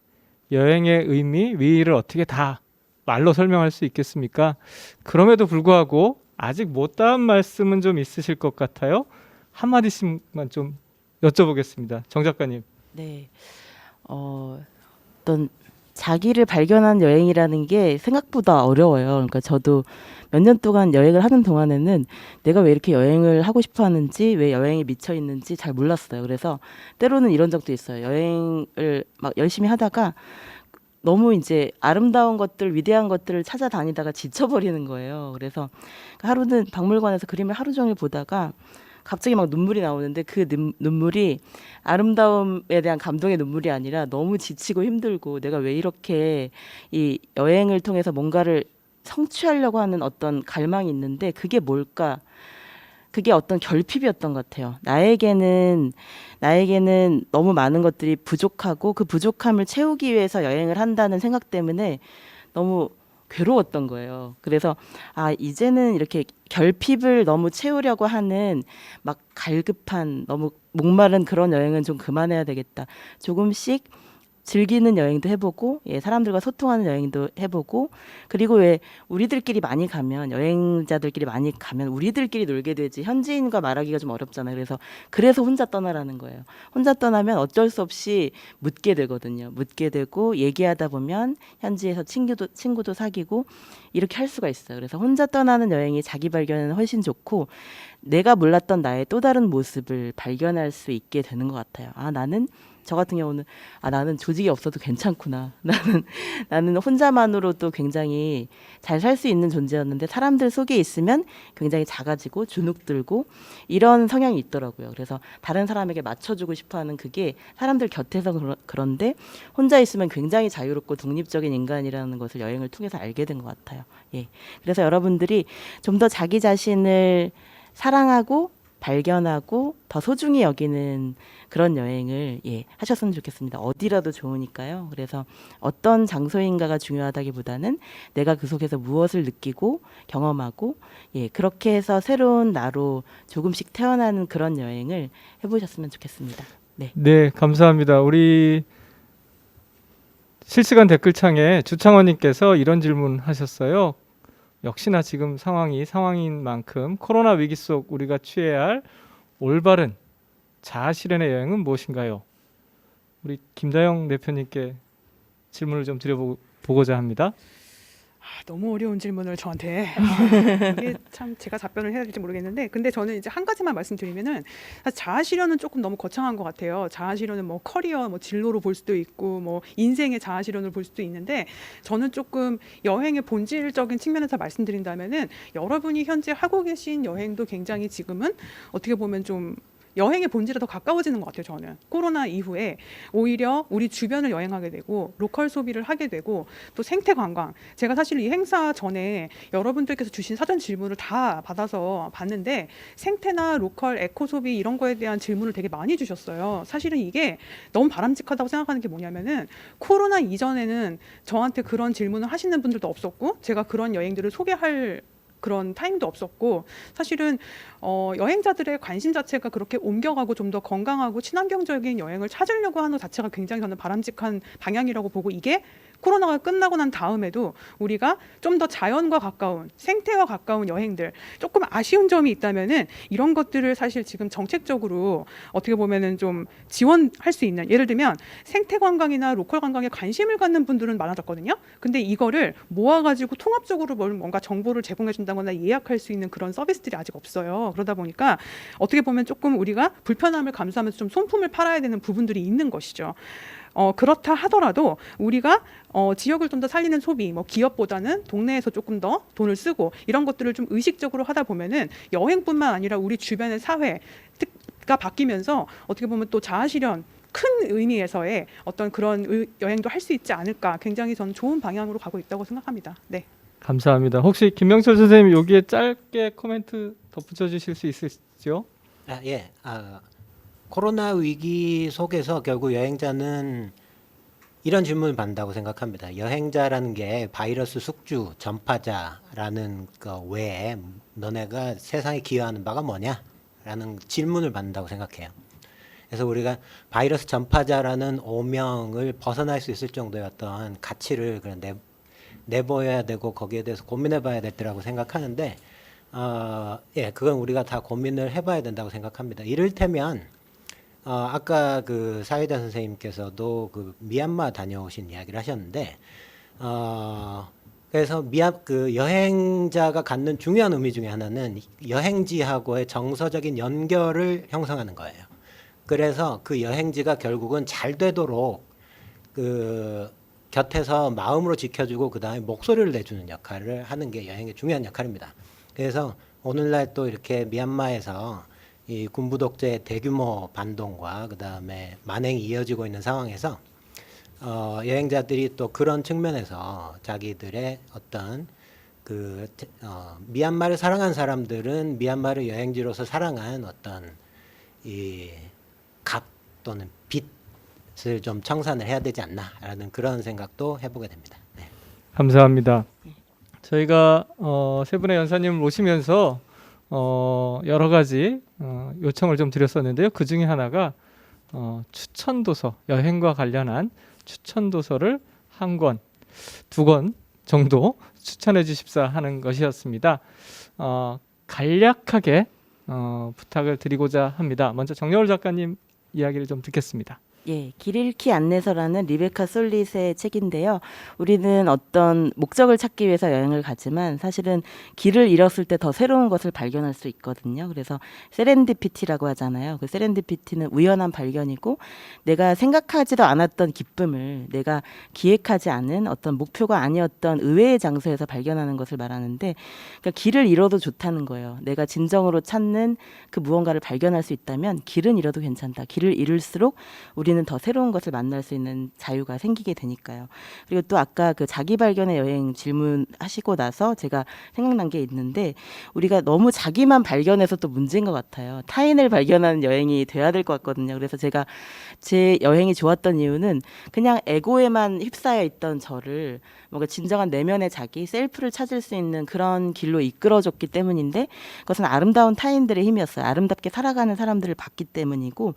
여행의 의미, 위의를 어떻게 다 말로 설명할 수 있겠습니까? 그럼에도 불구하고 아직 못다한 말씀은 좀 있으실 것 같아요. 한마디씩만 좀 여쭤보겠습니다. 정 작가님. 네. 어떤 자기를 발견한 여행이라는 게 생각보다 어려워요. 그러니까 저도 몇 년 동안 여행을 하는 동안에는 내가 왜 이렇게 여행을 하고 싶어 하는지, 왜 여행에 미쳐 있는지 잘 몰랐어요. 그래서 때로는 이런 적도 있어요. 여행을 막 열심히 하다가 너무 이제 아름다운 것들, 위대한 것들을 찾아다니다가 지쳐버리는 거예요. 그래서 하루는 박물관에서 그림을 하루 종일 보다가 갑자기 막 눈물이 나오는데 그 눈물이 아름다움에 대한 감동의 눈물이 아니라 너무 지치고 힘들고 내가 왜 이렇게 이 여행을 통해서 뭔가를 성취하려고 하는 어떤 갈망이 있는데 그게 뭘까? 그게 어떤 결핍이었던 것 같아요. 나에게는 너무 많은 것들이 부족하고 그 부족함을 채우기 위해서 여행을 한다는 생각 때문에 너무 괴로웠던 거예요. 그래서 이제는 이렇게 결핍을 너무 채우려고 하는 막 갈급한 너무 목마른 그런 여행은 좀 그만해야 되겠다. 조금씩 즐기는 여행도 해보고, 사람들과 소통하는 여행도 해보고, 그리고 왜 우리들끼리 많이 가면, 여행자들끼리 많이 가면 우리들끼리 놀게 되지 현지인과 말하기가 좀 어렵잖아요. 그래서 혼자 떠나라는 거예요. 혼자 떠나면 어쩔 수 없이 묻게 되거든요. 묻게 되고 얘기하다 보면 현지에서 친구도 사귀고 이렇게 할 수가 있어요. 그래서 혼자 떠나는 여행이 자기 발견은 훨씬 좋고 내가 몰랐던 나의 또 다른 모습을 발견할 수 있게 되는 것 같아요. 저 같은 경우는 나는 조직이 없어도 괜찮구나. 나는 혼자만으로도 굉장히 잘 살 수 있는 존재였는데 사람들 속에 있으면 굉장히 작아지고 주눅들고 이런 성향이 있더라고요. 그래서 다른 사람에게 맞춰주고 싶어하는 그게 사람들 곁에서 그런데 혼자 있으면 굉장히 자유롭고 독립적인 인간이라는 것을 여행을 통해서 알게 된 것 같아요. 그래서 여러분들이 좀 더 자기 자신을 사랑하고 발견하고 더 소중히 여기는 그런 여행을 하셨으면 좋겠습니다. 어디라도 좋으니까요. 그래서 어떤 장소인가가 중요하다기보다는 내가 그 속에서 무엇을 느끼고 경험하고 그렇게 해서 새로운 나로 조금씩 태어나는 그런 여행을 해보셨으면 좋겠습니다. 네, 감사합니다. 우리 실시간 댓글창에 주창원님께서 이런 질문하셨어요. 역시나 지금 상황인 만큼 코로나 위기 속 우리가 취해야 할 올바른 자아 실현의 여행은 무엇인가요? 우리 김다영 대표님께 질문을 좀 드려보고자 합니다. 너무 어려운 질문을 저한테 이게 참 제가 답변을 해야 될지 모르겠는데, 근데 저는 이제 한 가지만 말씀드리면은 사실 자아실현은 조금 너무 거창한 것 같아요. 자아실현은 뭐 커리어, 뭐 진로로 볼 수도 있고 뭐 인생의 자아실현을 볼 수도 있는데, 저는 조금 여행의 본질적인 측면에서 말씀드린다면은 여러분이 현재 하고 계신 여행도 굉장히 지금은 어떻게 보면 좀 여행의 본질에 더 가까워지는 것 같아요. 저는 코로나 이후에 오히려 우리 주변을 여행하게 되고 로컬 소비를 하게 되고 또 생태 관광, 제가 사실 이 행사 전에 여러분들께서 주신 사전 질문을 다 받아서 봤는데 생태나 로컬 에코 소비 이런 거에 대한 질문을 되게 많이 주셨어요. 사실은 이게 너무 바람직하다고 생각하는 게 뭐냐면은 코로나 이전에는 저한테 그런 질문을 하시는 분들도 없었고 제가 그런 여행들을 소개할 그런 타임도 없었고, 사실은 여행자들의 관심 자체가 그렇게 옮겨가고 좀 더 건강하고 친환경적인 여행을 찾으려고 하는 것 자체가 굉장히 저는 바람직한 방향이라고 보고, 이게 코로나가 끝나고 난 다음에도 우리가 좀 더 자연과 가까운 생태와 가까운 여행들, 조금 아쉬운 점이 있다면은 이런 것들을 사실 지금 정책적으로 어떻게 보면은 좀 지원할 수 있는, 예를 들면 생태 관광이나 로컬 관광에 관심을 갖는 분들은 많아졌거든요. 근데 이거를 모아가지고 통합적으로 뭔가 정보를 제공해 준다거나 예약할 수 있는 그런 서비스들이 아직 없어요. 그러다 보니까 어떻게 보면 조금 우리가 불편함을 감수하면서 좀 손품을 팔아야 되는 부분들이 있는 것이죠. 그렇다 하더라도 우리가 지역을 좀 더 살리는 소비, 뭐 기업보다는 동네에서 조금 더 돈을 쓰고 이런 것들을 좀 의식적으로 하다 보면은 여행뿐만 아니라 우리 주변의 사회가 바뀌면서 어떻게 보면 또 자아실현 큰 의미에서의 어떤 그런 여행도 할 수 있지 않을까, 굉장히 저는 좋은 방향으로 가고 있다고 생각합니다. 네. 감사합니다. 혹시 김명철 선생님 여기에 짧게 코멘트 덧붙여 주실 수 있으시죠? 예. 코로나 위기 속에서 결국 여행자는 이런 질문을 받는다고 생각합니다. 여행자라는 게 바이러스 숙주, 전파자라는 거 외에 너네가 세상에 기여하는 바가 뭐냐? 라는 질문을 받는다고 생각해요. 그래서 우리가 바이러스 전파자라는 오명을 벗어날 수 있을 정도의 어떤 가치를 내보여야 되고 거기에 대해서 고민해 봐야 될 때라고 생각하는데, 그건 우리가 다 고민을 해봐야 된다고 생각합니다. 이를테면 아까 그 사회자 선생님께서도 그 미얀마 다녀오신 이야기를 하셨는데, 그래서 그 여행자가 갖는 중요한 의미 중에 하나는 여행지하고의 정서적인 연결을 형성하는 거예요. 그래서 그 여행지가 결국은 잘 되도록 그 곁에서 마음으로 지켜주고 그 다음에 목소리를 내주는 역할을 하는 게 여행의 중요한 역할입니다. 그래서 오늘날 또 이렇게 미얀마에서 이 군부 독재의 대규모 반동과 그 다음에 만행이 이어지고 있는 상황에서 여행자들이 또 그런 측면에서 자기들의 어떤 미얀마를 사랑한 사람들은 미얀마를 여행지로서 사랑한 어떤 이 값 또는 빚을 좀 청산을 해야 되지 않나라는 그런 생각도 해보게 됩니다. 네. 감사합니다. 저희가 세 분의 연사님을 모시면서 여러 가지 요청을 좀 드렸었는데요. 그 중에 하나가 추천 도서, 여행과 관련한 추천 도서를 한 권, 두 권 정도 추천해 주십사 하는 것이었습니다. 간략하게 부탁을 드리고자 합니다. 먼저 정여울 작가님 이야기를 좀 듣겠습니다. 예, 길 잃기 안내서라는 리베카 솔릿의 책인데요. 우리는 어떤 목적을 찾기 위해서 여행을 가지만 사실은 길을 잃었을 때 더 새로운 것을 발견할 수 있거든요. 그래서 세렌디피티라고 하잖아요. 그 세렌디피티는 우연한 발견이고 내가 생각하지도 않았던 기쁨을 내가 기획하지 않은 어떤 목표가 아니었던 의외의 장소에서 발견하는 것을 말하는데, 그러니까 길을 잃어도 좋다는 거예요. 내가 진정으로 찾는 그 무언가를 발견할 수 있다면 길은 잃어도 괜찮다. 길을 잃을수록 우리는 더 새로운 것을 만날 수 있는 자유가 생기게 되니까요. 그리고 또 아까 그 자기 발견의 여행 질문하시고 나서 제가 생각난 게 있는데, 우리가 너무 자기만 발견해서 또 문제인 것 같아요. 타인을 발견하는 여행이 돼야 될 것 같거든요. 그래서 제가 제 여행이 좋았던 이유는 그냥 에고에만 휩싸여 있던 저를 뭔가 진정한 내면의 자기, 셀프를 찾을 수 있는 그런 길로 이끌어줬기 때문인데, 그것은 아름다운 타인들의 힘이었어요. 아름답게 살아가는 사람들을 봤기 때문이고,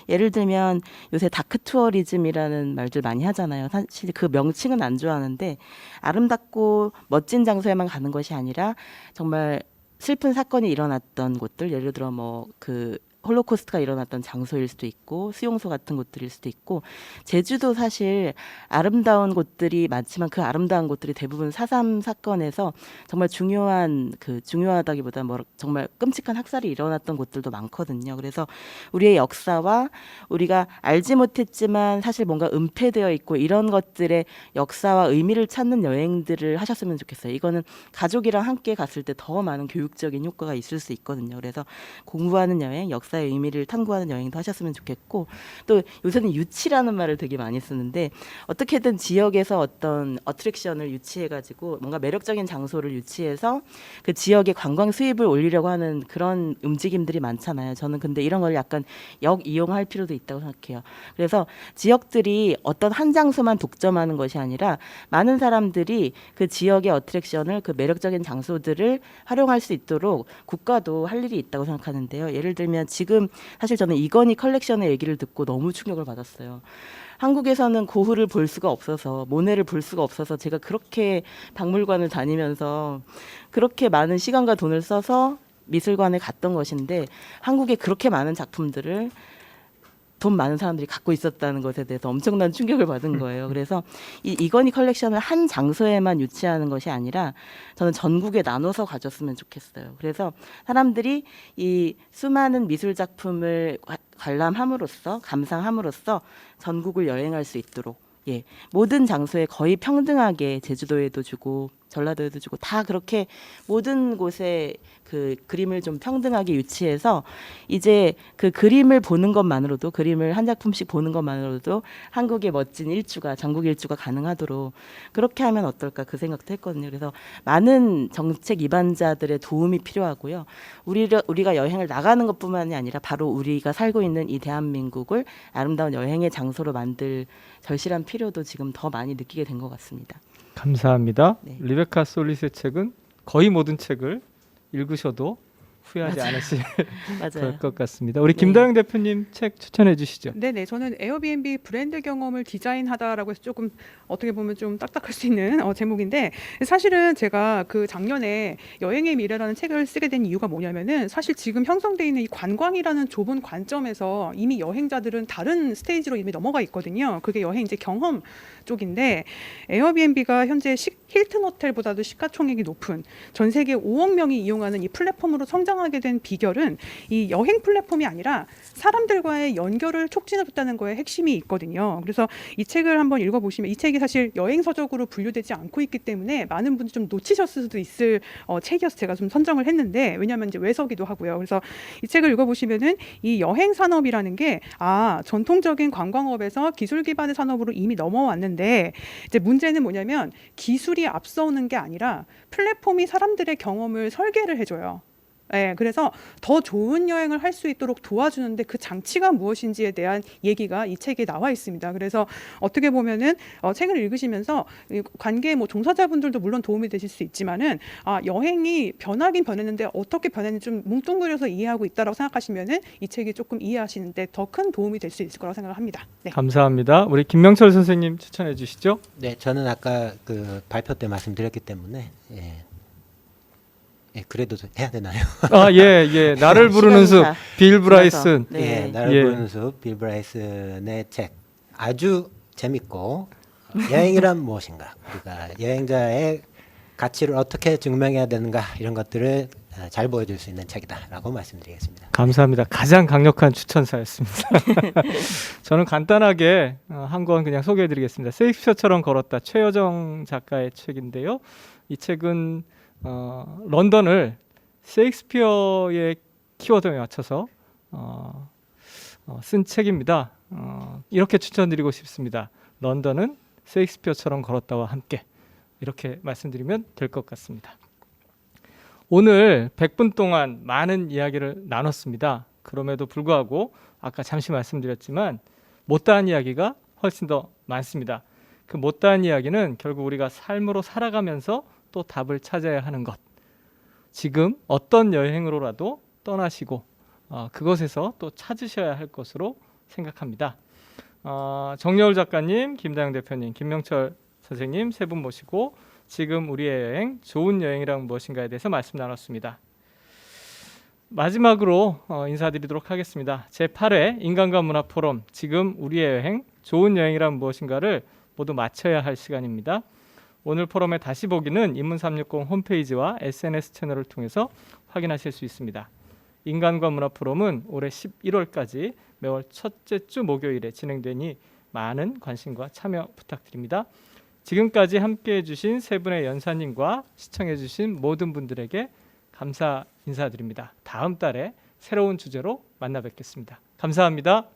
예를 들면 요새 다크 투어리즘이라는 말들 많이 하잖아요. 사실 그 명칭은 안 좋아하는데, 아름답고 멋진 장소에만 가는 것이 아니라 정말 슬픈 사건이 일어났던 곳들, 예를 들어 뭐 그 홀로코스트가 일어났던 장소일 수도 있고 수용소 같은 곳들일 수도 있고 제주도 사실 아름다운 곳들이 많지만 그 아름다운 곳들이 대부분 4.3 사건에서 정말 중요하다기보다 뭐 정말 끔찍한 학살이 일어났던 곳들도 많거든요. 그래서 우리의 역사와 우리가 알지 못했지만 사실 뭔가 은폐되어 있고 이런 것들의 역사와 의미를 찾는 여행들을 하셨으면 좋겠어요. 이거는 가족이랑 함께 갔을 때 더 많은 교육적인 효과가 있을 수 있거든요. 그래서 공부하는 여행, 역사의 의미를 탐구하는 여행도 하셨으면 좋겠고 또 요새는 유치라는 말을 되게 많이 쓰는데 어떻게든 지역에서 어떤 어트랙션을 유치해가지고 뭔가 매력적인 장소를 유치해서 그 지역의 관광 수입을 올리려고 하는 그런 움직임들이 많잖아요. 저는 근데 이런 걸 약간 역이용할 필요도 있다고 생각해요. 그래서 지역들이 어떤 한 장소만 독점하는 것이 아니라 많은 사람들이 그 지역의 어트랙션을 그 매력적인 장소들을 활용할 수 있도록 국가도 할 일이 있다고 생각하는데요. 예를 들면 지금 사실 저는 이건희 컬렉션의 얘기를 듣고 너무 충격을 받았어요. 한국에서는 고흐를 볼 수가 없어서 모네를 볼 수가 없어서 제가 그렇게 박물관을 다니면서 그렇게 많은 시간과 돈을 써서 미술관에 갔던 것인데 한국에 그렇게 많은 작품들을 돈 많은 사람들이 갖고 있었다는 것에 대해서 엄청난 충격을 받은 거예요. 그래서 이건희 컬렉션을 한 장소에만 유치하는 것이 아니라 저는 전국에 나눠서 가졌으면 좋겠어요. 그래서 사람들이 이 수많은 미술 작품을 관람함으로써 감상함으로써 전국을 여행할 수 있도록 모든 장소에 거의 평등하게 제주도에도 주고 전라도에도 주고 다 그렇게 모든 곳에 그 그림을 좀 평등하게 유치해서 이제 그 그림을 보는 것만으로도 그림을 한 작품씩 보는 것만으로도 한국의 멋진 일주가 전국 일주가 가능하도록 그렇게 하면 어떨까 그 생각도 했거든요. 그래서 많은 정책 입안자들의 도움이 필요하고요. 우리가 여행을 나가는 것뿐만이 아니라 바로 우리가 살고 있는 이 대한민국을 아름다운 여행의 장소로 만들 절실한 필요도 지금 더 많이 느끼게 된 것 같습니다. 감사합니다. 네. 리베카 솔릿의 책은 거의 모든 책을 읽으셔도 후회하지 않으실 맞아요. 것 같습니다. 우리 네. 김다영 대표님 책 추천해 주시죠. 네네, 저는 에어비앤비 브랜드 경험을 디자인하다라고 해서 조금 어떻게 보면 좀 딱딱할 수 있는 제목인데 사실은 제가 그 작년에 여행의 미래라는 책을 쓰게 된 이유가 뭐냐면은 사실 지금 형성돼 있는 이 관광이라는 좁은 관점에서 이미 여행자들은 다른 스테이지로 이미 넘어가 있거든요. 그게 여행 이제 경험 쪽인데 에어비앤비가 현재 힐튼 호텔보다도 시가총액이 높은 전 세계 5억 명이 이용하는 이 플랫폼으로 성장하게 된 비결은 이 여행 플랫폼이 아니라 사람들과의 연결을 촉진해줬다는 거에 핵심이 있거든요. 그래서 이 책을 한번 읽어보시면 이 책이 사실 여행서적으로 분류되지 않고 있기 때문에 많은 분들이 좀 놓치셨을 수도 있을 책이어서 제가 좀 선정을 했는데 왜냐하면 이제 외서기도 하고요. 그래서 이 책을 읽어보시면은 이 여행 산업이라는 게 전통적인 관광업에서 기술 기반의 산업으로 이미 넘어왔는데 이제 문제는 뭐냐면 기술이 앞서오는 게 아니라 플랫폼이 사람들의 경험을 설계를 해줘요. 그래서 더 좋은 여행을 할 수 있도록 도와주는데 그 장치가 무엇인지에 대한 얘기가 이 책에 나와 있습니다. 그래서 어떻게 보면은 책을 읽으시면서 관계 종사자분들도 물론 도움이 되실 수 있지만은 여행이 변하긴 변했는데 어떻게 변했는지 좀 뭉뚱그려서 이해하고 있다라고 생각하시면은 이 책이 조금 이해하시는데 더 큰 도움이 될 수 있을 거라고 생각합니다. 네. 감사합니다. 우리 김명철 선생님 추천해 주시죠. 네, 저는 아까 그 발표 때 말씀드렸기 때문에 그래도 해야 되나요? 예. 나를 부르는 숲, 빌 브라이슨. 네. 나를 부르는 숲, 빌 브라이슨의 책 아주 재밌고 여행이란 무엇인가, 우리가 여행자의 가치를 어떻게 증명해야 되는가 이런 것들을 잘 보여줄 수 있는 책이다라고 말씀드리겠습니다. 감사합니다. 가장 강력한 추천사였습니다. 저는 간단하게 한 권 그냥 소개해드리겠습니다. 세익스피어처럼 걸었다, 최여정 작가의 책인데요. 이 책은 런던을 셰익스피어의 키워드에 맞춰서 쓴 책입니다. 이렇게 추천드리고 싶습니다. 런던은 셰익스피어처럼 걸었다와 함께 이렇게 말씀드리면 될 것 같습니다. 오늘 100분 동안 많은 이야기를 나눴습니다. 그럼에도 불구하고 아까 잠시 말씀드렸지만 못다한 이야기가 훨씬 더 많습니다. 그 못다한 이야기는 결국 우리가 삶으로 살아가면서 또 답을 찾아야 하는 것. 지금 어떤 여행으로라도 떠나시고 그것에서 또 찾으셔야 할 것으로 생각합니다. 정여울 작가님, 김다영 대표님, 김명철 선생님 세 분 모시고 지금 우리의 여행, 좋은 여행이란 무엇인가에 대해서 말씀 나눴습니다. 마지막으로 인사드리도록 하겠습니다. 제8회 인간과 문화 포럼 지금 우리의 여행 좋은 여행이란 무엇인가를 모두 마쳐야 할 시간입니다. 오늘 포럼의 다시 보기는 인문360 홈페이지와 SNS 채널을 통해서 확인하실 수 있습니다. 인간과 문화 포럼은 올해 11월까지 매월 첫째 주 목요일에 진행되니 많은 관심과 참여 부탁드립니다. 지금까지 함께해 주신 세 분의 연사님과 시청해 주신 모든 분들에게 감사 인사드립니다. 다음 달에 새로운 주제로 만나 뵙겠습니다. 감사합니다.